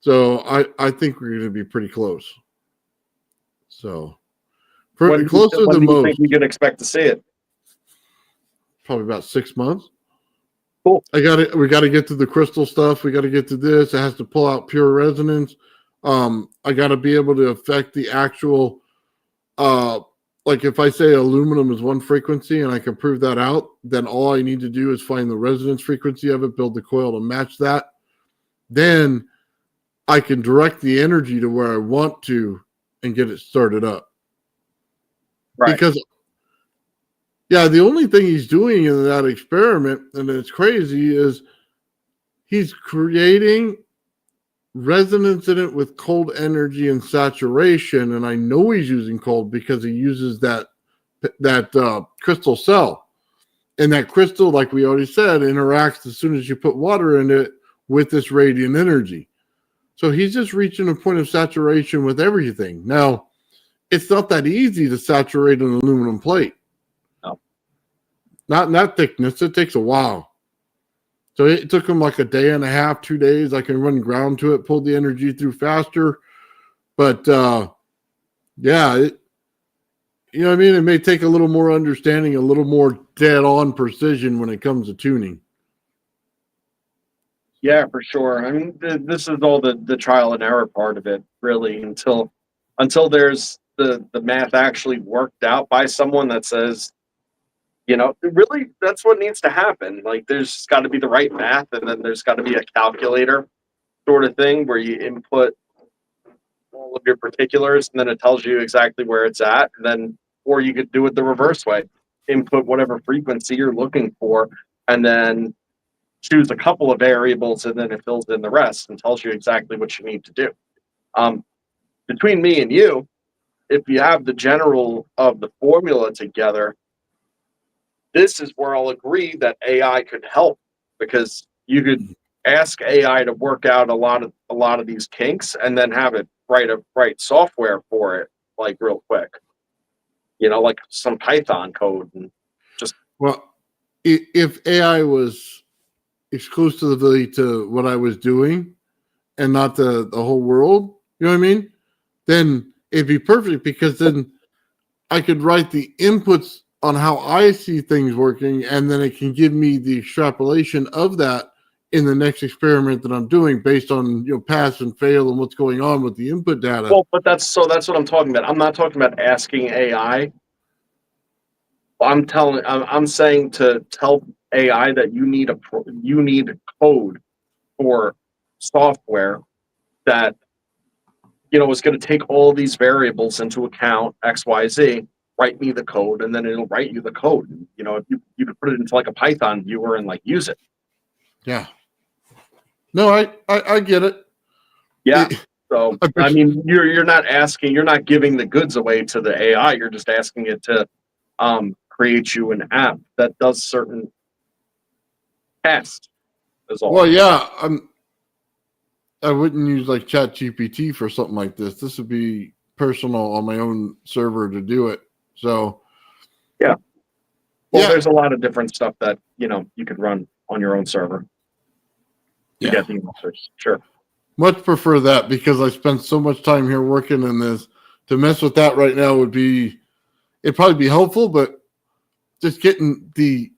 So I think we're going to be pretty close. So pretty closer than most. Think we could expect to see it? Probably about 6 months. Cool. We got to get to the crystal stuff. We got to get to this. It has to pull out pure resonance. I got to be able to affect the actual, like if I say aluminum is one frequency and I can prove that out, then all I need to do is find the resonance frequency of it, build the coil to match that. Then I can direct the energy to where I want to and get it started up. Right. Because the only thing he's doing in that experiment, and it's crazy, is he's creating resonance in it with cold energy and saturation. And I know he's using cold because he uses that crystal cell. And that crystal, like we already said, interacts as soon as you put water in it with this radiant energy. So he's just reaching a point of saturation with everything. Now, it's not that easy to saturate an aluminum plate. No. Not in that thickness. It takes a while. So it took him like a day and a half, 2 days. I can run ground to it, pull the energy through faster. But, you know what I mean? It may take a little more understanding, a little more dead-on precision when it comes to tuning. Yeah, for sure. I mean, this is all the trial and error part of it, really, until until there's the math actually worked out by someone that says, really that's what needs to happen. Like there's got to be the right math, and then there's got to be a calculator sort of thing where you input all of your particulars and then it tells you exactly where it's at. And then, or you could do it the reverse way, input whatever frequency you're looking for, and then choose a couple of variables, and then it fills in the rest and tells you exactly what you need to do. Between me and you, if you have the general of the formula together, this is where I'll agree that AI could help, because you could ask AI to work out a lot of these kinks and then have it write software for it like real quick. Like some Python code and just if AI was exclusively to what I was doing and not the whole world, you know what I mean? Then it'd be perfect, because then I could write the inputs on how I see things working, and then it can give me the extrapolation of that in the next experiment that I'm doing based on pass and fail and what's going on with the input data. Well, but that's what I'm talking about. I'm not talking about asking AI. I'm saying to tell AI that you need code for software that is going to take all these variables into account, X, Y, Z. Write me the code, and then it'll write you the code. If you could put it into like a Python viewer and like use it. Yeah. No, I get it. Yeah. So I mean, you're not giving the goods away to the AI. You're just asking it to create you an app that does certain tasks. Is all. Well, yeah, I wouldn't use like ChatGPT for something like this. This would be personal on my own server to do it. So, yeah. Well, there's a lot of different stuff that you could run on your own server to get the answers. Sure. Much prefer that, because I spent so much time here working in this. To mess with that right now it'd probably be helpful, but just getting the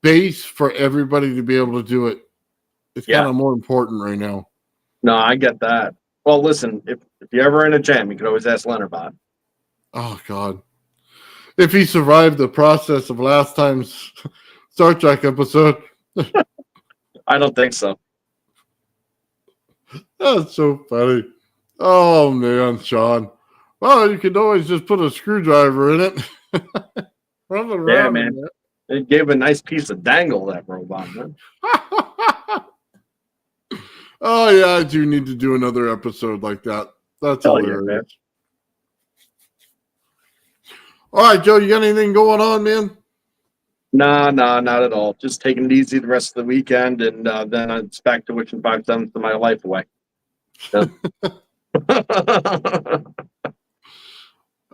base for everybody to be able to do it is kind of more important right now. No, I get that. Well, listen, if you're ever in a jam, you can always ask Leonardbot. Oh, God. If he survived the process of last time's Star Trek episode. I don't think so. That's so funny. Oh, man, Sean. Well, you could always just put a screwdriver in it. Run around. Yeah, man. It gave a nice piece of dangle, that robot, man. Oh, yeah, I do need to do another episode like that. That's hilarious. All right, Joe, you got anything going on, man? Nah, not at all. Just taking it easy the rest of the weekend, and then it's back to wishing 5 cents of my life away. Yeah.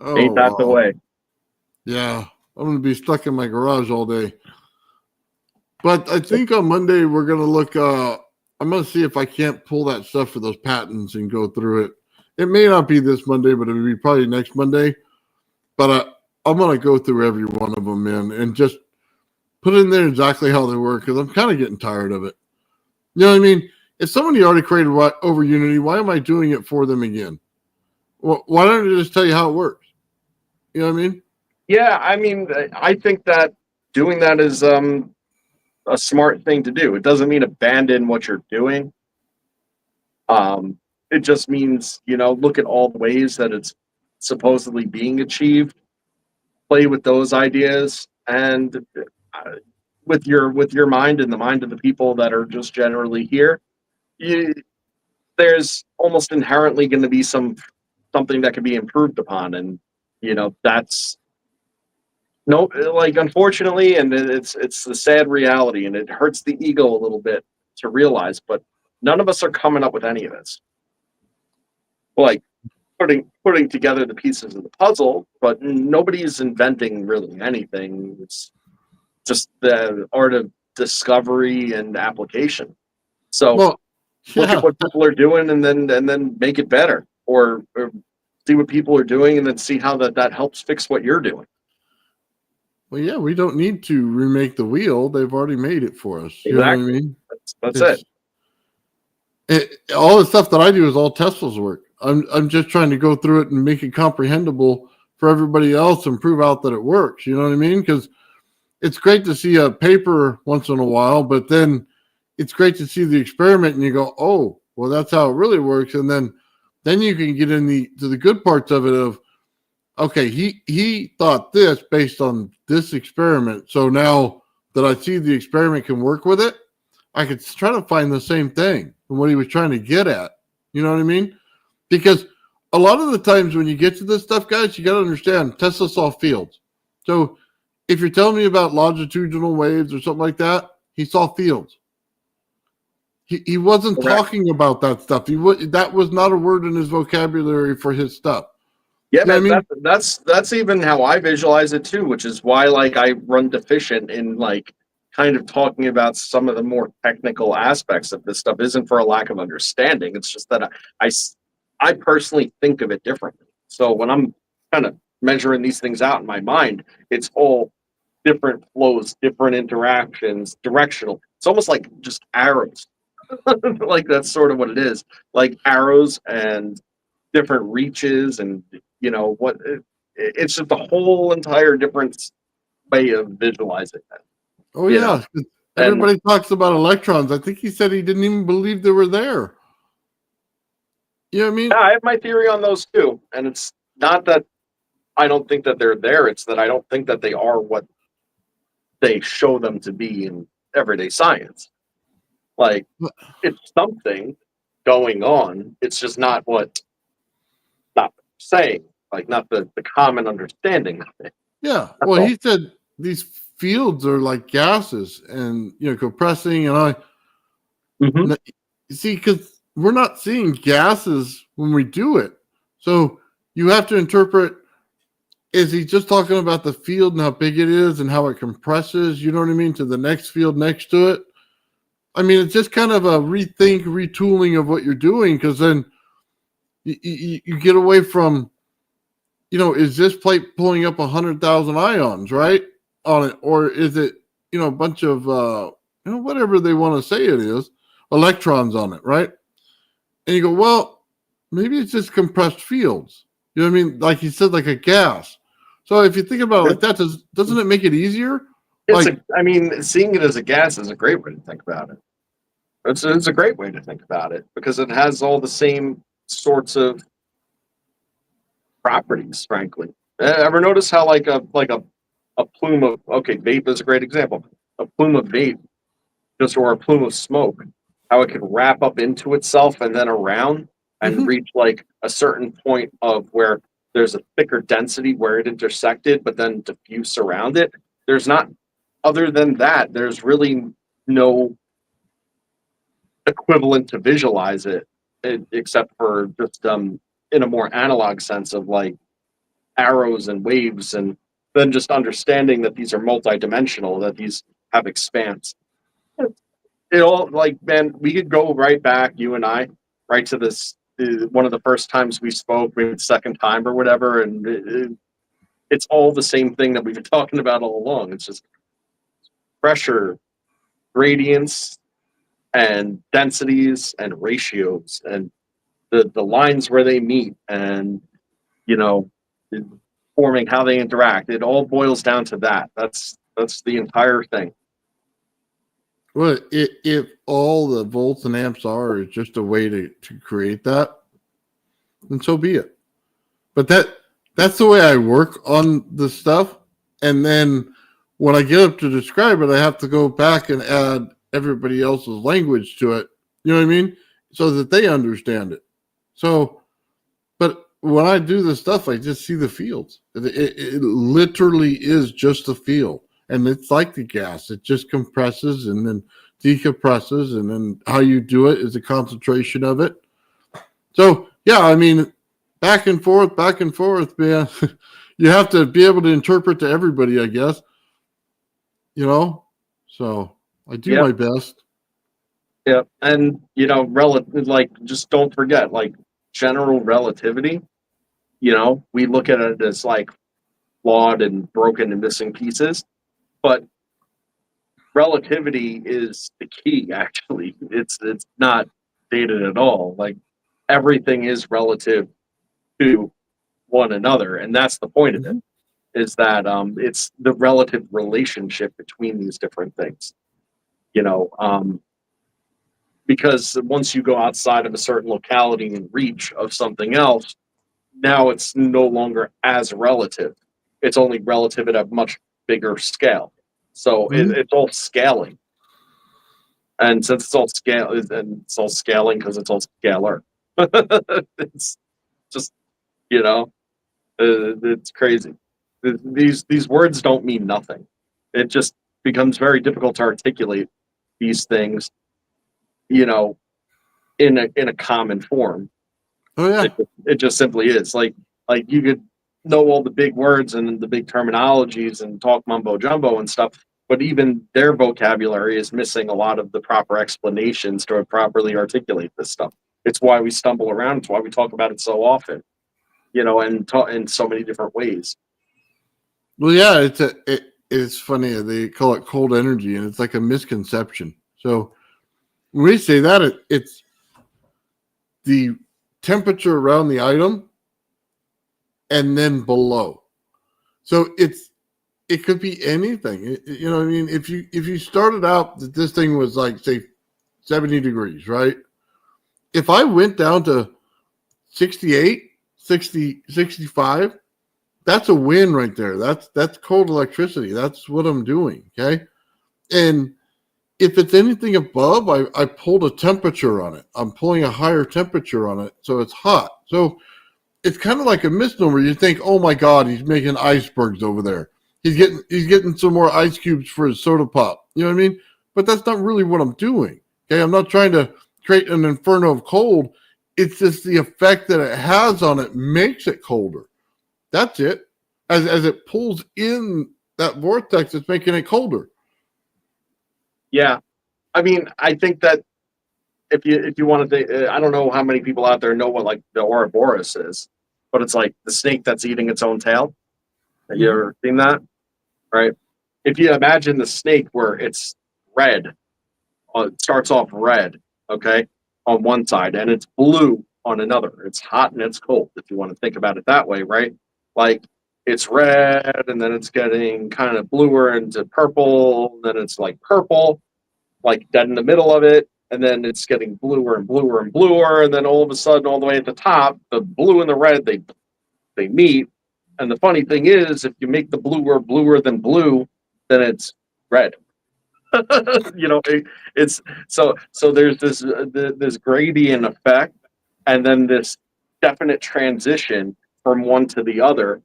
Ain't that the way? Yeah, I'm going to be stuck in my garage all day. But I think on Monday we're going to look. I'm going to see if I can't pull that stuff for those patents and go through it. It may not be this Monday, but it'll be probably next Monday. But I'm going to go through every one of them, man, and just put in there exactly how they work, because I'm kind of getting tired of it. You know what I mean? If somebody already created overunity, why am I doing it for them again? Well, why don't I just tell you how it works? You know what I mean? Yeah, I mean, I think that doing that is a smart thing to do. It doesn't mean abandon what you're doing. It just means, look at all the ways that it's supposedly being achieved, play with those ideas, and with your mind and the mind of the people that are just generally here, there's almost inherently going to be something that can be improved upon, and that's unfortunately, and it's the sad reality, and it hurts the ego a little bit to realize, but none of us are coming up with any of this. Like putting together the pieces of the puzzle, but nobody's inventing really anything. It's just the art of discovery and application. So look at what people are doing, and then make it better, or see what people are doing, and then see how that helps fix what you're doing. Well, yeah, we don't need to remake the wheel. They've already made it for us. Exactly. You know what I mean? That's it. All the stuff that I do is all Tesla's work. I'm just trying to go through it and make it comprehensible for everybody else and prove out that it works. You know what I mean? Because it's great to see a paper once in a while, but then it's great to see the experiment and you go, oh, well, that's how it really works. And then you can get in to the good parts of it of, okay, he thought this based on this experiment. So now that I see the experiment can work with it, I could try to find the same thing and what he was trying to get at. You know what I mean? Because a lot of the times when you get to this stuff, guys, you got to understand Tesla saw fields. So if you're telling me about longitudinal waves or something like that, he saw fields. He wasn't talking about that stuff. That was not a word in his vocabulary for his stuff. Yeah, you know man, what I mean? that's even how I visualize it too, which is why like I run deficient in like kind of talking about some of the more technical aspects of this stuff. Isn't for a lack of understanding. It's just that I personally think of it differently. So when I'm kind of measuring these things out in my mind, it's all different flows, different interactions, directional. It's almost like just arrows. Like that's sort of what it is. Like arrows and different reaches and what it's just a whole entire different way of visualizing that. Oh yeah, everybody talks about electrons. I think he said he didn't even believe they were there. You know what I mean? Yeah, I have my theory on those too, and it's not that I don't think that they're there. It's that I don't think that they are what they show them to be in everyday science. Like it's something going on. It's just not saying, like not the common understanding of it. Yeah. Well, he said these fields are like gases and compressing and see, because we're not seeing gases when we do it. So you have to interpret, is he just talking about the field and how big it is and how it compresses, you know what I mean, to the next field next to it? I mean, it's just kind of a retooling of what you're doing, because then you get away from, is this plate pulling up 100,000 ions, right, on it? Or is it, a bunch of, whatever they want to say it is, electrons on it, right? And you go, well, maybe it's just compressed fields. You know what I mean? Like he said, like a gas. So if you think about it like that, doesn't it make it easier? Seeing it as a gas is a great way to think about it. It's a great way to think about it because it has all the same sorts of properties, frankly. Ever notice how like a plume of vape is a great example. A plume of vape, or a plume of smoke, how it can wrap up into itself and then around and reach like a certain point of where there's a thicker density where it intersected, but then diffuse around it. There's not, other than that, there's really no equivalent to visualize it except for just in a more analog sense of like arrows and waves, and then just understanding that these are multidimensional, that these have expanse. It all, like, man, we could go right back, you and I, right to this one of the first times we spoke, maybe the second time or whatever, and it's all the same thing that we've been talking about all along. It's just pressure, gradients, and densities and ratios and the lines where they meet and forming how they interact. It all boils down to that. That's the entire thing. Well, if all the volts and amps are is just a way to create that, then so be it. But that's the way I work on the stuff. And then when I get up to describe it, I have to go back and add everybody else's language to it. You know what I mean? So that they understand it. So, but when I do this stuff, I just see the fields. It literally is just a field. And it's like the gas. It just compresses and then decompresses. And then how you do it is a concentration of it. So, yeah, I mean, back and forth, man. You have to be able to interpret to everybody, I guess. So I do my best. Yeah. And, just don't forget, like, general relativity, we look at it as like flawed and broken and missing pieces, but relativity is the key. Actually, it's not dated at all. Like everything is relative to one another, and that's the point of it. Is that it's the relative relationship between these different things, because once you go outside of a certain locality and reach of something else, now it's no longer as relative. It's only relative at a much bigger scale. So it's all scaling. And since it's all scaling because it's all scalar. It's just, it's crazy. These words don't mean nothing. It just becomes very difficult to articulate these things, in a common form. Oh yeah. It just simply is. Like you could know all the big words and the big terminologies and talk mumbo jumbo and stuff, but even their vocabulary is missing a lot of the proper explanations to properly articulate this stuff. It's why we stumble around. It's why we talk about it so often, and in so many different ways. Well, yeah, it's funny. They call it cold energy, and it's like a misconception. So when we say that, it's the temperature around the item and then below. So it could be anything. You know what I mean? If you started out that this thing was like, say, 70 degrees, right? If I went down to 68, 60, 65, that's a win right there. That's cold electricity. That's what I'm doing, okay? And if it's anything above, I pulled a temperature on it. I'm pulling a higher temperature on it, so it's hot. So it's kind of like a misnomer. You think, oh my God, he's making icebergs over there. He's getting some more ice cubes for his soda pop. You know what I mean? But that's not really what I'm doing. Okay, I'm not trying to create an inferno of cold. It's just the effect that it has on it makes it colder. That's it. As it pulls in that vortex, it's making it colder. Yeah, I mean, I think that if you want to think, I don't know how many people out there know what like the Ouroboros is, but it's like the snake that's eating its own tail. Have you ever seen that? Right? If you imagine the snake where it's red, it starts off red, okay, on one side, and it's blue on another. It's hot and it's cold, if you want to think about it that way, right? Like it's red, and then it's getting kind of bluer into purple, then it's like purple, like dead in the middle of it, and then it's getting bluer and bluer and bluer, and then all of a sudden, all the way at the top, the blue and the red, they meet. And the funny thing is, if you make the bluer than blue, then it's red. It's so there's this gradient effect, and then this definite transition from one to the other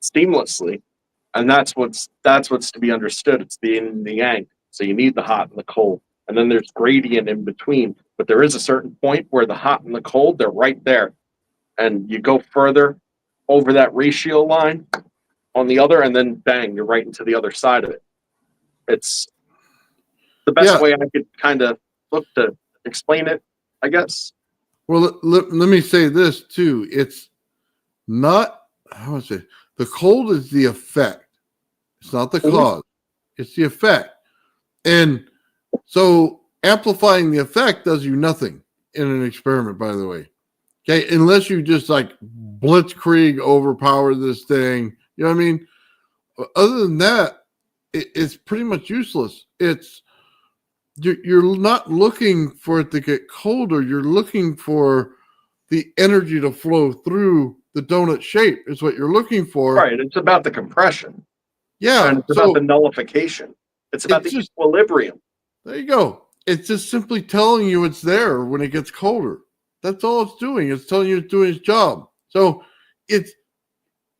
seamlessly, and that's what's to be understood. It's the yin and the yang. So you need the hot and the cold, and then there's gradient in between. But there is a certain point where the hot and the cold, they're right there, and you go further over that ratio line on the other, and then bang, you're right into the other side of it. It's the best way I could kind of look to explain it, I guess. Well, let me say this too. It's not, how would I say, the cold is the effect. It's not the cause. It's the effect. And so amplifying the effect does you nothing in an experiment, by the way. Okay, unless you just like blitzkrieg overpower this thing. You know what I mean? Other than that, it's pretty much useless. You're not looking for it to get colder. You're looking for the energy to flow through the donut shape is what you're looking for. Right. It's about the compression. Yeah. And it's about the nullification. It's about the equilibrium. There you go. It's just simply telling you it's there when it gets colder. That's all it's doing. It's telling you it's doing its job. So it's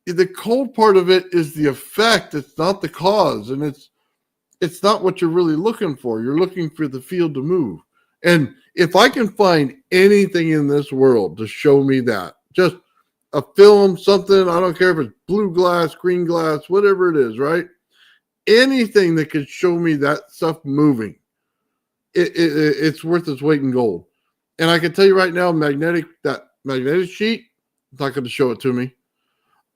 the cold part of it is the effect. It's not the cause. And it's not what you're really looking for. You're looking for the field to move. And if I can find anything in this world to show me that, just a film, something, I don't care if it's blue glass, green glass, whatever it is, right? Anything that could show me that stuff moving, it's worth its weight in gold. And I can tell you right now, that magnetic sheet, it's not going to show it to me.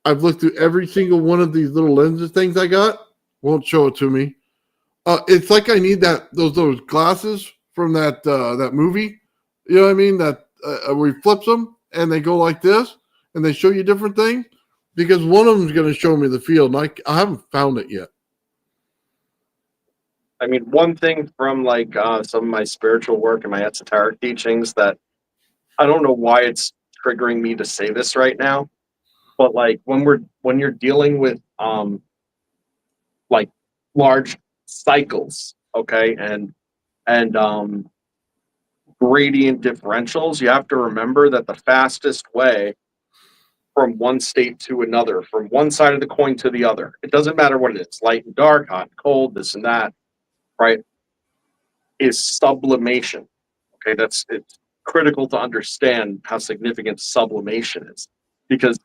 I've looked through every single one of these little lenses things I got, won't show it to me. It's like I need those glasses from that movie. You know what I mean? That where he flips them and they go like this and they show you different things? Because one of them is going to show me the field, and I haven't found it yet. I mean, one thing from like some of my spiritual work and my esoteric teachings that I don't know why it's triggering me to say this right now, but like when you're dealing with like large cycles, okay, and gradient differentials, you have to remember that the fastest way from one state to another, from one side of the coin to the other, it doesn't matter what it is, light and dark, hot and cold, this and that, right, is sublimation. Okay, it's critical to understand how significant sublimation is, because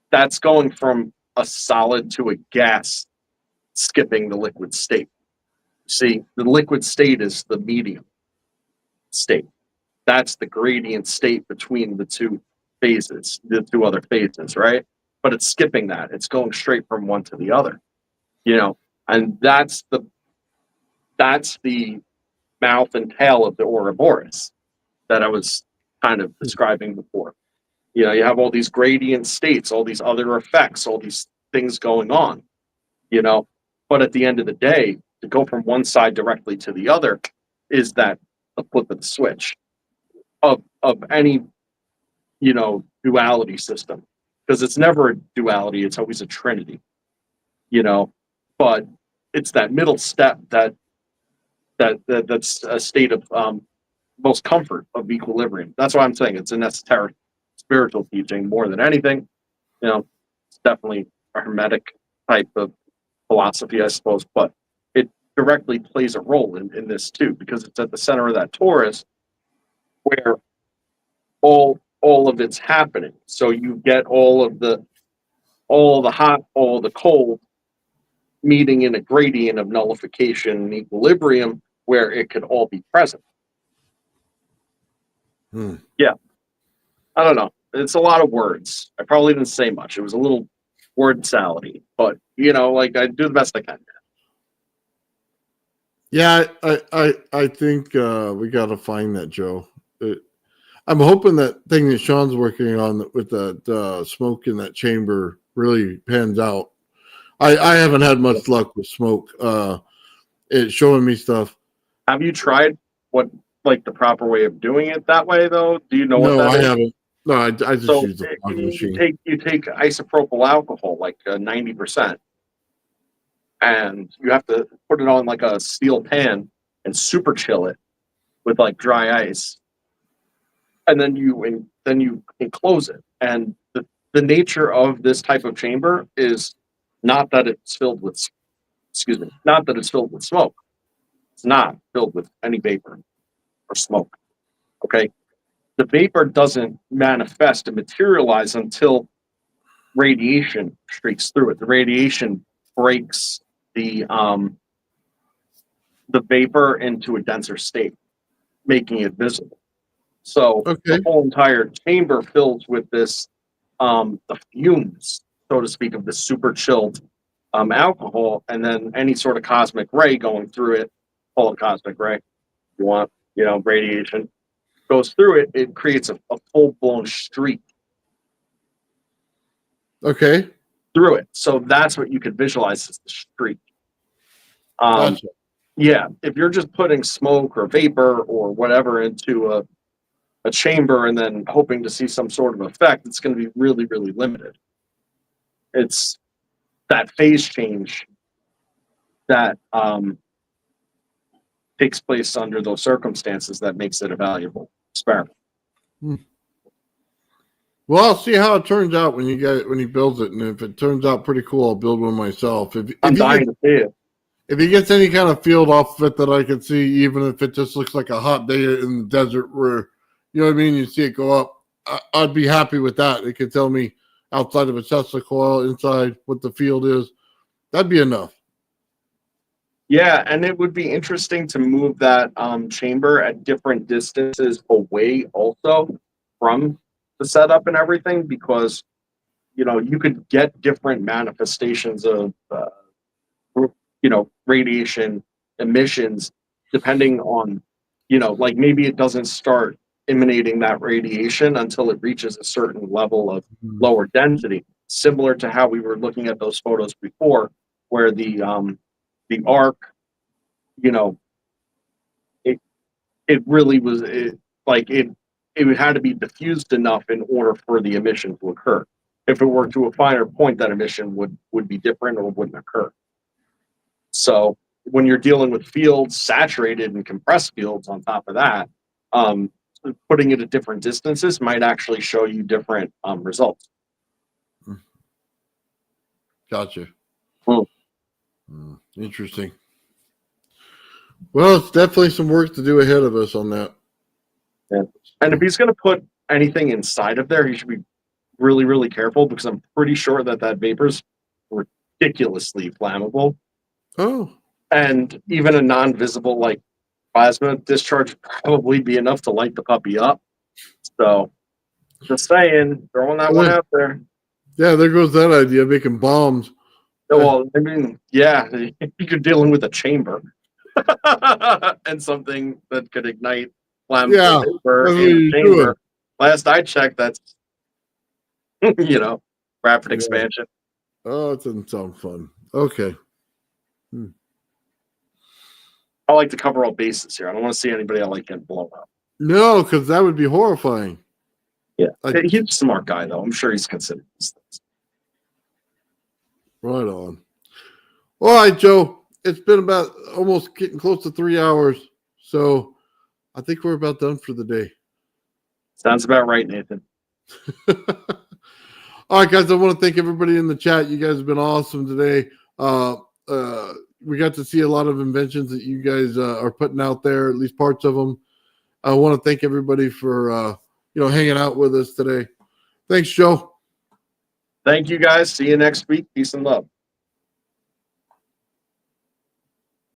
that's going from a solid to a gas, skipping the liquid state. See, the liquid state is the medium state. That's the gradient state between the two phases, the two other phases, right? But it's skipping that. It's going straight from one to the other, and that's the mouth and tail of the Ouroboros that I was kind of describing before. You have all these gradient states, all these other effects, all these things going on, but at the end of the day, to go from one side directly to the other is that the flip of the switch of any, duality system, because it's never a duality, it's always a trinity, but it's that middle step that's a state of most comfort of equilibrium. That's why I'm saying it's an esoteric spiritual teaching more than anything. It's definitely a hermetic type of philosophy, I suppose, but it directly plays a role in this too, because it's at the center of that torus where all of it's happening. So you get all the hot, all the cold meeting in a gradient of nullification and equilibrium where it could all be present. Yeah. I don't know. It's a lot of words. I probably didn't say much. It was a little word salady, but like I do the best I can. Yeah, I think we got to find that, Joe. I'm hoping that thing that Sean's working on with that smoke in that chamber really pans out. I haven't had much luck with smoke. It's showing me stuff. Have you tried the proper way of doing it that way though? Do you know what that is? No, I haven't. No, I just use the fog machine. You take isopropyl alcohol, like 90%, and you have to put it on like a steel pan and super chill it with like dry ice, and then you enclose it. And the nature of this type of chamber is not that it's filled with smoke. It's not filled with any vapor or smoke. Okay, the vapor doesn't manifest and materialize until radiation streaks through it. The radiation breaks the vapor into a denser state, making it visible. So the whole entire chamber fills with this the fumes, so to speak, of the super chilled alcohol, and then any sort of cosmic ray going through it, call it cosmic ray, if you want, radiation, goes through it, it creates a full-blown streak. Okay. Through it. So that's what you could visualize as the streak. Gotcha. Yeah, if you're just putting smoke or vapor or whatever into a chamber and then hoping to see some sort of effect, it's going to be really, really limited. It's that phase change that takes place under those circumstances that makes it a valuable experiment. Well, I'll see how it turns out when he builds it, and if it turns out pretty cool, I'll build one myself. I'm dying to see it. If he gets any kind of field off of it that I can see, even if it just looks like a hot day in the desert where, you know what I mean, you see it go up, I'd be happy with that. It could tell me outside of a Tesla coil, inside what the field is. That'd be enough. Yeah, and it would be interesting to move that chamber at different distances away also from the setup and everything, because, you could get different manifestations of radiation emissions depending on, like maybe it doesn't start emanating that radiation until it reaches a certain level of lower density, similar to how we were looking at those photos before, where the arc, you know, it really was it had to be diffused enough in order for the emission to occur. If it were to a finer point, that emission would be different or wouldn't occur. So when you're dealing with fields, saturated and compressed fields on top of that, putting it at different distances might actually show you different results. Gotcha. Interesting. Well, it's definitely some work to do ahead of us on that. Yeah. And if he's going to put anything inside of there, he should be really, really careful, because I'm pretty sure that vapor's ridiculously flammable. Oh. And even a non-visible like plasma discharge would probably be enough to light the puppy up. So just saying, throwing that one out there. Yeah, there goes that idea, making bombs. Well, I mean, yeah, you're dealing with a chamber and something that could ignite flammable vapor in the chamber. Doing. Last I checked, that's rapid expansion. Oh, it doesn't sound fun. Okay. I like to cover all bases here. I don't want to see anybody I like getting blown up. No, because that would be horrifying. Yeah, he's a smart guy, though. I'm sure he's considered these things. Right on. All right, Joe. It's been about almost getting close to 3 hours, so I think we're about done for the day. Sounds about right, Nathan. All right, guys. I want to thank everybody in the chat. You guys have been awesome today. We got to see a lot of inventions that you guys are putting out there, at least parts of them. I want to thank everybody for hanging out with us today. Thanks, Joe. Thank you, guys. See you next week. Peace and love.